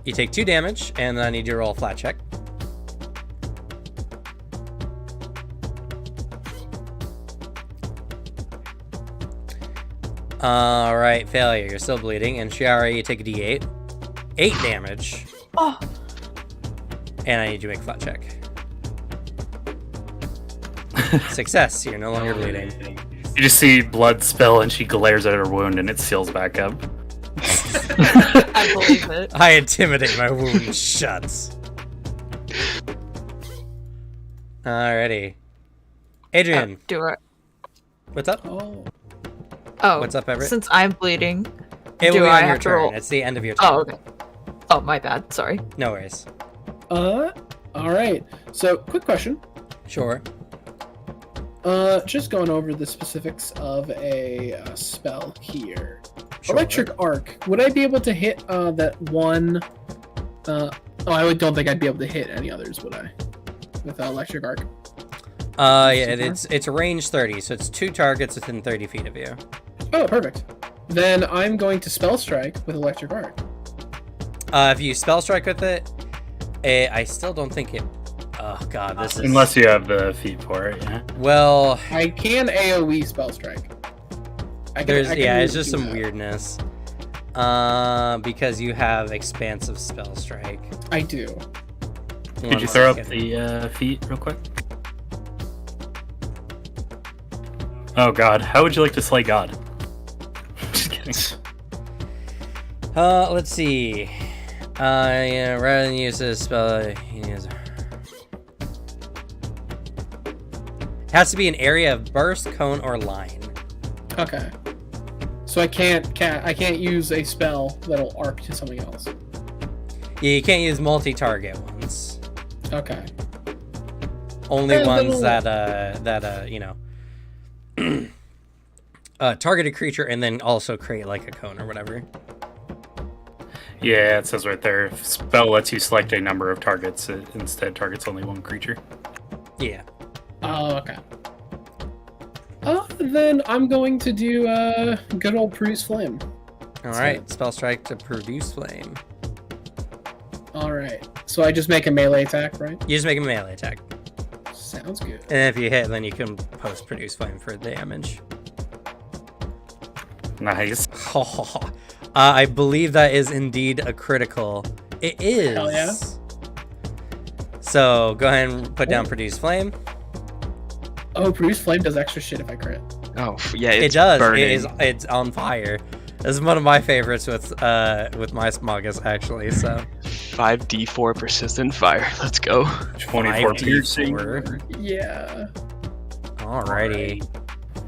you take 2 damage, and then I need you to roll a flat check. Alright, failure. You're still bleeding. And Shiari, you take a d8. 8 damage. Oh, And I need you to make a flat check. Success. You're no longer bleeding. You just see blood spill, and she glares at her wound, and it seals back up. I believe it. I intimidate, my wound shuts. Alrighty. Adrian, Do it. what's up? Oh, What's up, Everett? Since I'm bleeding, It will do be I on your have to roll? turn. It's the end of your turn. Oh, okay. Oh, my bad. Sorry. No worries. All right. So, quick question. Sure. Just going over the specifics of a spell here. Sure. Electric arc. Would I be able to hit that one? Don't think I'd be able to hit any others, would I? With electric arc. Yeah, it's a range 30, so it's 2 targets within 30 feet of you. Oh, perfect. Then I'm going to spell strike with electric arc. If you spell strike with it, I still don't think it... Oh god, this is... Unless you have the feat for it, yeah. Well... I can AoE spell strike. It's just some weirdness. Because you have expansive spell strike. I do. Could you throw up the feet real quick? Oh god, how would you like to slay God? Just kidding. Let's see. Yeah, rather than use this spell, it has to be an area of burst, cone, or line. Okay. So I can't use a spell that'll arc to something else. Yeah, you can't use multi-target ones. Okay. Only ones that target a creature and then also create like a cone or whatever. Yeah, it says right there. Spell lets you select a number of targets. It instead targets only one creature. Yeah. Oh, okay. Then I'm going to do good old Produce Flame. All right, spell strike to produce flame. All right. So I just make a melee attack, right? You just make a melee attack. Sounds good. And if you hit, then you can post produce flame for damage. Nice. I believe that is indeed a critical. It is. Hell yeah. So go ahead and put down produce flame. Oh, Produce Flame does extra shit if I crit. Oh, yeah, it's It does. burning. It's on fire. This is one of my favorites with my Smogus actually. So 5d4 persistent fire. Let's go. 24 piercing. 5d4. Yeah. Alrighty.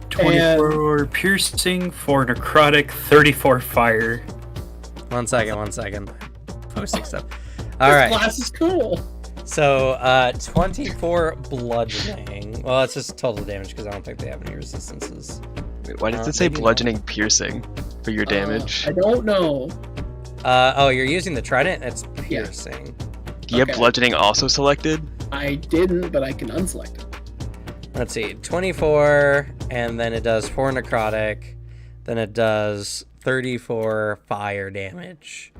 24 piercing, 4 necrotic, 34 fire. One second. Posting stuff. This Alright. class is cool. So 24 bludgeoning. Well, it's just total damage because I don't think they have any resistances. Wait, why does it say maybe not. bludgeoning piercing for your damage? I don't know. Oh, you're using the trident? It's piercing. Do you have okay. bludgeoning also selected? I didn't, but I can unselect it. Let's see. 24, and then it does 4 necrotic. Then it does 34 fire damage.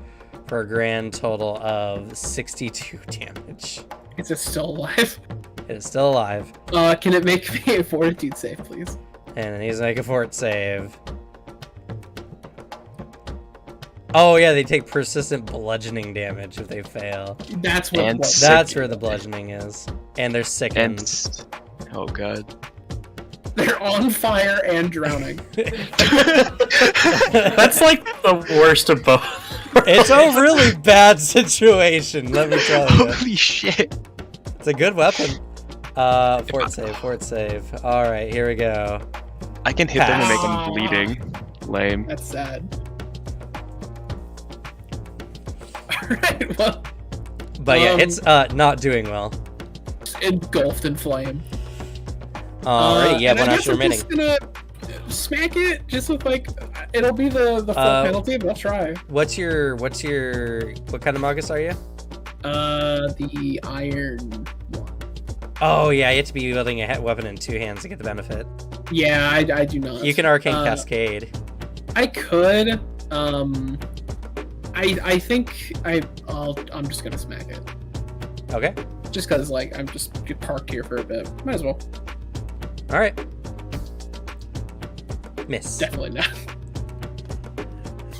For a grand total of 62 damage. Is it still alive? It is still alive. Can it make me a fortitude save, please? And it needs to make a fort save. Oh yeah, they take persistent bludgeoning damage if they fail. That's what. And what That's where the bludgeoning is. And they're sickened. And oh god. they're on fire and drowning. That's like the worst of both. It's a really bad situation, let me tell you. Holy shit. It's a good weapon. Fort save. Alright, here we go. I can hit them and make them Pass. bleeding. Lame. That's sad. Alright, well, But yeah, it's not doing well. engulfed in flame. Alright, yeah, and one I action guess I'm remaining. just gonna smack it, just with like, it'll be the full penalty, but I'll try. What kind of Magus are you? The iron one. Oh yeah, you have to be wielding a weapon in 2 hands to get the benefit. Yeah, I do not. You can Arcane Cascade. I could. I think I'm just gonna smack it. Okay. Just cause like I'm just parked here for a bit. Might as well. Alright. Miss. Definitely not.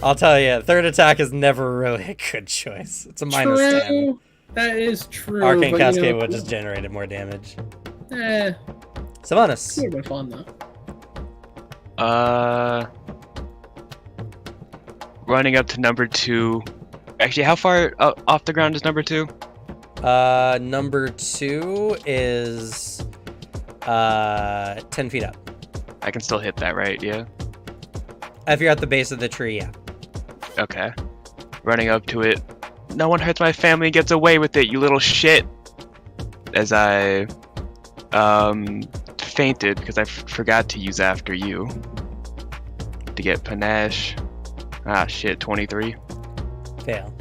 I'll tell you, third attack is never really a good choice. It's a minus 10. True. That is true. Arcane but, Cascade you know, would just generate more damage. Simonis. Simonis. Would have been fun though. Running up to number 2. Actually, how far off the ground is number 2? Number 2 is 10 feet up. I can still hit that, right? Yeah. If you're at the base of the tree, yeah. Okay. Running up to it. No one hurts my family and gets away with it, you little shit. As I fainted because I forgot to use after you to get panache. Ah shit, 23. Fail.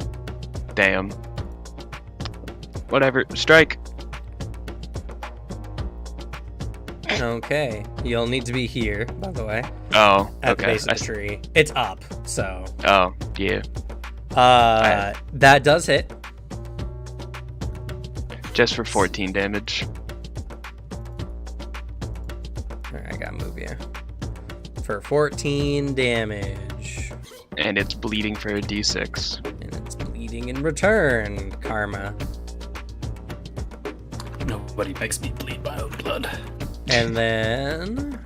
Damn. Whatever. Strike. Okay. You'll need to be here, by the way. Oh, At the okay. base of the tree. It's up, so. Oh, yeah. That does hit. Just for 14 damage. Alright, I gotta move you. For 14 damage. And it's bleeding for a d6. And it's bleeding in return, Karma. Nobody makes me bleed my own blood. And then...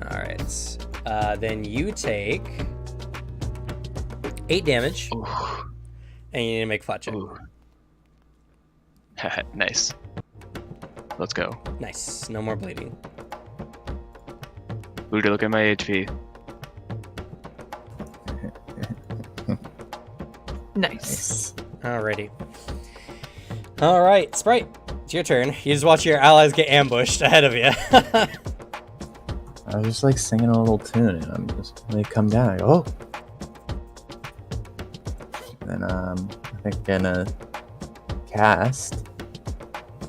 Alright. Then you take 8 damage. Ooh. And you need to make flat check. Ooh. Nice. Let's go. Nice. No more bleeding. Luda, look at my HP. Nice. Alrighty. Alright, Sprite. It's your turn. You just watch your allies get ambushed ahead of you. I was just like singing a little tune, and I'm just they come down. I go, oh. Then I think I'm gonna cast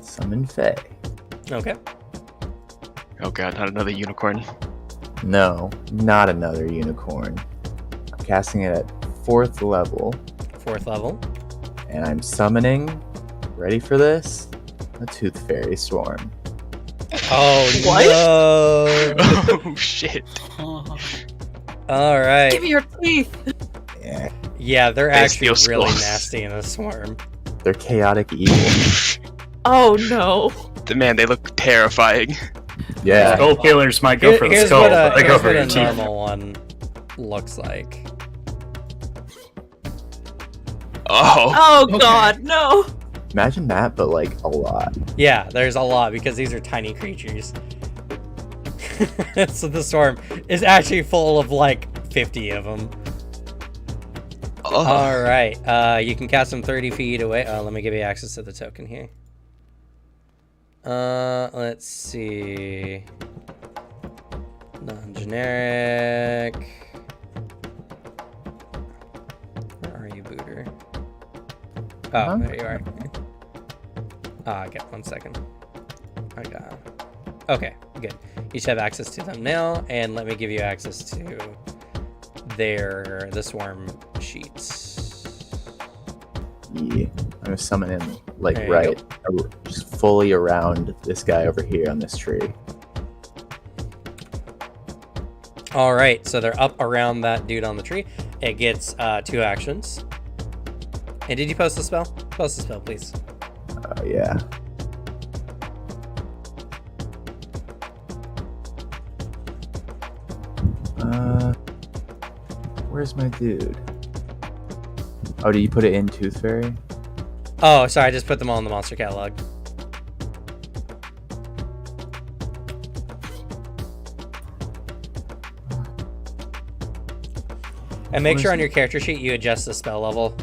Summon Fae. Okay. Oh god, not another unicorn. No, not another unicorn. I'm casting it at 4th level, 4th level. and I'm summoning. Ready for this? A Tooth Fairy Swarm. Oh, What? no. Oh shit. Alright. Give me your teeth. Yeah, Yeah, they're They actually steal really skulls. nasty in a swarm. they're chaotic evil. Oh no. Man, they look terrifying. Yeah, Skull peelers might go for the Here's skull, what but they go here's for what your a teeth. normal one looks like. Oh. Oh Okay. god, no. imagine that, but like a lot. Yeah, there's a lot because these are tiny creatures. So the swarm is actually full of like 50 of them. Oh. Alright, you can cast them 30 feet away. Let me give you access to the token here. Let's see. Non-generic. Where are you, Booter? Oh, Huh? there you are. I got 1 second. I got. Okay, good. You should have access to them now, and let me give you access to the swarm sheets. Yeah, I'm gonna summon him like There you right, just fully around this guy over here on this tree. All right, so they're up around that dude on the tree. It gets 2 actions. And did you post the spell? Post the spell, please. Yeah. Where's my dude? Oh, did you put it in Tooth Fairy? Oh, sorry, I just put them all in the monster catalog. And make sure on your character sheet you adjust the spell level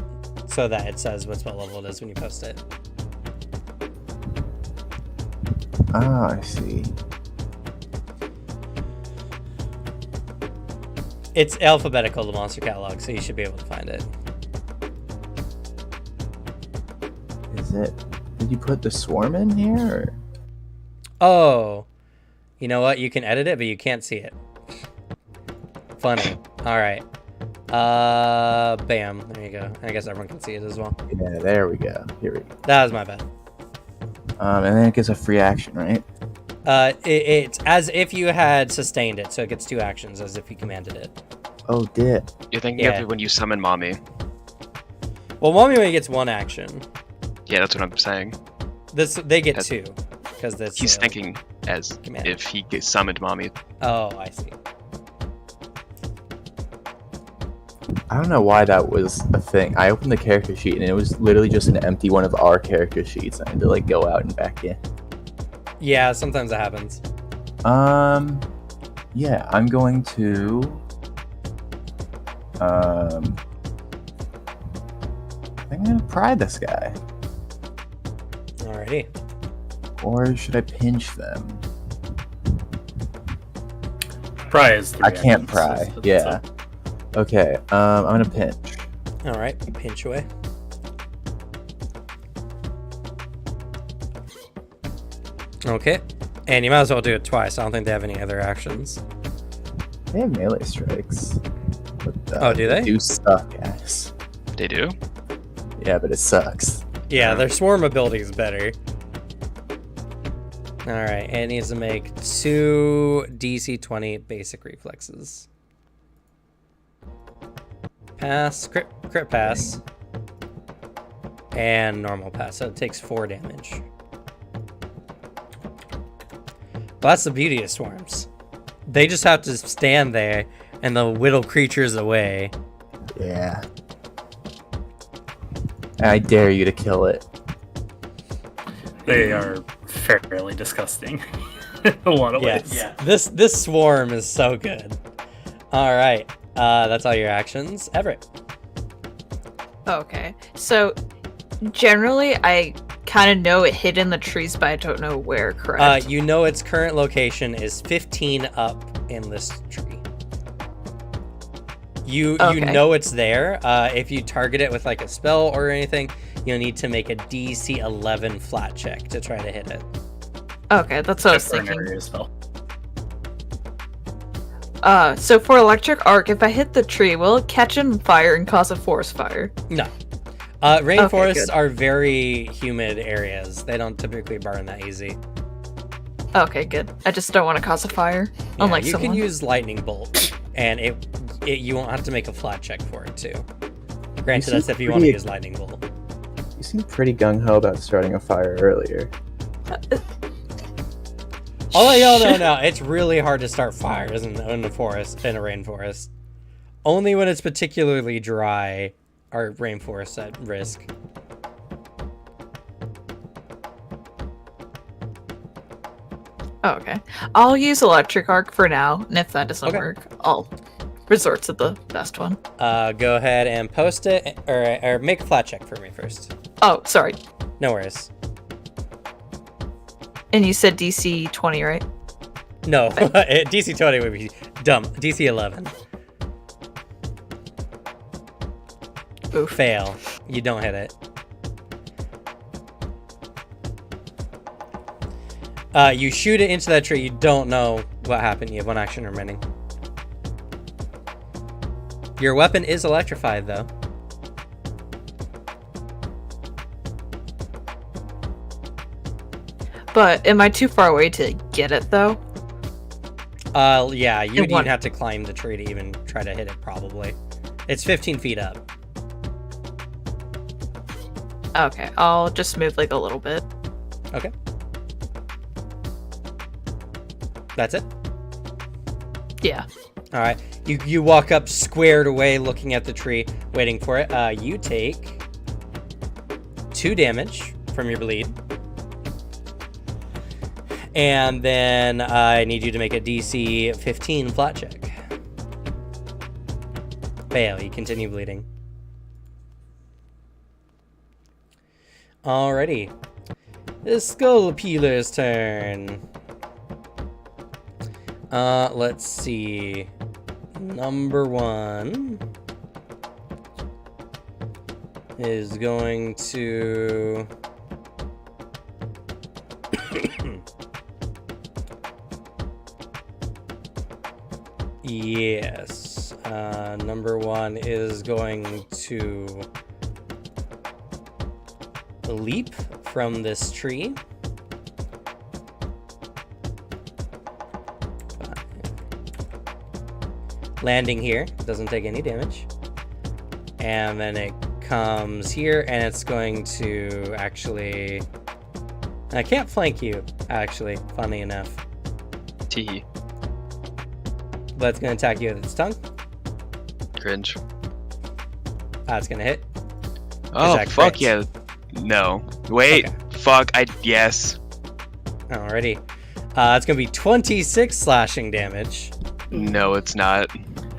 so that it says what spell level it is when you post it. Ah, I see. It's alphabetical, the monster catalog, so you should be able to find it. Is it? Did you put the swarm in here? Or? Oh, you know what? You can edit it, but you can't see it. Funny. All right. Bam. There you go. I guess everyone can see it as well. Yeah, there we go. Here we go. That was my bad. And then it gets a free action, right? It's as if you had sustained it, so it gets 2 actions as if you commanded it. Oh, did. You're thinking Yeah. of it when you summon mommy. Well, Mommy only gets 1 action. Yeah, that's what I'm saying. They get That's- 2 because that's. He's thinking as command. if he gets summoned mommy. Oh, I see. I don't know why that was a thing. I opened the character sheet and it was literally just an empty one of our character sheets. I had to like go out and back in. Yeah, sometimes that happens. Yeah, I'm going to I'm gonna pry this guy. Alrighty. Or should I pinch them? Pry is 3 I can't actions, pry. so- Yeah. Okay, I'm gonna pinch. Alright, pinch away. Okay. And you might as well do it twice. I don't think they have any other actions. They have melee strikes. But, Oh, do they? do suck ass. They do? Yeah, but it sucks. Yeah, their swarm ability is better. Alright, it needs to make 2 DC 20 basic reflexes. Pass, crit pass. and normal pass, so it takes 4 damage. Well, that's the beauty of swarms. They just have to stand there and they'll whittle creatures away. Yeah. I dare you to kill it. They are fairly disgusting in a lot of ways. Yeah. This swarm is so good. All right. That's all your actions. Everett. Okay. So generally I kind of know it hid in the trees, but I don't know where, correct? You know its current location is 15 up in this tree. You know it's there. If you target it with like a spell or anything, you'll need to make a DC 11 flat check to try to hit it. Okay, that's what I was Except for an thinking. area spell. So for electric arc, if I hit the tree, will it catch on fire and cause a forest fire? No. Rainforests good. are very humid areas. They don't typically burn that easy. Okay, good. I just don't want to cause a fire. Yeah, Unlike you someone. can use lightning bolt, and it you won't have to make a flat check for it too. Granted, that's if you want to use lightning bolt. You seemed pretty gung-ho about starting a fire earlier. I'll let y'all know now, it's really hard to start fires in a forest, in a rainforest. Only when it's particularly dry are rainforests at risk. Oh, okay. I'll use electric arc for now, and if that doesn't Okay. work, I'll resort to the best one. Go ahead and post it, or make a flat check for me first. Oh, sorry. No worries. And you said DC 20, right? No, DC 20 would be dumb. DC 11. Oof. Fail. You don't hit it. You shoot it into that tree. You don't know what happened. You have 1 action remaining. Your weapon is electrified, though. But am I too far away to get it, though? Yeah, you'd It won't- even have to climb the tree to even try to hit it, probably. It's 15 feet up. Okay, I'll just move like a little bit. Okay. That's it? Yeah. All right. You walk up squared away looking at the tree, waiting for it. You take 2 damage from your bleed. And then I need you to make a DC 15 flat check. Fail. You continue bleeding. Alrighty. It's Skull Peeler's turn. Let's see. Number 1 is going to... Yes. Number 1 is going to leap from this tree. Landing here, doesn't take any damage. And then it comes here, and it's going to actually... I can't flank you, actually, funny enough. Teehee. But it's going to attack you with its tongue. Cringe. It's going to hit. Oh, that fuck crits? yeah. No. Wait. Okay. Fuck. Yes. Alrighty. It's going to be 26 slashing damage. No, it's not.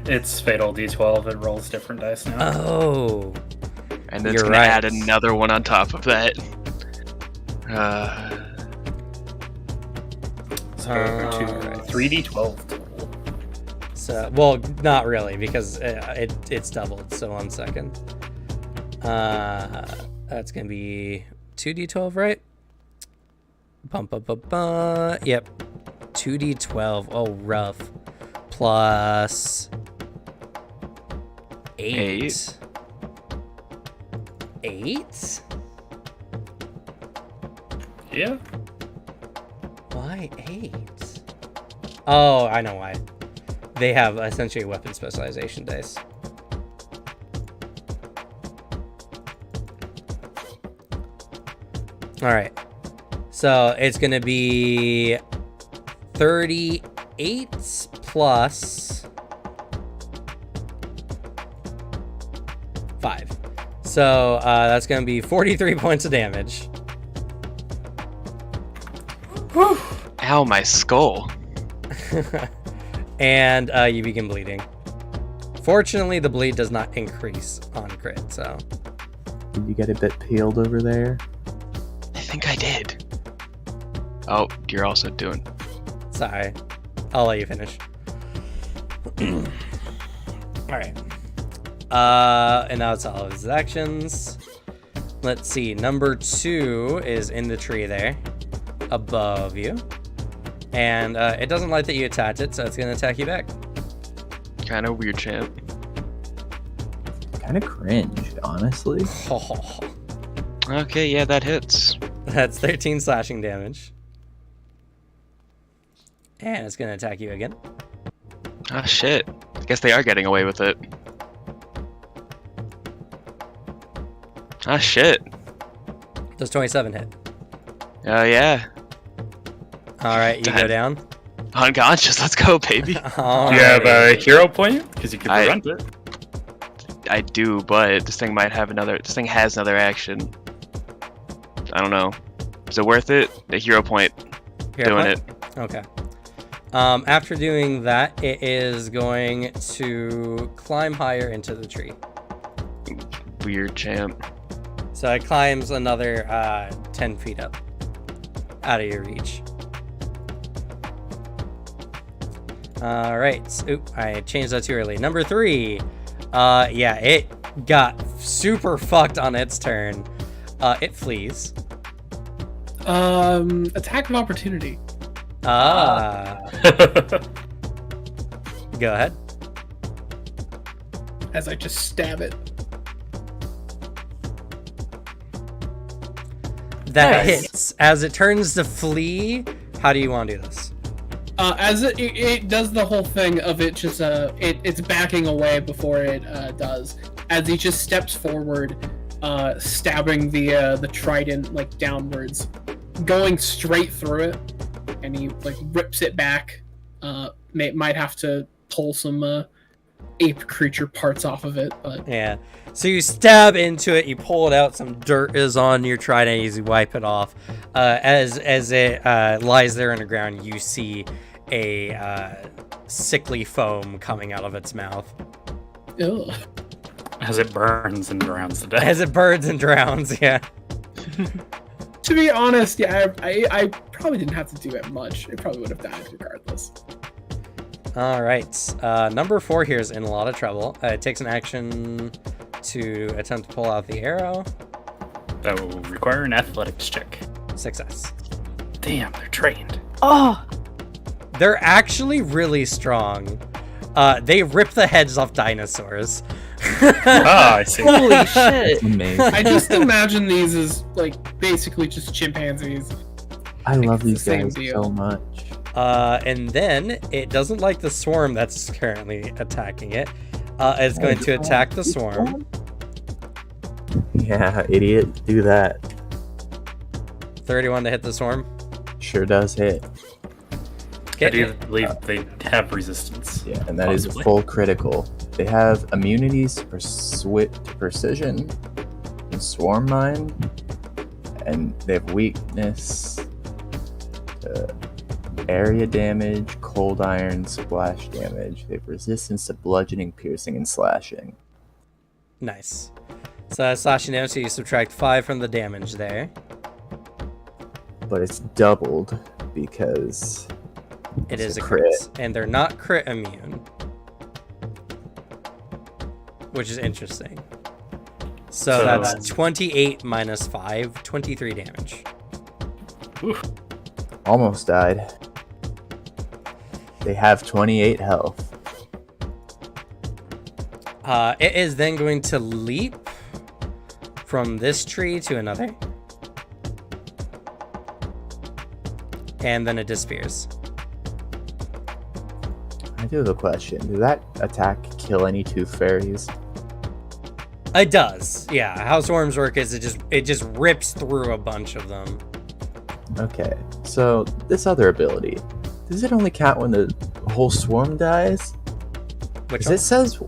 It's fatal D12. It rolls different dice now. Oh. And then You're it's gonna right. add another one on top of that. So to 3D12 total. So, well, not really, because it's doubled. So 1 second. That's gonna be 2d12, right? Yep. 2d12. Oh, rough. Plus 8. 8? Yeah. Why 8? Oh, I know why. They have essentially weapon specialization dice. All right. So it's going to be 38 plus 5. So that's going to be 43 points of damage. Ow, my skull. And you begin bleeding. Fortunately, the bleed does not increase on crit, so... Did you get a bit peeled over there? I think I did. Oh, you're also doing... Sorry. I'll let you finish. Alright. And now it's all of his actions. Let's see. Number 2 is in the tree there. Above you. And it doesn't like that you attacked it, so it's going to attack you back. Kind of weird, champ. Kind of cringe, honestly. Okay, yeah, that hits. That's 13 slashing damage. And it's going to attack you again. Ah, shit. I guess they are getting away with it. Ah, shit. Does 27 hit? Oh, yeah. Alright, you go down. Unconscious, let's go, baby. Do you have a hero point? Because you could prevent it. I do, but this thing might have another... This thing has another action. I don't know. Is it worth it? The hero point. Doing it. Okay. After doing that, it is going to climb higher into the tree. Weird, champ. So it climbs another 10 feet up. Out of your reach. Alright. Oop, I changed that too early. Number 3. Yeah, it got super fucked on its turn. It flees. Attack of opportunity. Go ahead. As I just stab it. That hits. As it turns to flee, how do you want to do this? As it does the whole thing of it just it's backing away before it does. As he just steps forward, stabbing the trident like downwards, going straight through it, and he like rips it back. Might have to pull some ape creature parts off of it, but yeah. So you stab into it, you pull it out, some dirt is on your trident, you wipe it off. As it lies there on the ground, you see a sickly foam coming out of its mouth. Ugh. As it burns and drowns to death. As it burns and drowns, yeah. To be honest, yeah, I probably didn't have to do it much. It probably would have died regardless. All right. Number 4 here is in a lot of trouble. It takes an action to attempt to pull out the arrow. That will require an athletics check. Success. Damn, they're trained. Oh, They're actually really strong. They rip the heads off dinosaurs. Ah, I see. holy shit. Amazing. I just imagine these as like basically just chimpanzees. I love it's these the same guys deal. so much. And then it doesn't like the swarm that's currently attacking it. It's going to attack the swarm. Yeah, idiot. Do that. 31 to hit the swarm. Sure does hit. I do believe they have resistance. Yeah, and that is Possibly. full critical. They have immunities to precision and swarm mine, and they have weakness to area damage, cold iron, splash damage. They have resistance to bludgeoning, piercing, and slashing. Nice. So slashing damage, so you subtract 5 from the damage there. But it's doubled because It it's is a crit. And they're not crit immune. Which is interesting. So that's 28 minus 5, 23 damage. Oof. Almost died. They have 28 health. It is then going to leap from this tree to another. And then it disappears. I do have a question. Did that attack kill any tooth fairies? It does. Yeah. How swarms work is it just rips through a bunch of them. Okay, so this other ability, does it only count when the whole swarm dies? Which Because one? it says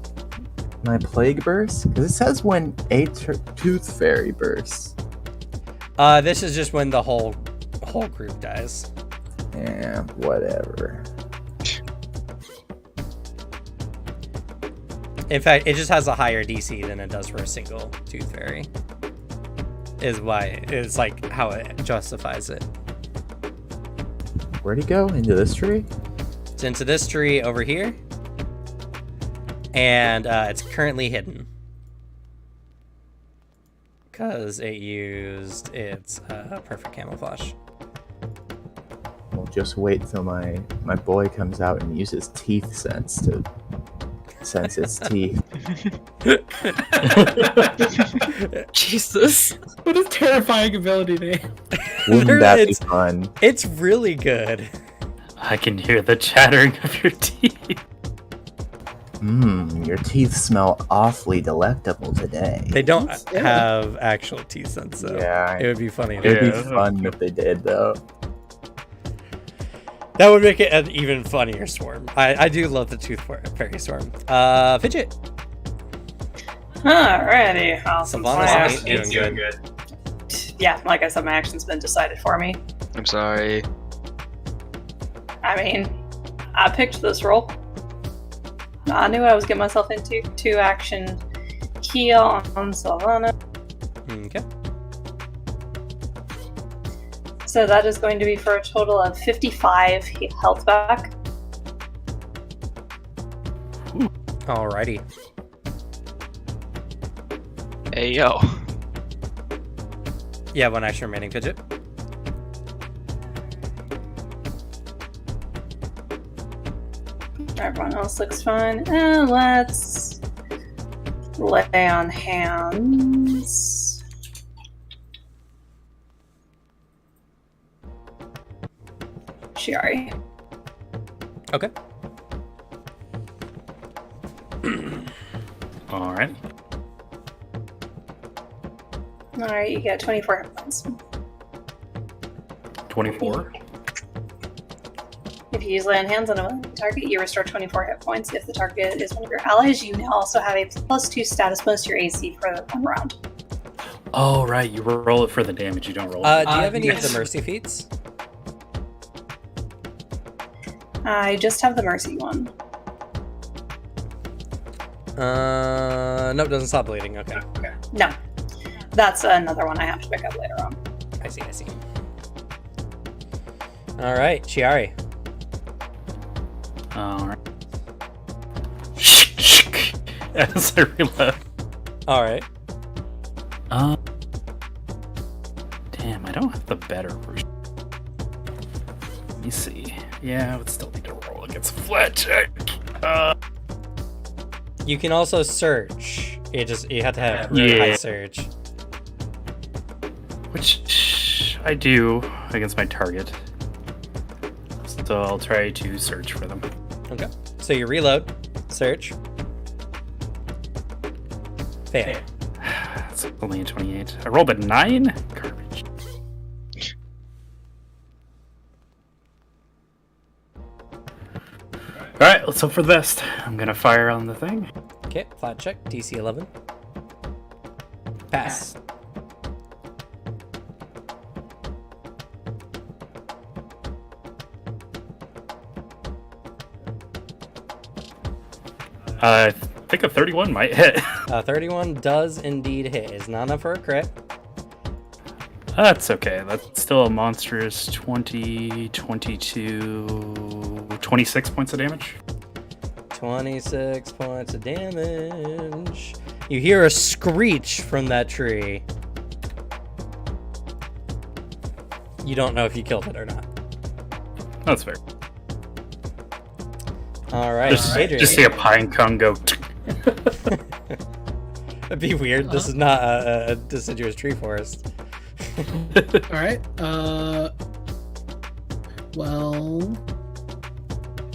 my plague bursts. Because it says when a tooth fairy bursts. This is just when the whole group dies. Yeah, whatever. In fact, it just has a higher DC than it does for a single tooth fairy. Is why it's like how it justifies it. Where'd he go? Into this tree? It's into this tree over here, and it's currently hidden because it used its perfect camouflage. Well, just wait till my boy comes out and uses teeth sense to sense its teeth. Jesus. What a terrifying ability name. Wouldn't that be It's- fun? It's really good. I can hear the chattering of your teeth. Your teeth smell awfully delectable today. They don't Yeah. have actual teeth sense, though. Yeah. It would be funny. It would be Yeah. fun if they did, though. That would make it an even funnier swarm. I do love the tooth fairy swarm. Fidget. Alrighty. Well, since my Savannah's action- doing good. Yeah, like I said, my action's been decided for me. I'm sorry. I mean, I picked this role. I knew I was getting myself into. 2-action heal on Savannah. Okay. So that is going to be for a total of 55 health back. Alrighty. Hey, yo. Yeah, 1 action remaining, Fidget. Everyone else looks fine. And let's lay on hands. Shiari. Okay. All right. Alright, you get 24 hit points. 24. If you use lay on hands on a willing target, you restore 24 hit points. If the target is one of your allies, you now also have a +2 status bonus to your AC for 1 round. Oh, right. You roll it for the damage. You don't roll Do it. you have any of the mercy feats? I just have the mercy one. Nope, doesn't stop bleeding. Okay. No. That's another one I have to pick up later on. I see. Alright, Chiari. All right. As I reload. Alright. Damn, I don't have the better version. Let me see. Yeah, I would still need to roll against a flat check. You can also search. You have to have really high search. Which I do against my target. So I'll try to search for them. Okay. So you reload, search. Fail. It's only a 28. I rolled a 9? Garbage. Alright, let's hope for the best. I'm gonna fire on the thing. Okay, flat check, DC 11. Pass. I think a 31 might hit. 31 does indeed hit. It's not enough for a crit. That's okay. That's still a monstrous 20, 22, 26 points of damage. 26 points of damage. You hear a screech from that tree. You don't know if you killed it or not. That's fair. All right, Adrian. Just see a pine cone go. It'd be weird. This is not a deciduous tree forest. Alright, well,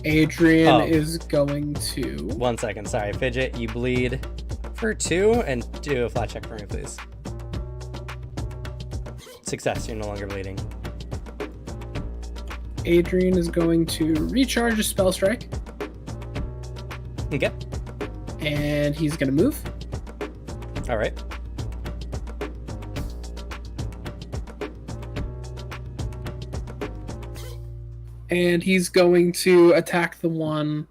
Adrian Oh. is going to... 1 second. Sorry, Fidget. You bleed for 2, and do a flat check for me, please. Success. You're no longer bleeding. Adrian is going to recharge a spell strike, Okay. and he's going to move. All right. And he's going to attack the one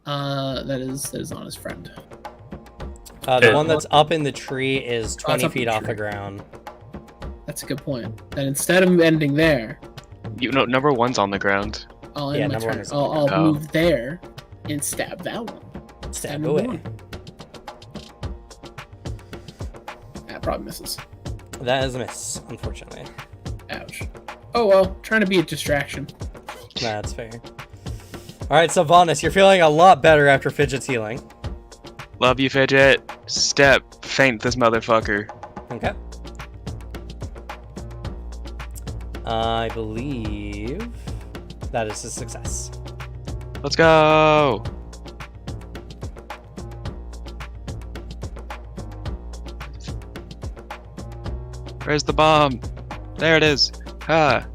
that is on his friend. The one that's up in the tree is it's 20 up feet the off the tree. ground. That's a good point. And instead of ending there, You know, number 1's on the ground. I'll end Yeah, my number one turn. is on the I'll ground. move there and stab that one. Stab number away. one. That probably misses. That is a miss, unfortunately. Ouch. Oh well, trying to be a distraction. That's fair. All right, so Vaunus, you're feeling a lot better after Fidget's healing. Love you, Fidget. Step. Faint this motherfucker. Okay. I believe that is a success. Let's go. Where's the bomb? There it is. Ah.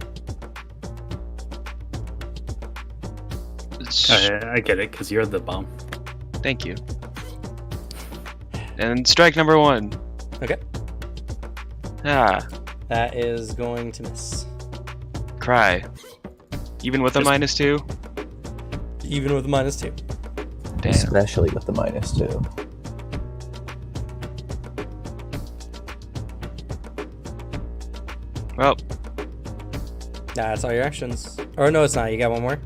I get it, because you're the bomb. Thank you. And strike number 1. Okay. Ah. That is going to miss. Cry. Even with a -2? Even with a -2. Damn. Especially with the -2. Well, That's all your actions. Or no, it's not. You got one more?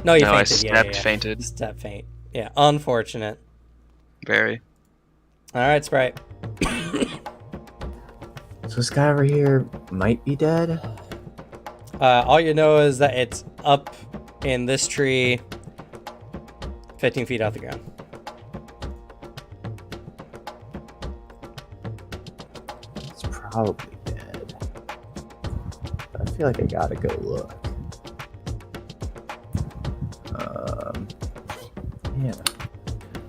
No, you no, I fainted. stepped, fainted. Step faint. Yeah, unfortunate. Very. All right, Sprite. So this guy over here might be dead. All you know is that it's up in this tree, 15 feet off the ground. It's probably dead. But I feel like I gotta go look. Yeah.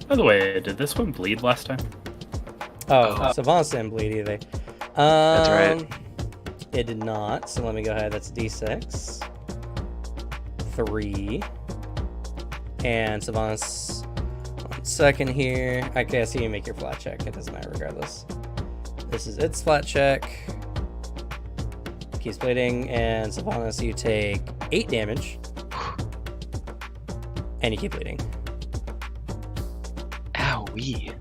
By the way, did this one bleed last time? Oh, Savants didn't bleed either. That's right. It did not, so let me go ahead. That's D6. 3. And Savants, 1 second here. Okay, I see you make your flat check. It doesn't matter regardless. This is its flat check. Keeps bleeding, and Savants, you take 8 damage. And you keep bleeding. Owie.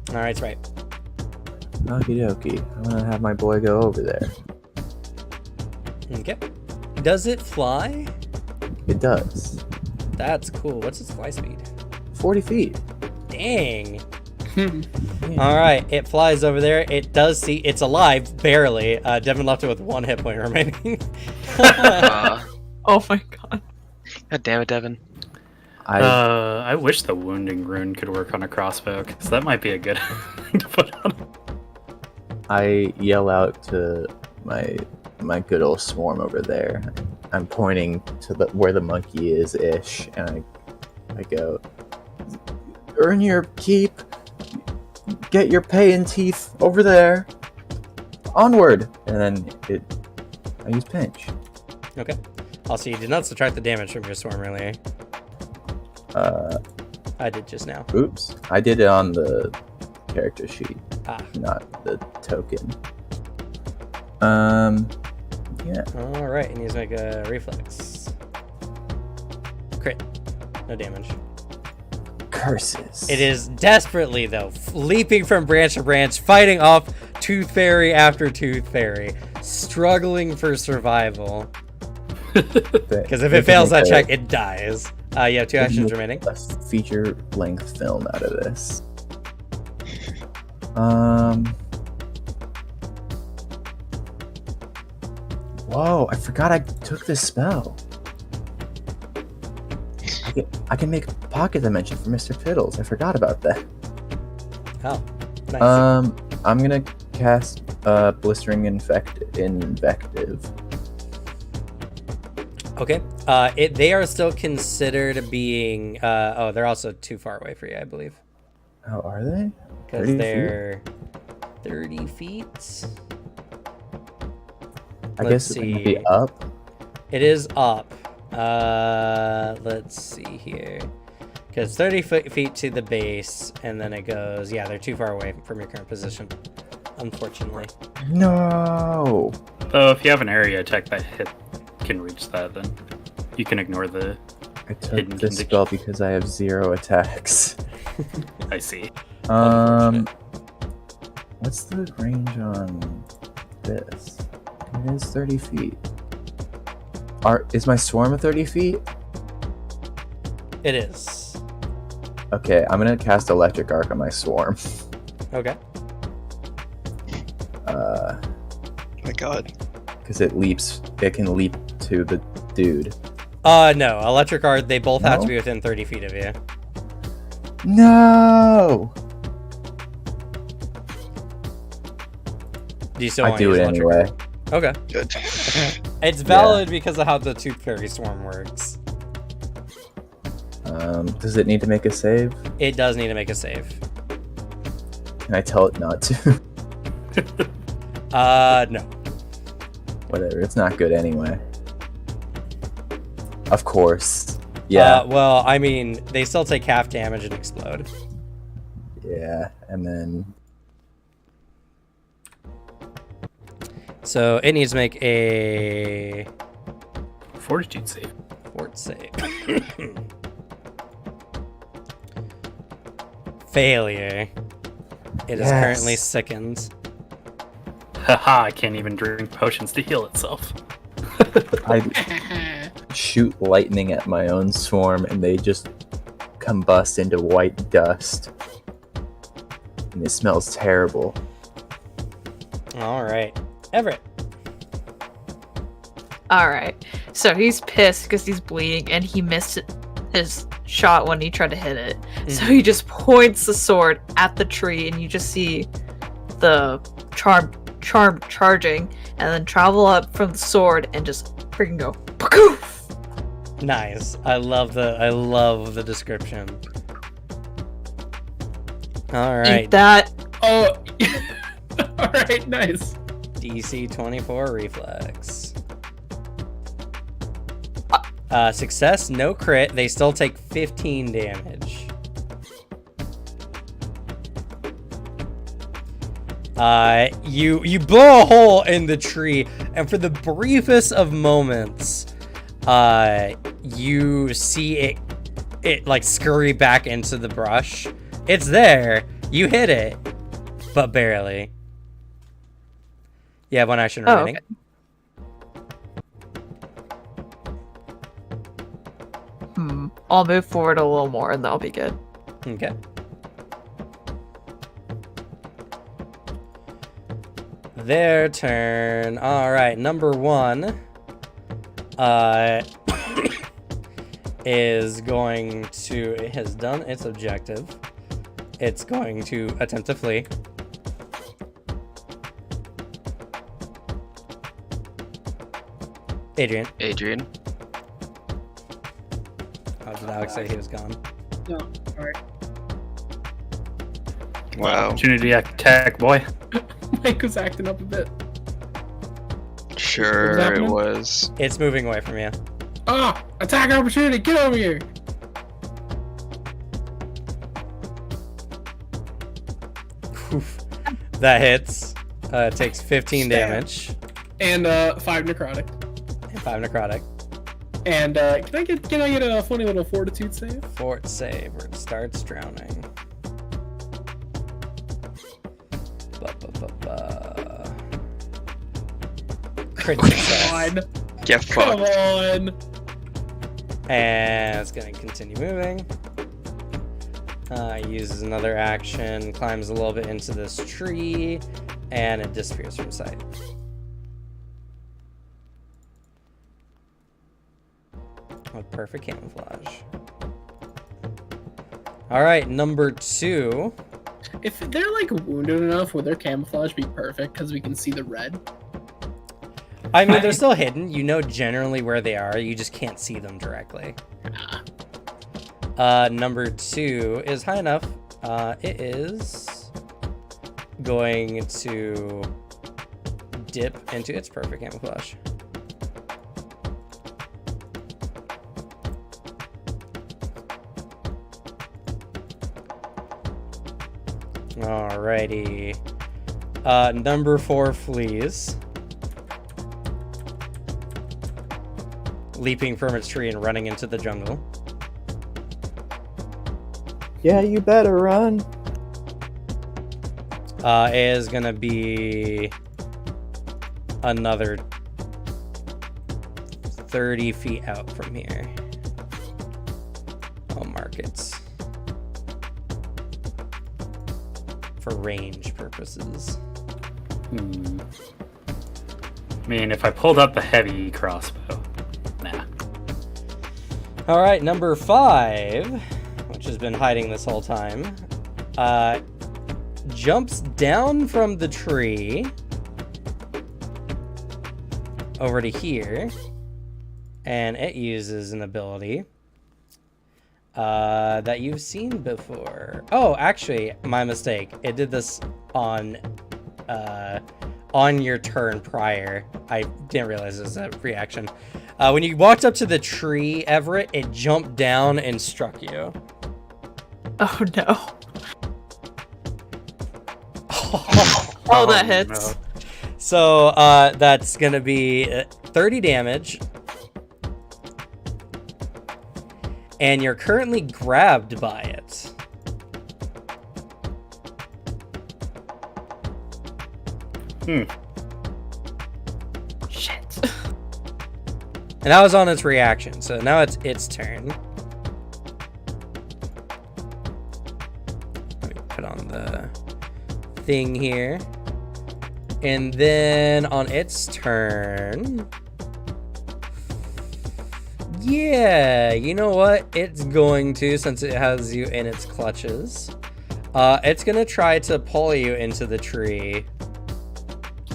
Alright, it's right. Okie dokie. I'm gonna have my boy go over there. Okay. Does it fly? It does. That's cool. What's its fly speed? 40 feet. Dang. Yeah. All right, it flies over there. It does see. It's alive, barely. Devin left it with 1 hit point remaining. Oh my god. God damn it, Devin. I wish the wounding rune could work on a crossbow, because that might be a good thing to put on. I yell out to my good old swarm over there. I'm pointing to where the monkey is ish, and I go, earn your keep. Get your pay in teeth over there. Onward, and then I use pinch. Okay. Also, you did not subtract the damage from your storm earlier. I did just now. Oops, I did it on the character sheet, not the token. Yeah. All right, and he's make a reflex. Crit. No damage. Curses. It is desperately, though, leaping from branch to branch, fighting off Tooth Fairy after Tooth Fairy, struggling for survival. Because if it fails that check, it dies. You have 2 actions remaining. A feature-length film out of this. Whoa! I forgot I took this spell. I can make pocket dimension for Mr. Fiddles. I forgot about that. Oh, nice. I'm gonna cast blistering invective. Okay. They are still considered being. They're also too far away for you, I believe. Oh, are they? Because 30 feet? they're 30 feet. I Let's guess it might be see. up. It is up. Let's see here. Because 30 feet to the base, and then it goes. Yeah, they're too far away from your current position. Unfortunately. No. Though, if you have an area attack that can reach that, then you can ignore the I took hidden this condition. spell because I have 0 attacks. I see. What's the range on this? It is 30 feet. Is my swarm 30 feet? It is. Okay, I'm gonna cast Electric Arc on my swarm. Okay. Oh my god. Because it can leap to the dude. No. Electric Arc, they both have to No? be within 30 feet of you. No! Do you still I want to do use it Electric anyway. Arc? Okay. Good. It's valid because of how the Tooth Fairy Swarm works. Does it need to make a save? It does need to make a save. Can I tell it not to? No. Whatever, it's not good anyway. Of course. Yeah. Well, I mean, they still take half damage and explode. Yeah, and then... So it needs to make a Fortitude save. fort save. Failure. It is Yes. currently sickened. Haha, I can't even drink potions to heal itself. I shoot lightning at my own swarm and they just combust into white dust. And it smells terrible. All right. Everett. Alright. So he's pissed because he's bleeding and he missed his shot when he tried to hit it. So he just points the sword at the tree and you just see the charm charging and then travel up from the sword and just freaking go poof. Nice. I love the description. All right. Eat that. Oh. All right. Nice. DC 24 reflex. Success, no crit. They still take 15 damage. You blow a hole in the tree, and for the briefest of moments, you see it like scurry back into the brush. It's there. You hit it, but barely. You have one action remaining. Okay. I'll move forward a little more and that'll be good. Okay. Their turn. All right, number 1 is going to, it has done its objective. It's going to attempt to flee. Adrian. Oh, did Alex say he was gone? No. All right. Wow. Opportunity attack, boy. Mike was acting up a bit. Sure, it happening? was. It's moving away from you. Ah! Attack opportunity! Get over here! Oof. That hits. It takes 15 Stab. damage And 5 necrotic. and 5 necrotic. And can I get a funny little fortitude save? Fort save where it starts drowning. Crit success. Come on! Get Come fucked. on! And it's gonna continue moving. Uses another action, climbs a little bit into this tree, and it disappears from sight. With perfect camouflage. Alright, number 2. If they're like wounded enough, would their camouflage be perfect because we can see the red? I mean, they're still hidden. You know generally where they are. You just can't see them directly. Number 2 is high enough. It is going to dip into its perfect camouflage. Alrighty. Number 4 flees. Leaping from its tree and running into the jungle. Yeah, you better run. Is gonna be another 30 feet out from here. I'll mark it for range purposes. I mean, if I pulled up the heavy crossbow, nah. All right, number 5, which has been hiding this whole time, jumps down from the tree over to here, and it uses an ability that you've seen before. Oh, actually, my mistake. It did this on your turn prior. I didn't realize it was a reaction. When you walked up to the tree, Everett, it jumped down and struck you. Oh no. Oh, that hits. No. So that's gonna be 30 damage. And you're currently grabbed by it. Shit. And that was on its reaction, so now it's its turn. Let me put on the thing here. And then on its turn... Yeah, you know what? It's going to, since it has you in its clutches. It's gonna try to pull you into the tree.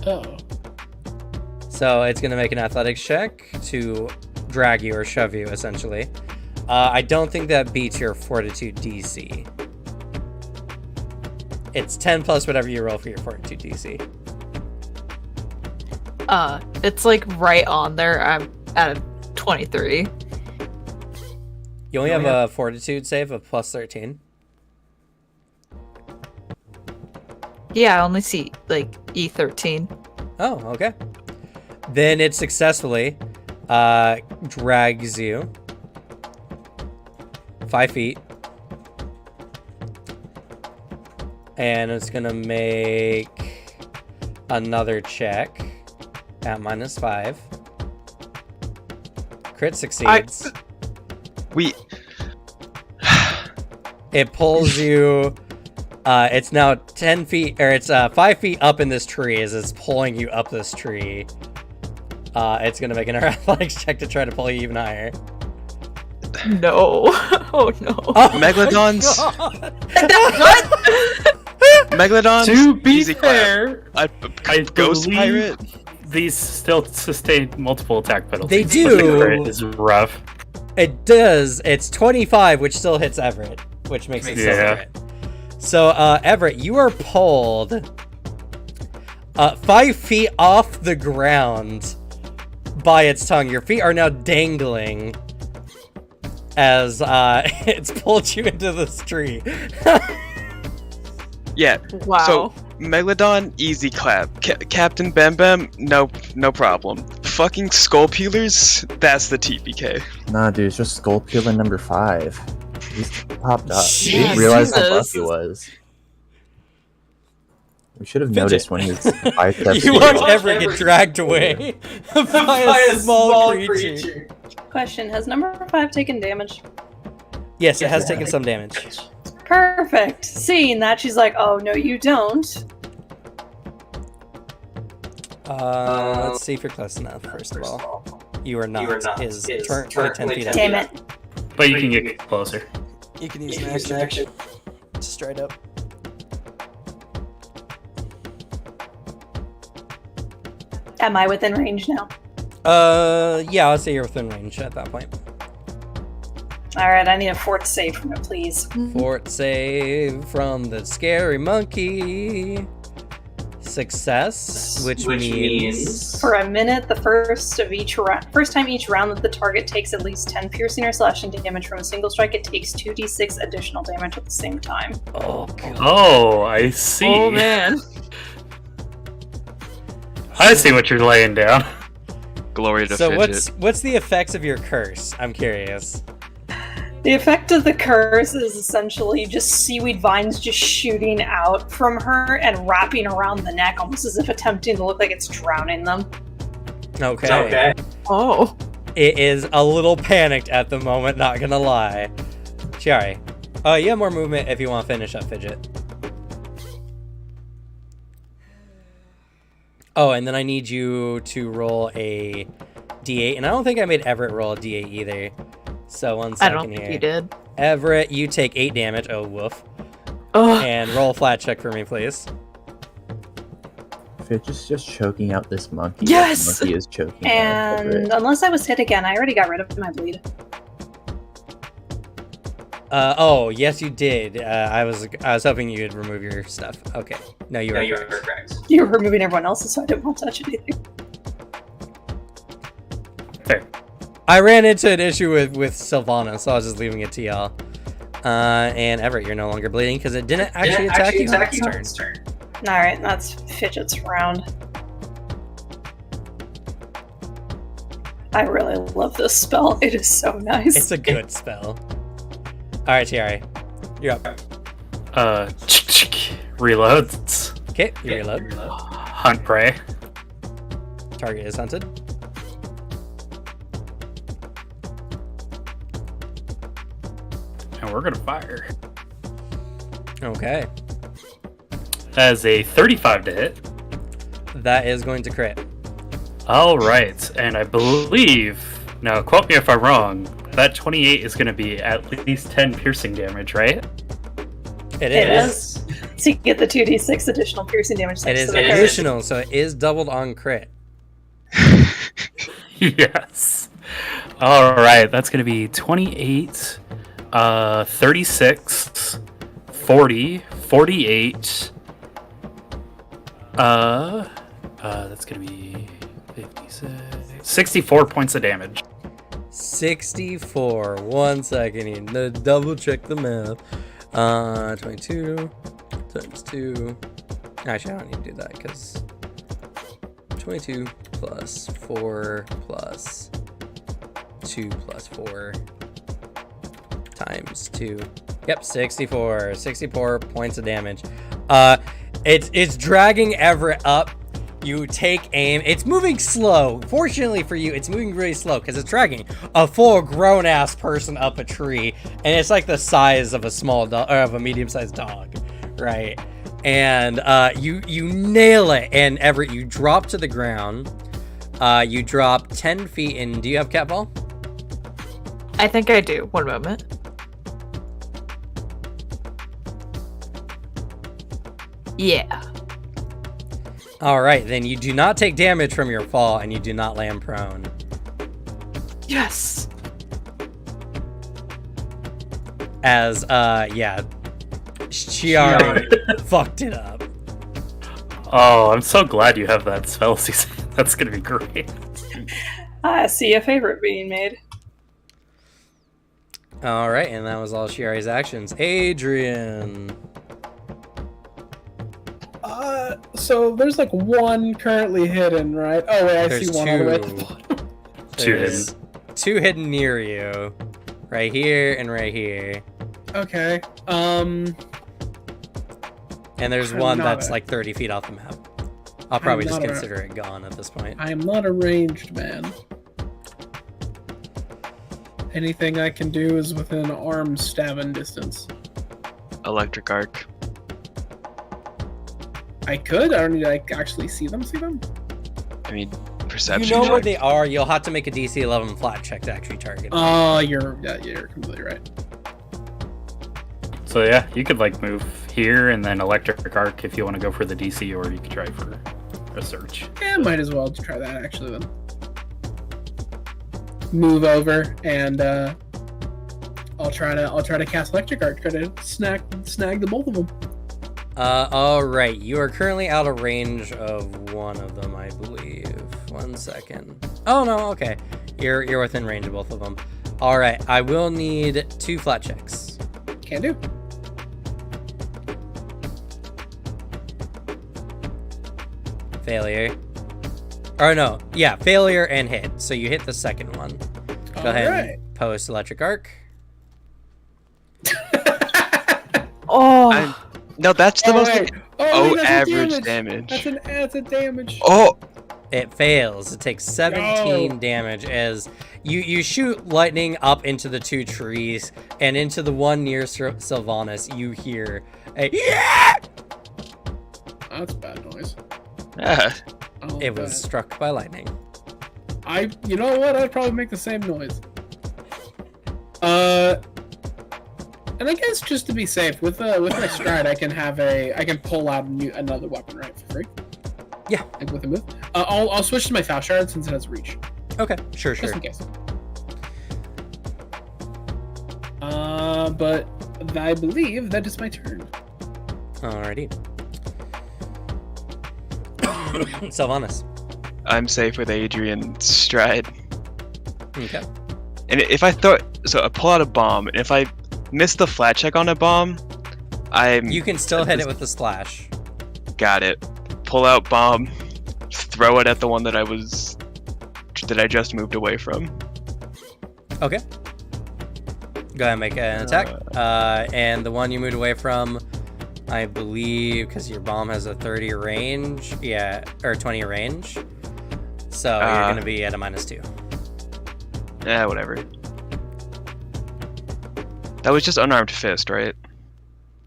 Oh. So it's gonna make an athletics check to drag you or shove you, essentially. I don't think that beats your fortitude DC. It's 10 plus whatever you roll for your fortitude DC. It's like right on there. I'm at a 23. You only have a fortitude save of plus 13. Yeah, I only see like E13. Oh, okay. Then it successfully drags you 5 feet. And it's gonna make another check at -5. Crit succeeds. It pulls you. It's now 10 feet, or it's 5 feet up in this tree as it's pulling you up this tree. It's gonna make an athletics check to try to pull you even higher. No. Oh no. Oh, Megalodons. Megalodons. To be easy fair, clap. I Ghost believe pirate. these still sustain multiple attack penalties. They do. But the crit is rough. It does. It's 25, which still hits Everett, which makes it still a crit. So, Everett, you are pulled 5 feet off the ground by its tongue. Your feet are now dangling as it's pulled you into this tree. Yeah. Wow. So Megalodon, easy clap. Captain Bam Bam, no problem. Fucking skull peelers, that's the TPK. Nah, dude, it's just Skull Peeler number 5. He's popped up. We Jesus. didn't realize how buff he was. We should have Fidget. noticed when his biceps. You watch Everett get dragged away by a small creature. Question: has number 5 taken damage? Yes, it has taken some damage. Perfect. Seeing that, she's like, "Oh no, you don't." Let's see if you're close enough. First of all, you are not. Is turn 10 feet out. Damn it. But you can get closer. You can use an action. Straight up. Am I within range now? Yeah, I'll say you're within range at that point. Alright, I need a fort save from it, please. Fort save from the scary monkey. Success, which means For a minute, the first time each round that the target takes at least 10 piercing or slashing damage from a single strike, it takes 2d6 additional damage at the same time. Oh, God. Oh, I see. Oh man. I see what you're laying down. Glory to So Fidget. what's the effects of your curse? I'm curious. The effect of the curse is essentially just seaweed vines just shooting out from her and wrapping around the neck, almost as if attempting to look like it's drowning them. Okay. Oh. It is a little panicked at the moment, not gonna lie. Chiari. Oh, you have more movement if you want to finish up Fidget. Oh, and then I need you to roll a d8, and I don't think I made Everett roll a d8 either. So 1 I second don't think here. you did. Everett, you take 8 damage. Oh, woof. Oh. And roll a flat check for me, please. Fidget's just choking out this monkey. Yes! The monkey is choking out And Everett. unless I was hit again, I already got rid of my bleed. Oh, yes, you did. I was hoping you'd remove your stuff. Okay. No, you were correct. You were removing everyone else's, so I didn't want to touch anything. Fair. I ran into an issue with Sylvana, so I was just leaving it to y'all. And Everett, you're no longer bleeding because it didn't actually attack you on its turn. Alright, that's Fidget's round. I really love this spell. It is so nice. It's a good spell. Alright, Tiari. You're up. Reloads. Okay, you reload. Hunt prey. Target is hunted. And we're gonna fire. Okay. As a 35 to hit. That is going to crit. Alright, and I believe, now quote me if I'm wrong, that 28 is gonna be at least 10 piercing damage, right? It It is. is. So you get the 2d6 additional piercing damage. It thanks is to the curse. additional, so it is doubled on crit. Yes. Alright, that's gonna be 28, 36, 40, 48, that's gonna be 56, 64 points of damage. 64. 1 second. Need to double check the math. 22 times 2. Actually, I don't need to do that because 22 plus 4 plus 2 plus 4 times 2. Yep, 64. 64 points of damage. It's dragging Everett up. You take aim. It's moving slow. Fortunately for you, it's moving really slow because it's dragging a full grown-ass person up a tree, and it's like the size of a small dog or of a medium-sized dog, right? And you nail it, and Everett, you drop to the ground. You drop 10 feet, and do you have cat ball? I think I do. One moment. Yeah. All right, then you do not take damage from your fall, and you do not land prone. Yes. As yeah, Chiari fucked it up. Oh, I'm so glad you have that spell season. That's gonna be great. I see a favorite being made. All right, and that was all Chiari's actions. Adrian. So there's like one currently hidden, right? Oh wait, I There's see one all the way at the two. bottom. There's two hidden near you, right here and right here, Okay. and there's I'm one not that's a- like 30 feet off the map. I'll probably just not a- consider it gone at this point. I am not a ranged man. Anything I can do is within arm stabbing distance. Electric arc. I could. I don't need to like, actually see them. See them? I mean, You perception. know where check. they are. You'll have to make a DC 11 flat check to actually target. Oh, you're completely right. So yeah, you could like move here and then electric arc if you want to go for the DC, or you could try for research. Yeah, might as well try that actually then. Move over and I'll try to cast electric arc, try to snag the both of them. All right. You are currently out of range of one of them, I believe. 1 second. Oh no, okay. You're within range of both of them. All right. I will need 2 flat checks. Can do. Failure. Or no, yeah, failure and hit. So you hit the second one. Go ahead and post electric arc. Oh, No, that's the most. Wait. Oh, that's average damage. That's a damage. Oh, It fails. It takes 17 damage as you shoot lightning up into the 2 trees and into the one near Sylvanas. You hear a yeah! That's bad noise. yeah. Oh, It was bad. struck by lightning. You know what? I'd probably make the same noise. And I guess just to be safe, with my stride, I can pull out another weapon, right, for free. Yeah. Like with a move. I'll switch to my fast shard since it has reach, Okay, sure. just in case. But I believe that is my turn. Alrighty. Sylvanas. I'm safe with Adrian's stride. Okay. And if I I pull out a bomb, and if I miss the flat check on a bomb, You can still hit it with the splash. Got it. Pull out bomb, throw it at the one that I just moved away from. Okay. Go ahead and make an attack. And the one you moved away from, I believe, because your bomb has a 30 range, yeah, or 20 range. So you're going to be at a -2. Yeah, whatever. That was just unarmed fist, right?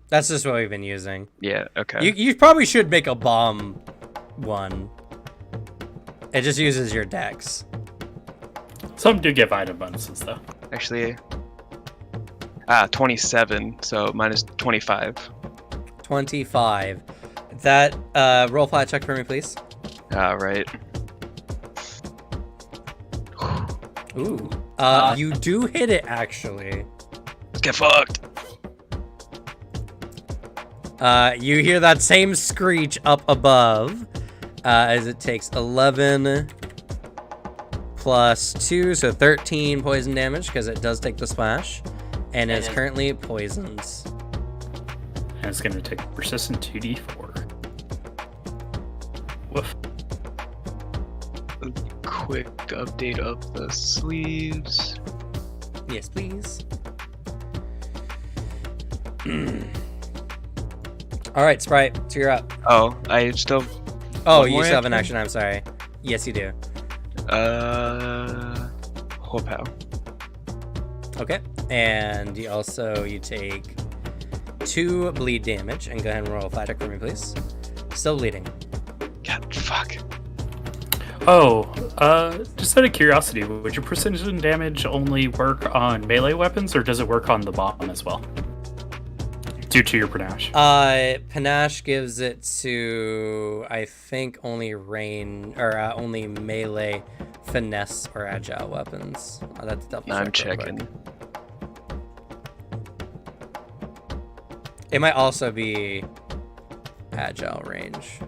That's just what we've been using. Yeah, okay. You probably should make a bomb one. It just uses your dex. Some do give item bonuses, though. Actually, 27, so minus 25. 25. That, roll flat check for me, please. Right. Ooh. You do hit it, actually. Let's get fucked. You hear that same screech up above, as it takes 11 plus 2, so 13 poison damage, because it does take the splash, and is currently poisoned. And it's going to take persistent 2d4. Woof. Quick update of the sleeves. Yes, please. Alright, Sprite, so you're up. Oh, I still. Oh, One you more still have an action? action, I'm sorry. Yes, you do. Whoop-ow. Okay, and you take 2 bleed damage, and go ahead and roll a flat check for me, please. Still bleeding. God, fuck. Oh, just out of curiosity, would your precision damage only work on melee weapons, or does it work on the bomb as well? Due to your panache. Panache gives it to, I think, only only melee, finesse, or agile weapons. That's double. I'm checking. It might also be agile range.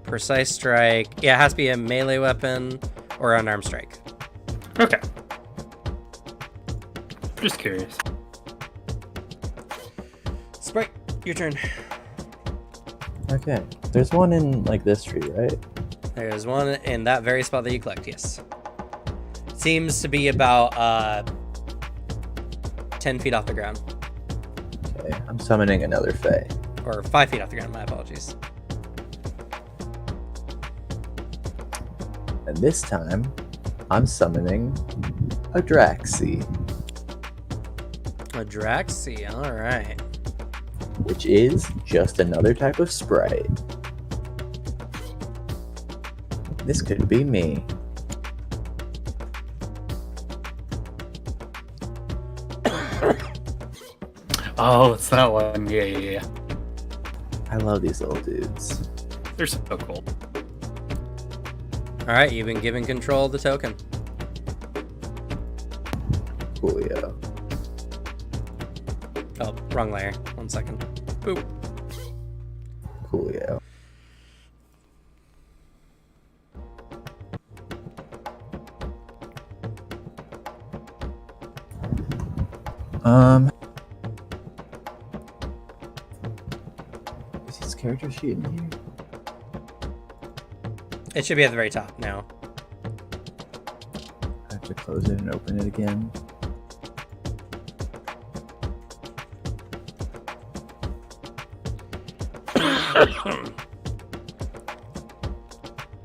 Precise strike. Yeah, it has to be a melee weapon or unarmed strike. Okay. Just curious. Sprite, your turn. Okay. There's one in like this tree, right? There's one in that very spot that you collect, yes. Seems to be about 10 feet off the ground. Okay. I'm summoning another Fae. Or 5 feet off the ground, my apologies. And this time, I'm summoning a Draxi, A Draxi, alright. which is just another type of sprite. This could be me. Oh, it's that one. Yeah. I love these little dudes. They're so cool. All right, you've been given control of the token. Coolio. Oh, wrong layer. 1 second. Boop. Coolio. Is his character sheet in here? It should be at the very top now. I have to close it and open it again.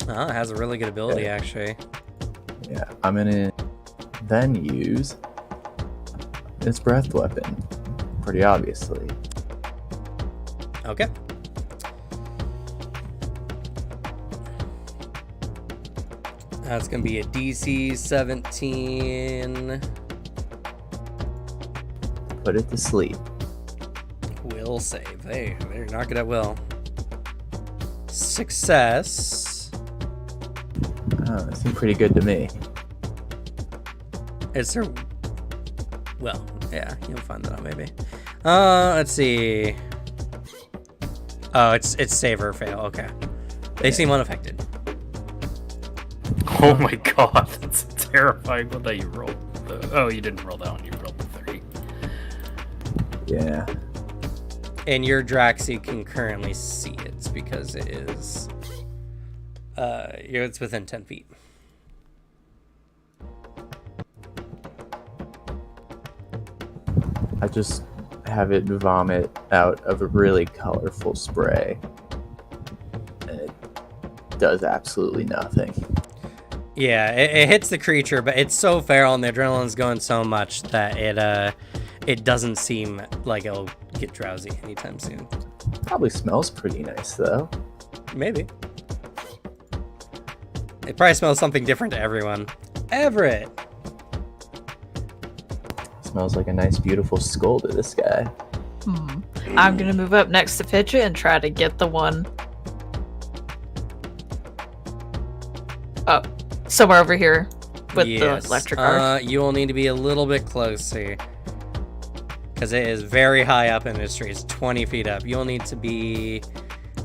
Oh, it has a really good ability, Yeah. actually. Yeah, I'm gonna then use its breath weapon, pretty obviously. Okay. That's gonna be a DC 17. Put it to sleep. Will save. Hey, they're not good at will. Success. Oh, it seemed pretty good to me. Is there? Well, yeah, you'll find that out maybe. Let's see. Oh, it's save or fail. Okay, they seem unaffected. Oh my god, that's terrifying. What that you rolled? Oh, you didn't roll that one. You rolled the 3. Yeah. And your Draxi can currently see it because it is. It's within 10 feet. I just have it vomit out of a really colorful spray. And it does absolutely nothing. Yeah, it hits the creature, but it's so feral and the adrenaline's going so much that it doesn't seem like it'll get drowsy anytime soon. Probably smells pretty nice though. Maybe. It probably smells something different to everyone. Everett! Smells like a nice, beautiful skull to this guy. I'm gonna move up next to Fidget and try to get the one. Oh, somewhere over here with the electric arc. You will need to be a little bit closer. Because it is very high up in this tree. It's 20 feet up. You'll need to be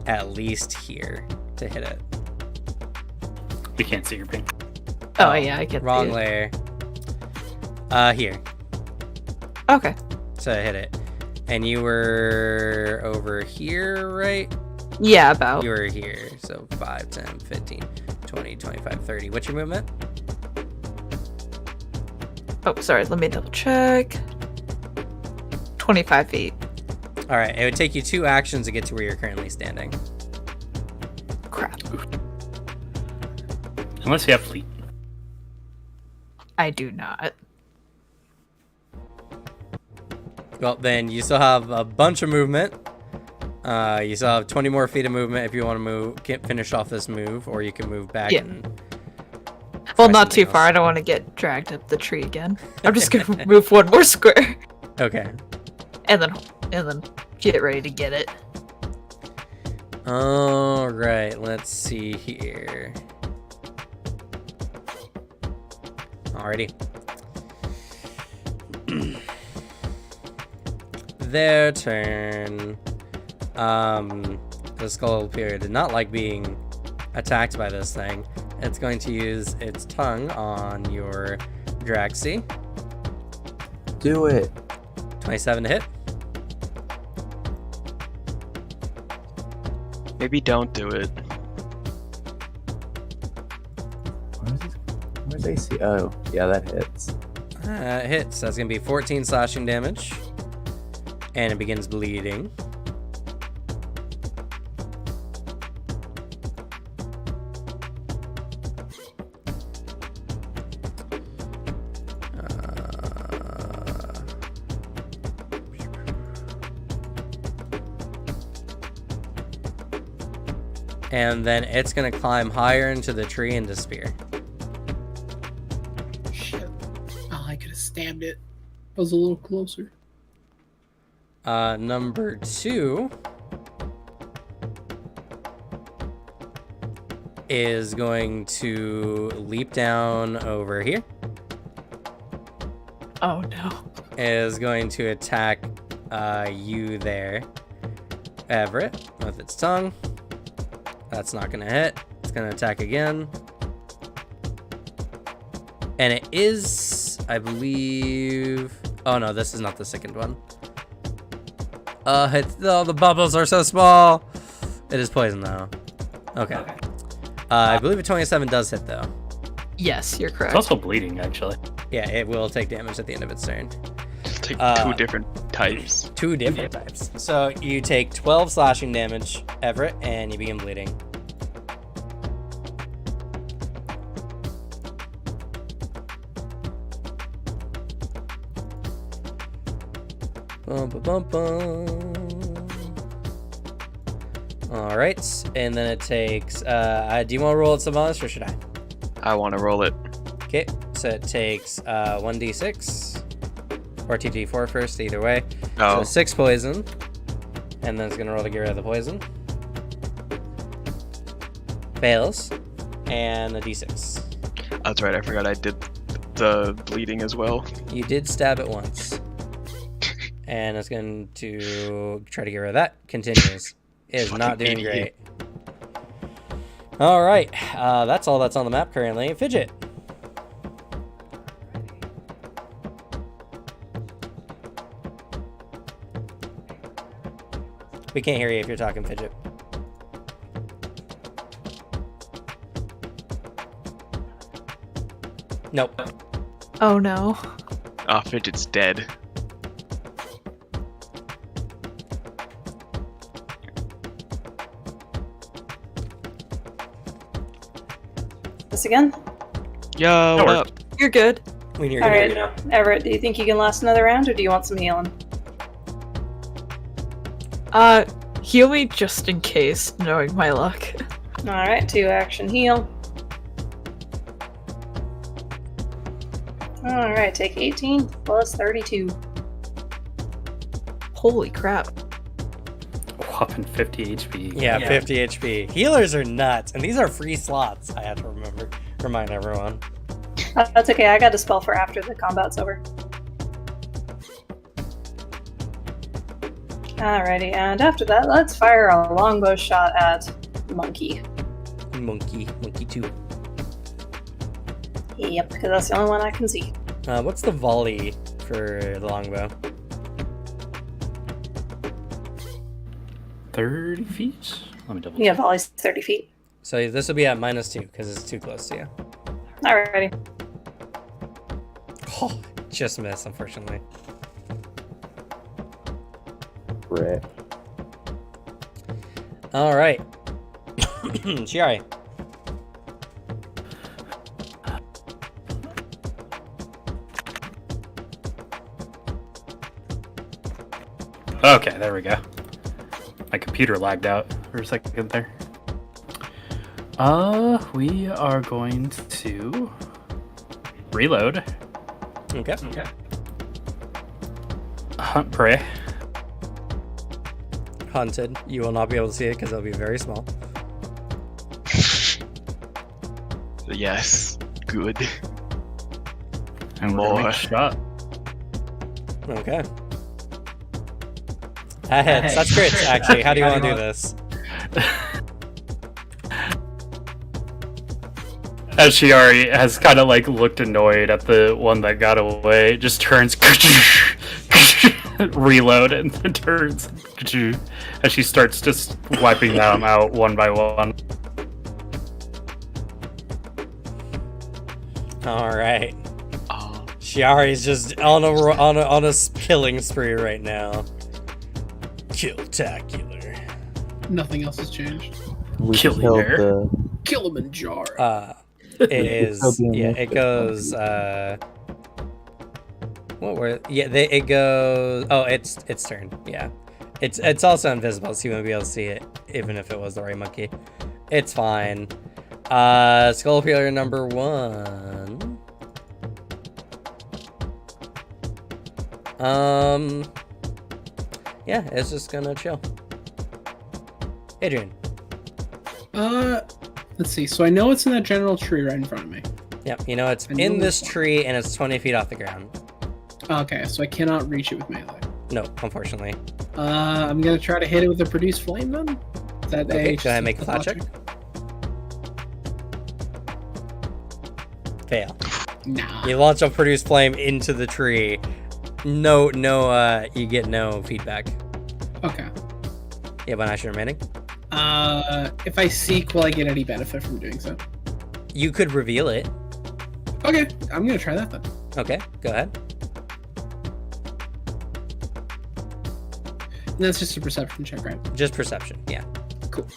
at least here to hit it. We can't see your ping. Oh yeah, I get Wrong the... layer. Here. Okay. To hit it. And you were over here, right? Yeah, about. You were here. So 5, 10, 15, 20, 25, 30. What's your movement? Oh, sorry. Let me double check. 25 feet. All right. It would take you 2 actions to get to where you're currently standing. Crap. Unless you have fleet. I do not. Well, then you still have a bunch of movement. You still have 20 more feet of movement if you want to move, finish off this move, or you can move back. Yeah. And Well, try not too something far. else. I don't want to get dragged up the tree again. I'm just gonna move one more square Okay. and then get ready to get it. All right. Let's see here. Alrighty. Their turn. The skull period did not like being attacked by this thing. It's going to use its tongue on your Draxi. Do it. 27 to hit. Maybe don't do it. Where's AC? Oh, yeah, that hits. It hits. That's going to be 14 slashing damage. And it begins bleeding. And then it's going to climb higher into the tree and disappear. Shit. Oh, I could have stabbed it. I was a little closer. Number 2 is going to leap down over here. Oh no. Is going to attack you there, Everett, with its tongue. That's not going to hit. It's going to attack again. And it is, I believe... Oh no, this is not the second one. The bubbles are so small. It is poison though. Okay. I believe a 27 does hit though. Yes, you're correct. It's also bleeding, actually. Yeah, it will take damage at the end of its turn. Take two different types. 2 different types. So you take 12 slashing damage, Everett, and you begin bleeding. Bum, bum, bum, bum. All right, and then it takes. Do you want to roll it some honest, or should I? I want to roll it. Okay, so it takes 1d6 or 2d4 first, either way. Oh, So 6 poison, and then it's gonna roll to get rid of the poison. Fails, and a d6. that's right. I forgot I did the bleeding as well. You did stab it once, and it's going to try to get rid of that. Continues. It is not doing Fucking great. All right, that's all that's on the map currently. Fidget. We can't hear you if you're talking, Fidget. Nope. Oh no. Oh, Fidget's dead. This again? Yo, That what worked. up? You're good. We hear All you. right, Everett, do you think you can last another round, or do you want some healing? Heal me just in case, knowing my luck. All right, 2 action heal. All right, take 18 plus 32. Holy crap. Whopping 50 HP. Yeah, 50 HP. Healers are nuts, and these are free slots. I have to remind everyone. That's okay. I got a spell for after the combat's over. Alrighty, and after that, let's fire a longbow shot at Monkey. Monkey 2. Yep, because that's the only one I can see. What's the volley for the longbow? 30 feet? Let me double Yeah, check. volley's 30 feet. So this will be at -2 because it's too close to you. Alrighty. Oh, just miss, unfortunately. Right. All right. Shiari. Okay, there we go. My computer lagged out for a second there. We are going to reload. Okay. Hunt prey. Hunted. You will not be able to see it because it'll be very small. Yes, good. And we're gonna make More. a shot. Okay. That hits. That's crits, actually. How do you want to do this? As she already has kind of like looked annoyed at the one that got away, just turns, reload, and then turns as she starts just wiping them out one by one. All right. Oh, Shiari's just on a killing spree right now. Kill-tacular. Nothing else has changed. We Kill killed leader. the. Kilimanjaro. It is. Still being Yeah, it goes. What were? Yeah, it goes. Oh, it's turn. Yeah, it's also invisible, so you won't be able to see it, even if it was the right monkey. It's fine. Skull Peeler number 1. Yeah, it's just gonna chill. Adrian. Let's see. So I know it's in that general tree right in front of me. Yep, you know it's I know in this this one. tree and it's 20 feet off the ground. Okay, so I cannot reach it with melee. No, unfortunately. I'm gonna try to hit it with a produce flame then. Is that Okay, a go ahead and make a flat check. Fail. Nah. You launch a produce flame into the tree. No, you get no feedback. Okay. You have one action remaining. If I seek, will I get any benefit from doing so? You could reveal it. Okay, I'm gonna try that then. Okay, go ahead. And that's just a perception check, right? Just perception, yeah. Cool.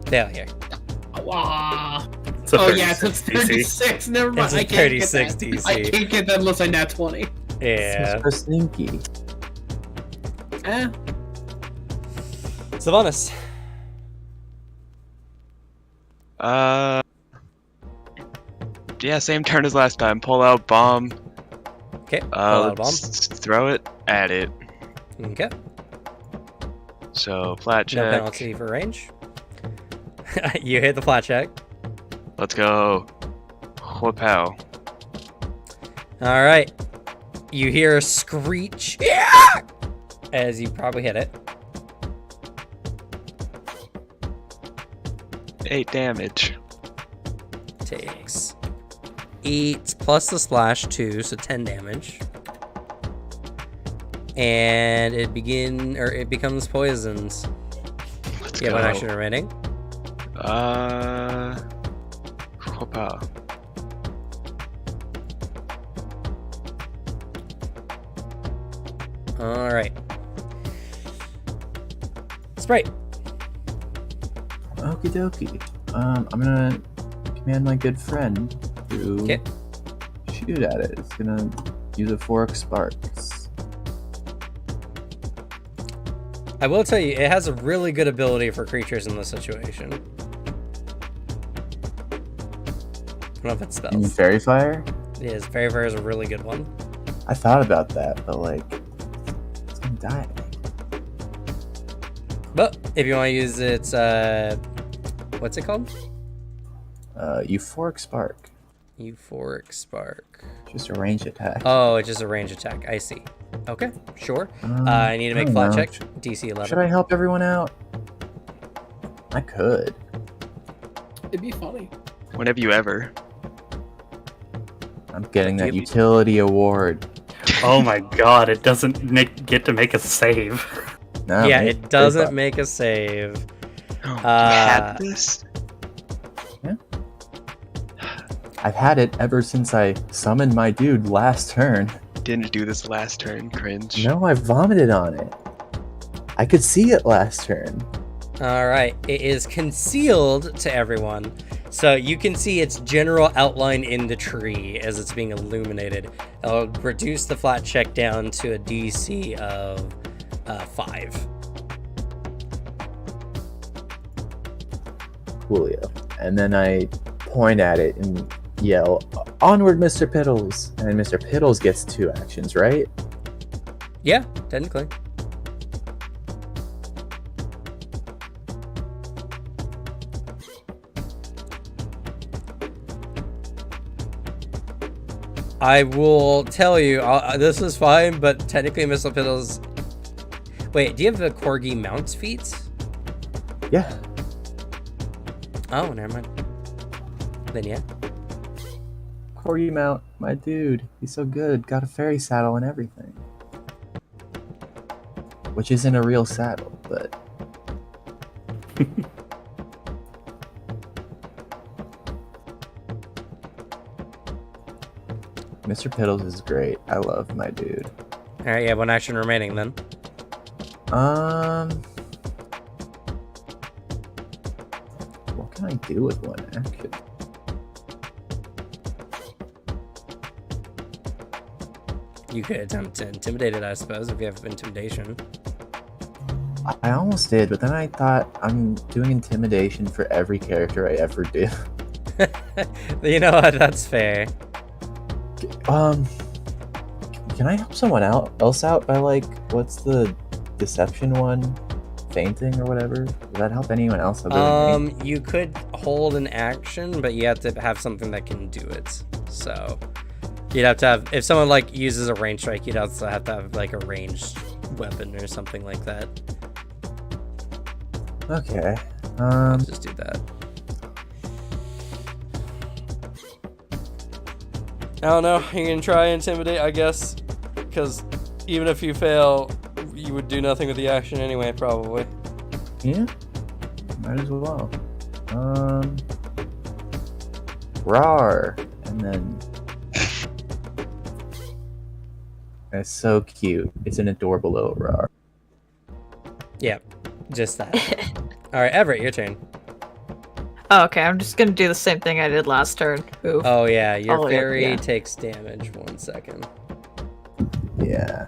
Failure. Wow. It's a Oh yeah, it's a 36 DC. 36. Never mind. It's a I can't get 36 that. DC. I can't get that unless I nat 20. Yeah. So sneaky. Eh. Sylvanas. Yeah, same turn as last time. Pull out bomb. Okay, pull out a bomb. Let's throw it at it. Okay. So flat No check. penalty for range. You hit the flat check. Let's go. Whoop-pow. All right. You hear a screech. Yeah! As you probably hit it. 8 damage. Takes 8 plus the splash 2, so 10 damage. And it becomes poisoned. Let's You have go. one action remaining. Whoop-pow. All right. Sprite. Okie dokie. I'm gonna command my good friend to Okay. shoot at it. It's gonna use a fork sparks. I will tell you, it has a really good ability for creatures in this situation. I don't know if it's You mean spells. fairy fire? It is. Fairy Fire is a really good one. I thought about that, but like, it's gonna die. But if you want to use its, what's it called? Euphoric spark. Euphoric Spark. Just a range attack. Oh, it's just a range attack. I see. Okay, sure. I need to make a I flat don't know. check. DC 11. Should I help everyone out? I could. It'd be funny. Whenever you ever. I'm getting that You- utility award. Oh my god, it doesn't get to make a save. No, Yeah, maybe it doesn't fairy make a save. You had this? fire. I've had it ever since I summoned my dude last turn. Didn't do this last turn. Cringe. No, I vomited on it. I could see it last turn. All right, it is concealed to everyone, so you can see its general outline in the tree as it's being illuminated. I'll reduce the flat check down to a DC of 5. Coolio. And then I point at it and yell, "Onward, Mr. Piddles!" And then Mr. Piddles gets 2 actions, right? Yeah, technically. I will tell you, this is fine, but technically Mr. Piddles... Wait, do you have the Corgi mounts feats? Yeah. Oh, never mind. Then yeah. Corgi mount, my dude. He's so good. Got a fairy saddle and everything. Which isn't a real saddle, but... Mr. Piddles is great. I love my dude. Alright, you have one action remaining then. What can I do with one action? You could attempt to intimidate it, I suppose, if you have intimidation. I almost did, but then I thought I'm doing intimidation for every character I ever do. You know what? That's fair. Can I help someone else out by like, what's the deception one fainting or whatever? Does that help anyone else other than me? You could hold an action, but you have to have something that can do it. So you'd have to have, if someone like uses a range strike, you'd also have to have like a ranged weapon or something like that. Okay. Let's just do that. I don't know. You can try intimidate, I guess, because even if you fail, you would do nothing with the action anyway, probably. Yeah. Might as well. Rawr, and then. It's so cute. It's an adorable little rawr. Yeah, just that. All right, Everett, your turn. Oh, okay, I'm just gonna do the same thing I did last turn. Ooh. Oh yeah, your Oh, fairy yeah. takes damage. 1 second. Yeah.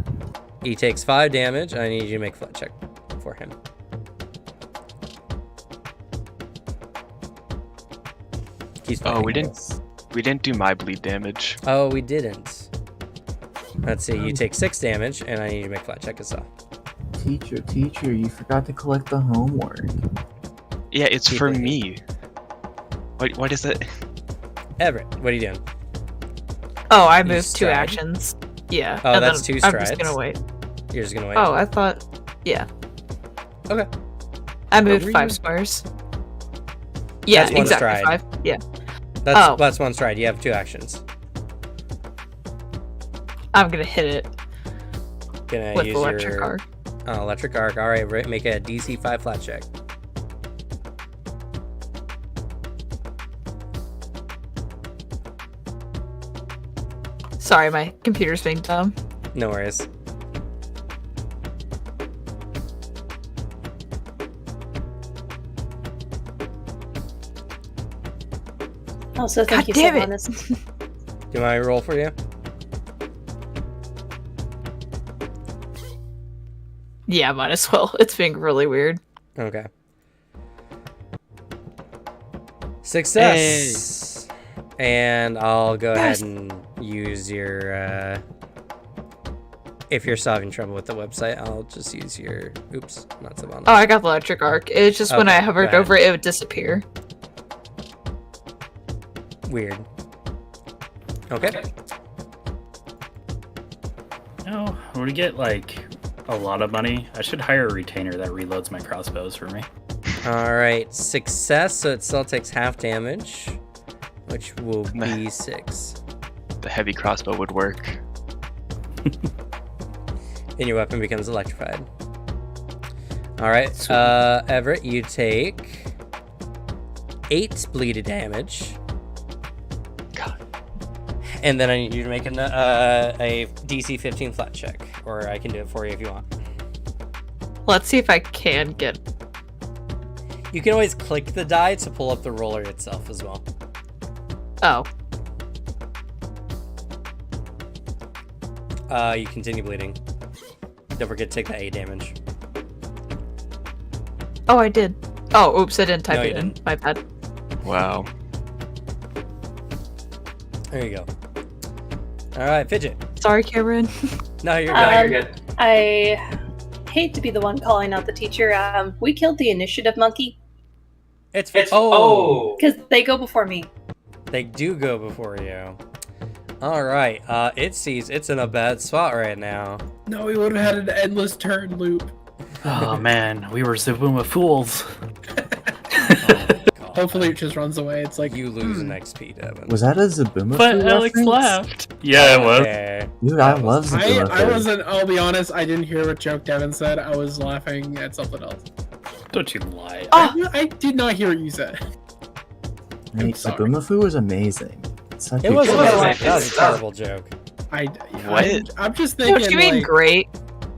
He takes 5 damage. I need you to make a flat check for him. He's fine. Oh, we didn't do my bleed damage. Oh, we didn't. Let's see. You take 6 damage, and I need you to make a flat check as well. Teacher, you forgot to collect the homework. Yeah, it's Keep for it. me. What is it? Everett, what are you doing? Oh, I You moved 2 stride? actions. Yeah. Oh, and that's then 2 I'm strides? just gonna wait. You're just gonna wait. Oh, I thought. Yeah. Okay. I were moved you- 5 squares. Yeah, That's one exactly stride. 5. Yeah. That's 1 stride. You have 2 actions. I'm gonna hit it Gonna with use electric your arc. Electric arc. All right, make a DC 5 flat check. Sorry, my computer's being dumb. No worries. Also, God thank you, damn it. Sylvanas. Do you want me to roll for you? Yeah, might as well. It's being really weird. Okay. Success. And I'll go Yes. ahead and use your. If you're still having trouble with the website, I'll just use your. Oops, not Savannah. Oh, I got the electric arc. It's just when I Okay, hovered go over it, it would disappear. Weird. Okay. No, when we get like a lot of money, I should hire a retainer that reloads my crossbows for me. All right. Success. So it still takes half damage, which will be 6. The heavy crossbow would work. And your weapon becomes electrified. All right. Sweet. Everett, you take 8 bleeded damage. God. And then I need you to make a DC 15 flat check, or I can do it for you if you want. Let's see if I can get. You can always click the die to pull up the roller itself as well. Oh, You continue bleeding. Don't forget to take that 8 damage. oh, I did. Oh, oops, I didn't type No, you it in. didn't. My bad. Wow. There you go. All right, Fidget. Sorry, Cameron. No, you're good. I hate to be the one calling out the teacher. We killed the initiative monkey It's oh, because they go before me. they do go before you. All right. It sees it's in a bad spot right now. No, we would have had an endless turn loop. Oh man, we were Zabuma fools. God. Hopefully, it just runs away. It's like You lose an XP, Devin. Was that a Zabuma? But Alex reference? laughed. Yeah, it was. Okay. Dude, I love Zabuma. I wasn't. I'll be honest. I didn't hear what joke Devin said. I was laughing at something else. Don't you lie. I did not hear what you said. I'm sorry. Zabumafu was amazing. It's such It a was good- amazing. That was a terrible joke. What? I'm just No, thinking. she mean like, great.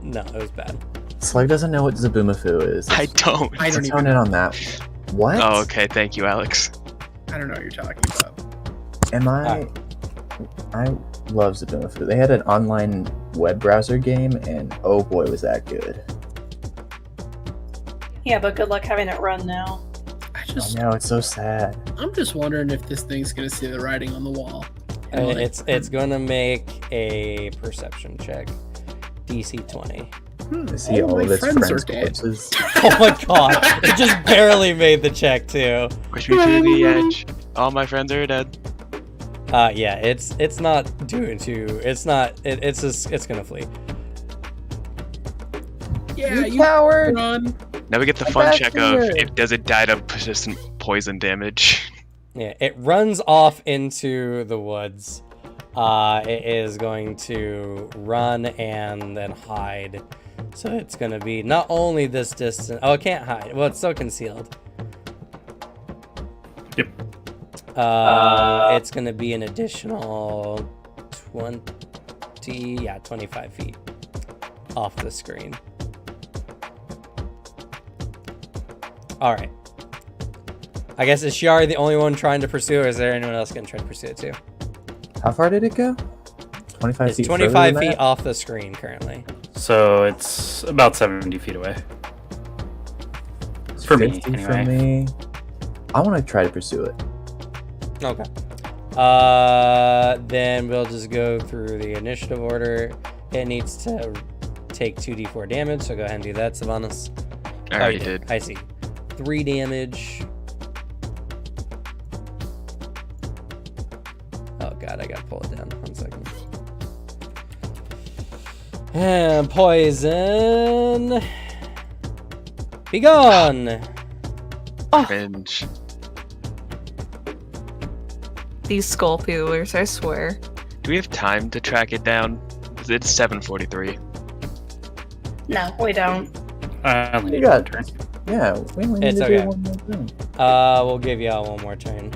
No, it was bad. Slug doesn't know what Zabumafu is. I don't. I don't Let's even. hone in on that. What? Oh, okay. Thank you, Alex. I don't know what you're talking about. Am I? I love Zabumafu. They had an online web browser game, and oh boy, was that good. Yeah, but good luck having it run now. I I just. know, it's so sad. I'm just wondering if this thing's gonna see the writing on the wall. It's gonna make a perception check. DC 20. To see all my of its friends friends' are dead. corpses. Oh my god! It just barely made the check too. Push me to the edge. All my friends are dead. Yeah, it's not doing too. It's not. It's just. It's gonna flee. Yeah, You coward! run. Now we get the My fun back check of finger. if does it die to persistent poison damage. Yeah, it runs off into the woods. It is going to run and then hide. So it's going to be not only this distance. Oh, it can't hide. Well, it's still concealed. Yep. It's going to be an additional 25 feet off the screen. All right. I guess is Shiari the only one trying to pursue, or is there anyone else going to try to pursue it too? How far did it go? 25 It's feet. 25 further than feet that? off the screen currently. So it's about 70 feet away. It's For me, 50 anyway. For me. I want to try to pursue it. Okay. Then we'll just go through the initiative order. It needs to take 2d4 damage, so go ahead and do that, Sylvanas. I already did. I see. 3 damage. Oh god, I gotta pull it down. 1 second. And poison. Be gone. Cringe. These skull peelers, I swear. Do we have time to track it down? It's 7:43. No, we don't. I only You need one got- turn. Yeah, we only need It's to okay. do one more thing. We'll give y'all one more turn.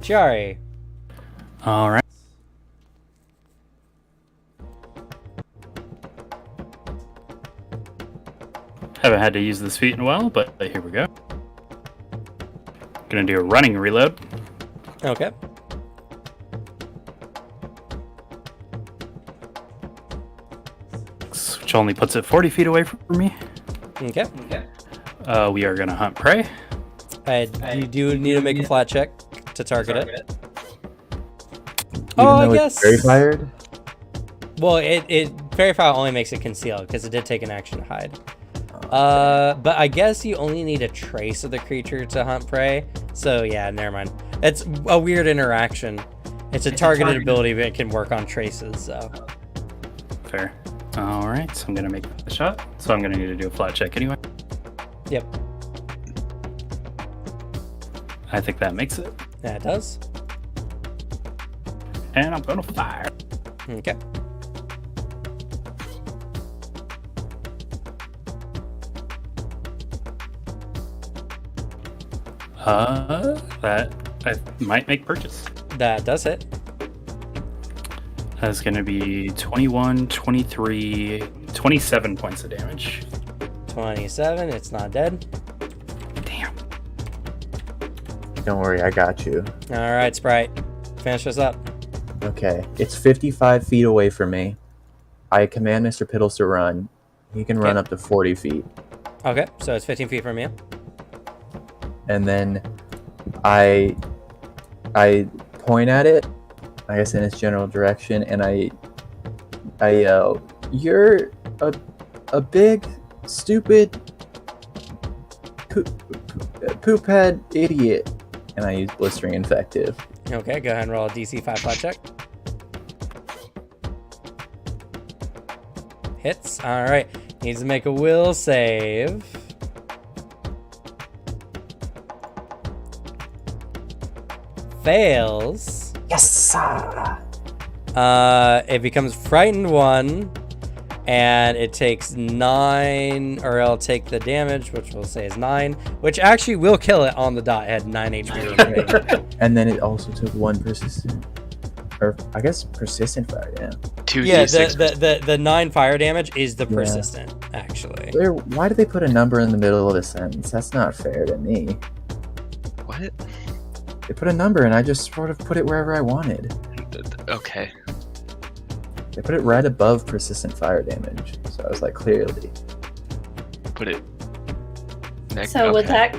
Chiari. All right. Haven't had to use this feat in a while, but here we go. Gonna do a running reload. Okay. Which only puts it 40 feet away from me. Okay. We are gonna hunt prey. You do need to make a flat check to target it. Even Oh, I though guess. it's very fired. Well, it Fairy Fire only makes it concealed because it did take an action to hide. But I guess you only need a trace of the creature to hunt prey. So yeah, never mind. It's a weird interaction. It's a targeted ability, but it can work on traces. So Fair. All right, so I'm gonna make a shot. So I'm gonna need to do a flat check anyway. yep, I think that makes it. yeah, it does. And I'm gonna fire. Okay. That I might make purchase. That does hit. That's gonna be 21, 23, 27 points of damage. 27. It's not dead. Damn. Don't worry, I got you. All right, Sprite. Finish this up. Okay, it's 55 feet away from me. I command Mr. Piddles to run. He can run Okay. up to 40 feet. Okay, so it's 15 feet from you. And then I point at it, I guess in its general direction, and I yell, "You're a big, stupid, poop head idiot." And I use Blistering Infective. Okay, go ahead and roll a DC 5 flat check. Hits. All right. Needs to make a will save. Fails. Yes! It becomes frightened 1, and it takes 9, or it'll take the damage, which we'll say is 9, which actually will kill it on the dot. It had 9 HP. And then it also took 1 persistent, or I guess persistent fire. Yeah. 2d6. the 9 fire damage is the Yeah. persistent, actually. Why did they put a number in the middle of a sentence? That's not fair to me. What? They put a number, and I just sort of put it wherever I wanted. Okay. They put it right above persistent fire damage. So I was like, clearly. Put it. Next. So would okay.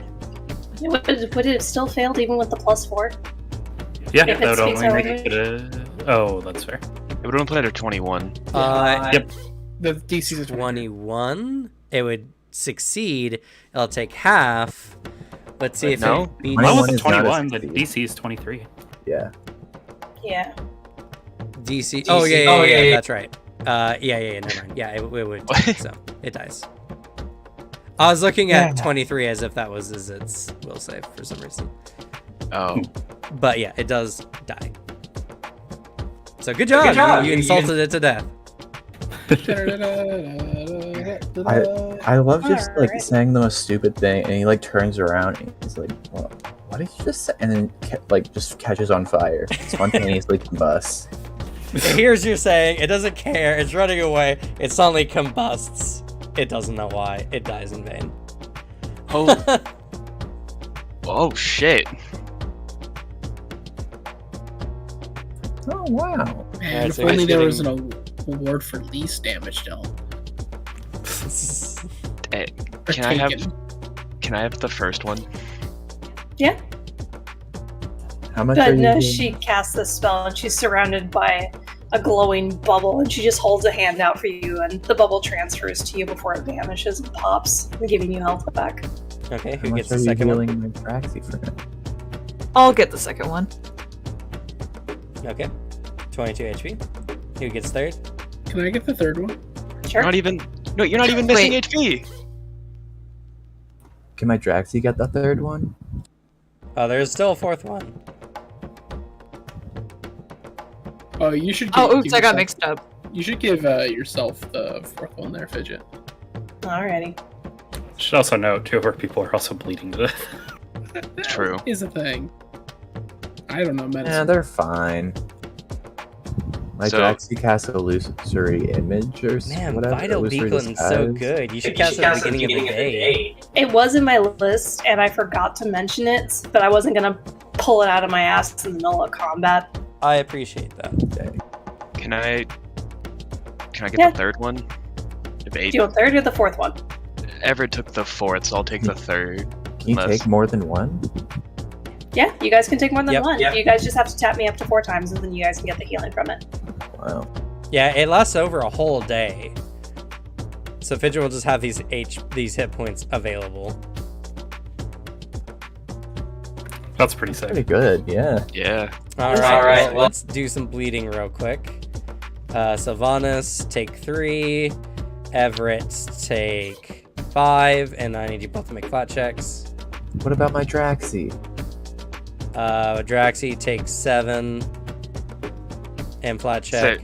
that would it have still failed even with the +4? Yeah, If it that would speaks only our make language? it a... Oh, that's fair. It would only put it at 21. Yep. The DC's a 21. It would succeed. It'll take half. Let's see if no. it beats. Mine was 21 a is not a 21. The succeed. DC is 23. Yeah. Yeah. DC. Oh yeah, that's right. Yeah. Never mind. Yeah, it would. So it dies. I was looking at 23 as if that was as its will save for some reason. Oh. But yeah, it does die. So good job. You insulted it to death. I love just like Alright. saying the most stupid thing, and he like turns around and he's like, well, "What did you just say?" And then like just catches on fire, spontaneously combusts. Here's your saying. It doesn't care. It's running away. It suddenly combusts. It doesn't know why. It dies in vain. Oh. Oh shit. Oh wow! Man, Alright, if so only he's there was getting- an award for least damage dealt. Hey, Or Can I have- taken. can I have the first one? Yeah. How much are But you? no, doing? she casts the spell and she's surrounded by a glowing bubble and she just holds a hand out for you and the bubble transfers to you before it vanishes and pops, giving you health back. Okay, How who much gets are the you second one? healing my Praxi for him? I'll get the second one. Okay. 22 HP. Who gets third? Can I get the third one? Sure. Not even. No, you're not even missing Wait. HP. Can my Draxi get the third one? Oh, there's still a fourth one. Oh, you should. Oh, oops, give I got yourself- mixed up. You should give yourself the fourth one there, Fidget. Alrighty. Should also note, two of our people are also bleeding to death. True. Is a thing. I don't know Yeah, medicine. they're fine. My So- Draxi casts illusory image or Man, whatever. Vital illusory Beacon's so disguise. good. You should cast it at the beginning of the day. It was in my list and I forgot to mention it, but I wasn't gonna pull it out of my ass in the middle of combat. I appreciate that. Dang. Can I get Yeah. the third one? If Do eight, you want third or the fourth one? Everett took the fourth, so I'll take the third. Can you Unless- take more than one? Yeah, you guys can take more than Yep. one. Yep. You guys just have to tap me up to 4 times and then you guys can get the healing from it. Wow. Yeah, it lasts over a whole day. So Fidget will just have these hit points available. That's pretty sick. Pretty good, yeah. Yeah. All right, well, let's do some bleeding real quick. Sylvanas, take 3. Everett, take 5. And I need you both to make flat checks. What about my Draxi? Draxi, take 7. And flat check.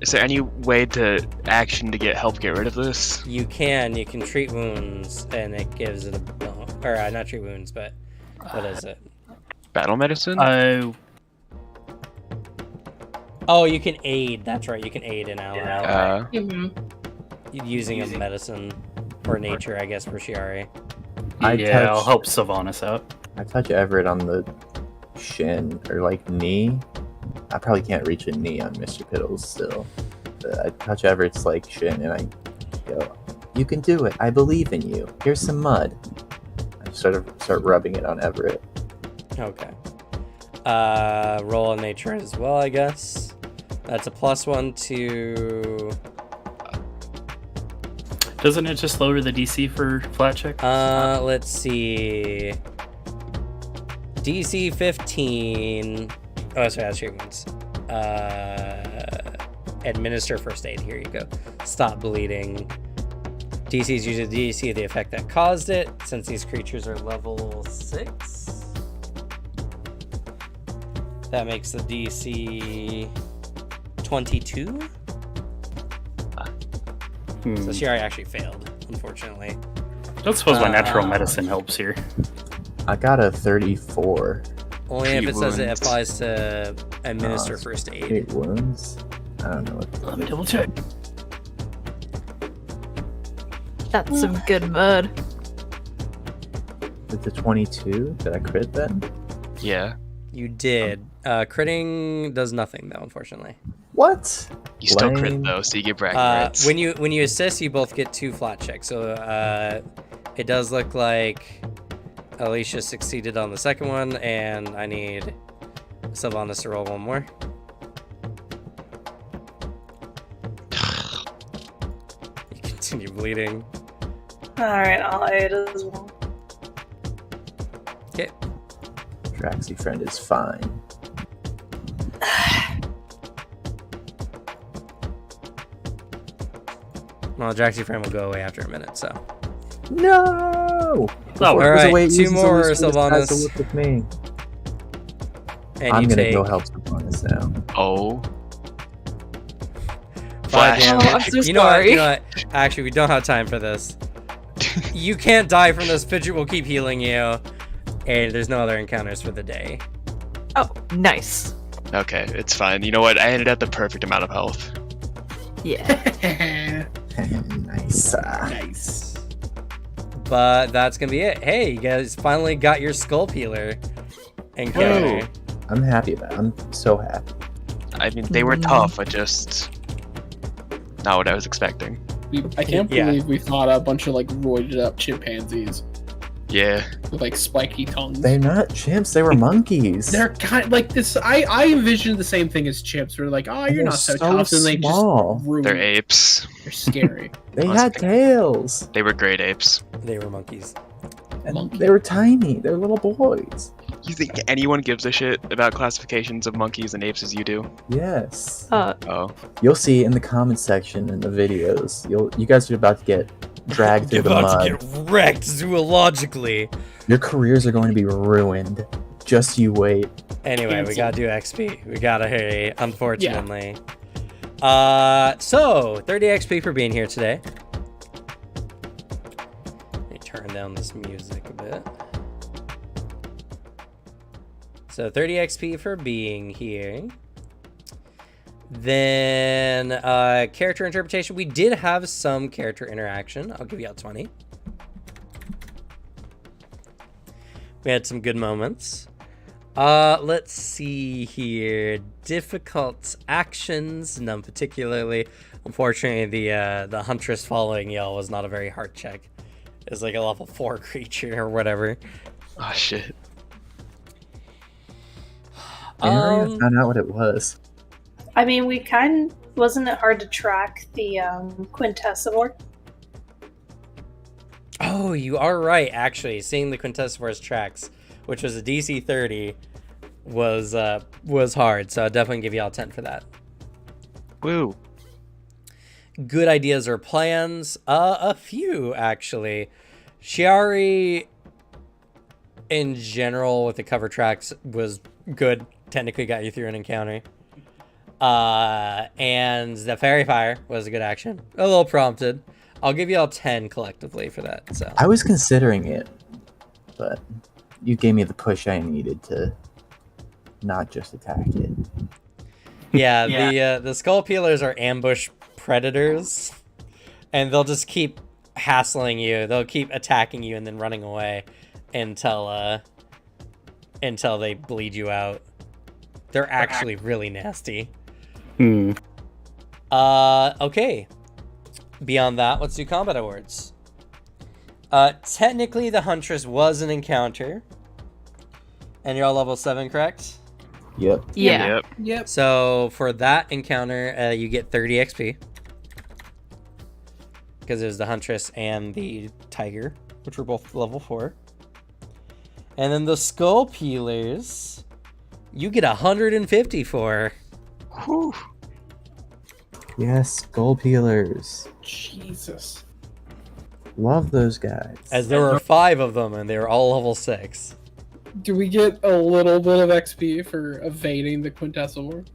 Is there any way to action to help get rid of this? You can treat wounds, and it gives it a... Or, not treat wounds, but... What is it? Battle medicine? Oh, you can aid. That's right, you can aid an ally. Mm-hmm. Using a medicine or nature, I guess, for Shiari. Yeah, I'll help Sylvanas out. I touch Everett on the shin or like knee. I probably can't reach a knee on Mr. Piddles still. But I touch Everett's like shin and I go, "You can do it. I believe in you. Here's some mud." I start rubbing it on Everett. Okay. Roll a nature as well, I guess. That's a +1 to... Doesn't it just lower the DC for flat check? Let's see. DC 15. Oh, sorry, that's your wounds. Administer first aid. Here you go. Stop bleeding. DC is usually the DC of the effect that caused it, since these creatures are level 6. That makes the DC 22. So she already actually failed, unfortunately. Don't suppose my natural medicine helps here. I got a 34. Only if Three it says it wounds. applies to administer it's first aid. 8 wounds. I don't know what. Let me double check. That's some good mud. It's a 22. Did I crit then? Yeah. You did. Critting does nothing though, unfortunately. What? You still crit Lame. though, so you get bragging rights. When you assist, you both get 2 flat checks. So it does look like Alicia succeeded on the second one, and I need Sylvanas to roll 1 more. bleeding. Alright, I'll aid as well. Okay. Draxy friend is fine. Well, Draxy friend will go away after a minute, so. No! Oh, Before it goes alright, away, it 2 uses more, a Sylvanas. to work with me. And I'm you gonna take go help Sylvanas now. Oh. 5 Flash. damage. Oh, I'm so You know what? sorry. You know what? Actually, we don't have time for this. You can't die from this. Fidget will keep healing you. And there's no other encounters for the day. Oh, nice. Okay, it's fine. You know what? I ended at the perfect amount of health. Yeah. Nice. Nice. But that's gonna be it. Hey, you guys finally got your skull peeler encounter. I'm happy about it. I'm so happy. I mean, they were tough, but just not what I was expecting. I can't Yeah. believe we fought a bunch of like roided up chimpanzees Yeah. with like spiky tongues. They're not chimps, they were monkeys. They're kind of like this. I envisioned the same thing as chimps. Where like, oh, And you're they're not so so tough, and they small. just ruin. They're apes. They're scary. They I was had thinking- tails. They were great apes. They were monkeys. And Monkey. they were tiny. They were little boys. You think anyone gives a shit about classifications of monkeys and apes as you do? Yes. Oh. You'll see in the comment section in the videos. You guys are about to get dragged through You're the about mud. to get wrecked zoologically. Your careers are going to be ruined. Just you wait. Anyway, we Cancel. gotta do XP. We gotta hurry, unfortunately. So 30 XP for being here today. Let me turn down this music a bit. So 30 XP for being here. Then character interpretation. We did have some character interaction. I'll give you a 20. We had some good moments. Let's see here. Difficult actions, none particularly. Unfortunately, the huntress following y'all was not a very hard check. It's like a level 4 creature or whatever. Oh shit. I never even found out what it was. I mean, wasn't it hard to track the quintessivore? Oh, you are right. Actually, seeing the quintessivore's tracks, which was a DC 30, was hard. So I'll definitely give y'all 10 for that. Woo. Good ideas or plans? A few actually. Shiari, in general, with the cover tracks, was good. Technically got you through an encounter. And the fairy fire was a good action. A little prompted. I'll give you all 10 collectively for that. So I was considering it, but you gave me the push I needed to not just attack it. yeah, the skull peelers are ambush predators, and they'll just keep hassling you. They'll keep attacking you and then running away until they bleed you out. They're actually really nasty. Okay. Beyond that, let's do combat awards. Technically, the Huntress was an encounter. And you're all level 7, correct? Yep. Yeah. Yep. Yep. So, for that encounter, you get 30 XP. Because it was the Huntress and the Tiger, which were both level 4. And then the Skull Peelers, you get 150 for. Whew. Yes, skull peelers. Jesus. Love those guys. As there were 5 of them, and they were all level 6. Do we get a little bit of XP for evading the quintessivore?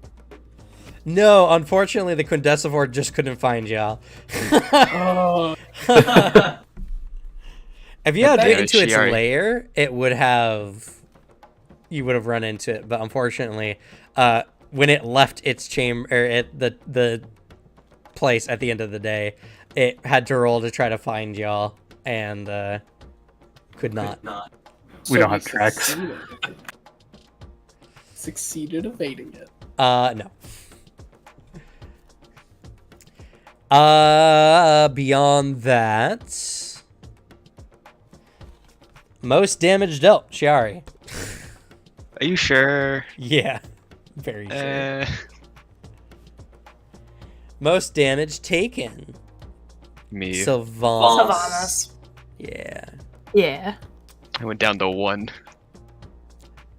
No, unfortunately, the Quindecivore just couldn't find y'all. Oh. If you had Yeah, been into its Shiari. lair, you would have run into it. But unfortunately, when it left its chamber, or the place at the end of the day, it had to roll to try to find y'all, and could not. We don't have tracks. Succeeded evading it. No. Beyond that, most damage dealt, Shiari. Are you sure? Yeah, very sure. Uh, Most damage taken. Me. Sylvanas. Yeah. Yeah. I went down to 1.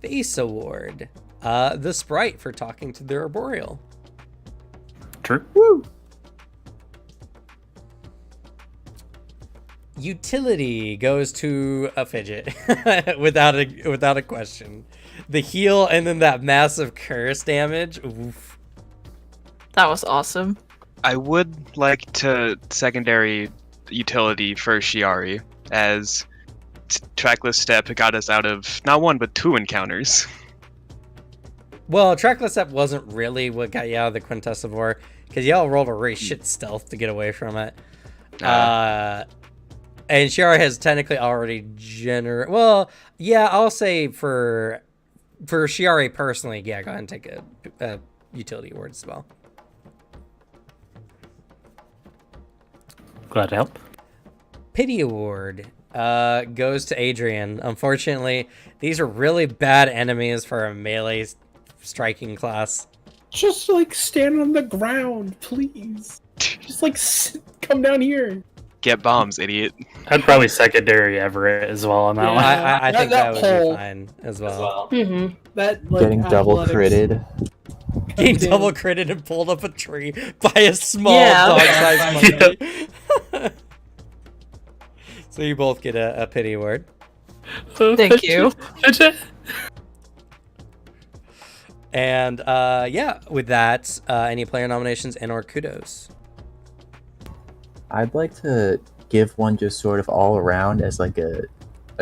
Face award. The sprite for talking to the arboreal. True. Utility goes to a fidget without a question. The heal and then that massive curse damage. Oof. That was awesome. I would like to secondary utility for Shiari, as trackless step got us out of not 1 but 2 encounters. Well, trackless step wasn't really what got you out of the Quintessivore, because y'all rolled a really shit stealth to get away from it. And Shiari has technically already well, yeah, I'll say for Shiari personally, yeah, go ahead and take a utility award as well. Glad to help. Pity award goes to Adrian. Unfortunately, these are really bad enemies for a melee striking class. Just like stand on the ground, please. Just like come down here. Get bombs, idiot. I'd probably secondary Everett as well on that one. I think that would pole be fine as well. Mm-hmm. That like, Getting double athletics. critted. Getting Damn. double critted and pulled up a tree by a small Yeah. dog-sized monkey. So you both get a pity award. Thank you. And yeah, with that, any player nominations and or kudos? I'd like to give one just sort of all around as like a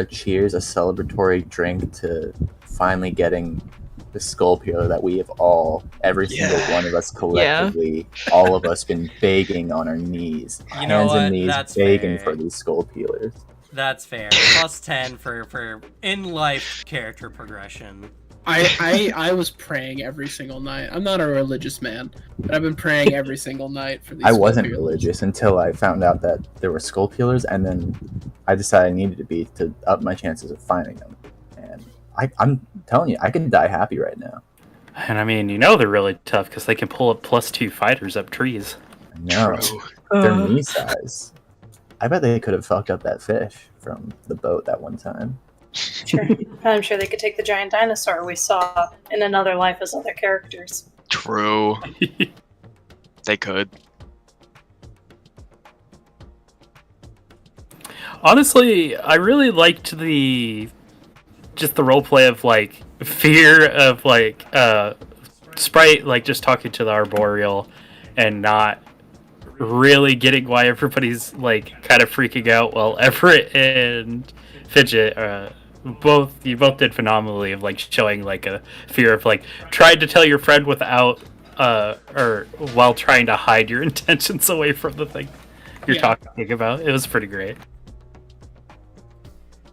cheers, a celebratory drink to finally getting the skull peeler that we have every single one of us collectively, all of us been begging on our knees, You know hands what? and knees, That's begging fair. for these skull peelers. That's fair. Plus 10 for in-life character progression. I was praying every single night. I'm not a religious man, but I've been praying every single night for these. I wasn't skull peelers. religious until I found out that there were skull peelers, and then I decided I needed to be to up my chances of finding them. And I'm telling you, I can die happy right now. And I mean, you know they're really tough because they can pull up +2 fighters up trees. I know. True. They're knee size. I bet they could have fucked up that fish from the boat that one time. Sure. I'm sure they could take the giant dinosaur we saw in another life as other characters. True. They could. Honestly, I really liked the roleplay of like fear of like Sprite like just talking to the arboreal and not really getting why everybody's like kind of freaking out while Everett and Fidget you both did phenomenally of like showing like a fear of like trying to tell your friend without or while trying to hide your intentions away from the thing you're talking about. It was pretty great.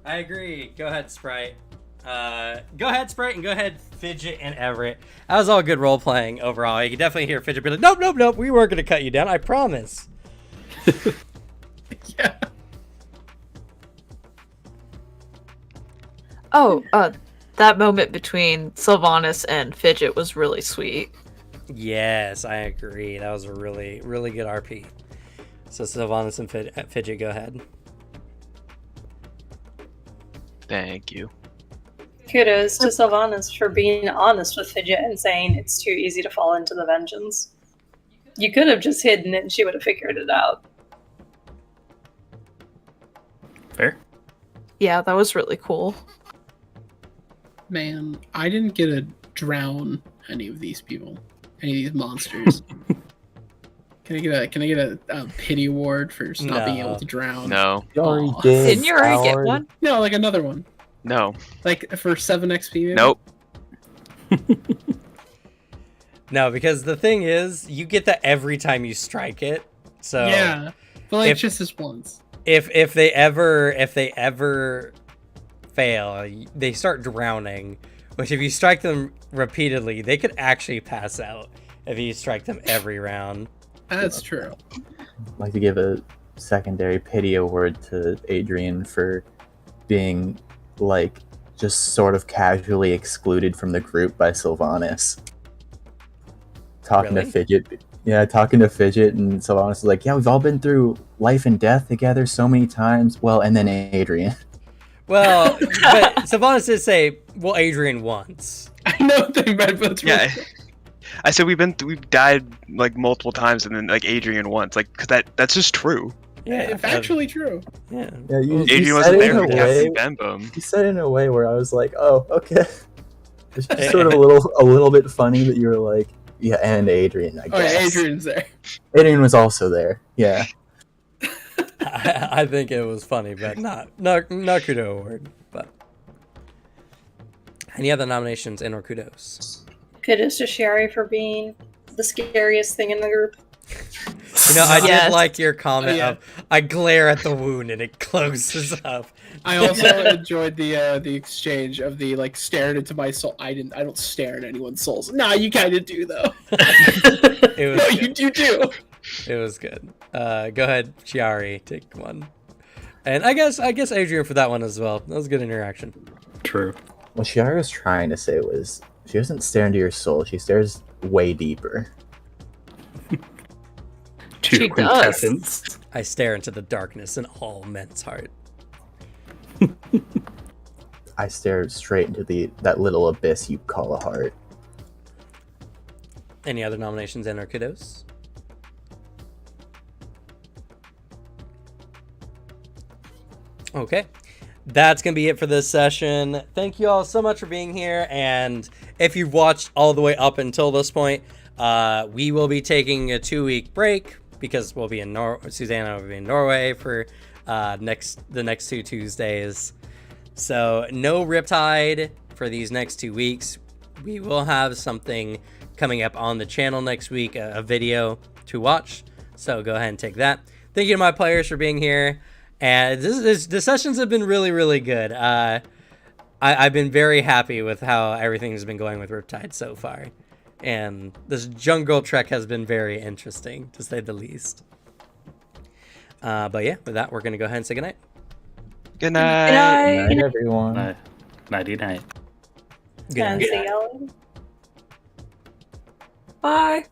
I agree. Go ahead, Sprite. Go ahead, Sprite, and go ahead, Fidget and Everett. That was all good role playing overall. You can definitely hear Fidget be like, nope, we weren't going to cut you down, I promise. Yeah. Oh, that moment between Sylvanas and Fidget was really sweet. Yes, I agree. That was a really, really good RP. So Sylvanas and Fidget, go ahead. Thank you. Kudos to Sylvanas for being honest with Fidget and saying it's too easy to fall into the vengeance. You could have just hidden it and she would have figured it out. Fair. Yeah, that was really cool. Man, I didn't get to drown any of these people, any of these monsters. Can I get a pity award for not being able to drown? No. You already Aw. did, Didn't you already get coward. one? No, like another one. No. Like for 7 XP. Maybe? Nope. No, because the thing is, you get that every time you strike it. So Yeah, but like if- just this once. if they ever fail, they start drowning. Which if you strike them repeatedly, they could actually pass out if you strike them every round. That's true. I'd like to give a secondary pity award to Adrian for being like just sort of casually excluded from the group by Sylvanas. Talking Really? to Fidget, Yeah, talking to Fidget and Sylvanas is like, yeah, we've all been through life and death together so many times. Well, and then Adrian. Well, but Sylvanas did say, well, Adrian once. I know what they meant, but it's Yeah. really I said we've died like multiple times, and then like Adrian once, like because that's just true. factually true. Yeah. Yeah, you Adrian said wasn't it there in for a Captain way. Bam Boom. You said it in a way where I was like, oh, okay. It's just sort of a little bit funny that you were like, yeah, and Adrian, I Oh yeah, guess. Adrian's there. Adrian was also there. Yeah. I think it was funny, but not kudo award. But any other nominations and or kudos? Kudos to Sherry for being the scariest thing in the group. You know, I Yes. did like your comment Yeah. of I glare at the wound and it closes up. I also enjoyed the exchange of the like stared into my soul. I don't stare at anyone's souls. Nah, you kind of do though. It No, was you do. it was good. Go ahead, Chiari, take one. And I guess Adrian for that one as well. That was good interaction. True. What Shiara was trying to say was, she doesn't stare into your soul. She stares way deeper. Two She quintessence. I stare into the darkness in all men's heart. I stare straight into that little abyss you call a heart. Any other nominations and or kudos? Okay. That's going to be it for this session. Thank you all so much for being here. And if you've watched all the way up until this point, we will be taking a 2-week break because we'll be in Susanna will be in Norway for the next 2 Tuesdays. So no Riptide for these next 2 weeks. We will have something coming up on the channel next week, a video to watch. So go ahead and take that. Thank you to my players for being here. And the sessions have been really, really good. I've been very happy with how everything's been going with Riptide so far. And this jungle trek has been very interesting, to say the least. But yeah, with that, we're going to go ahead and say goodnight. Good night. Good night, everyone. Nighty night. Good night. And see y'all later. Bye.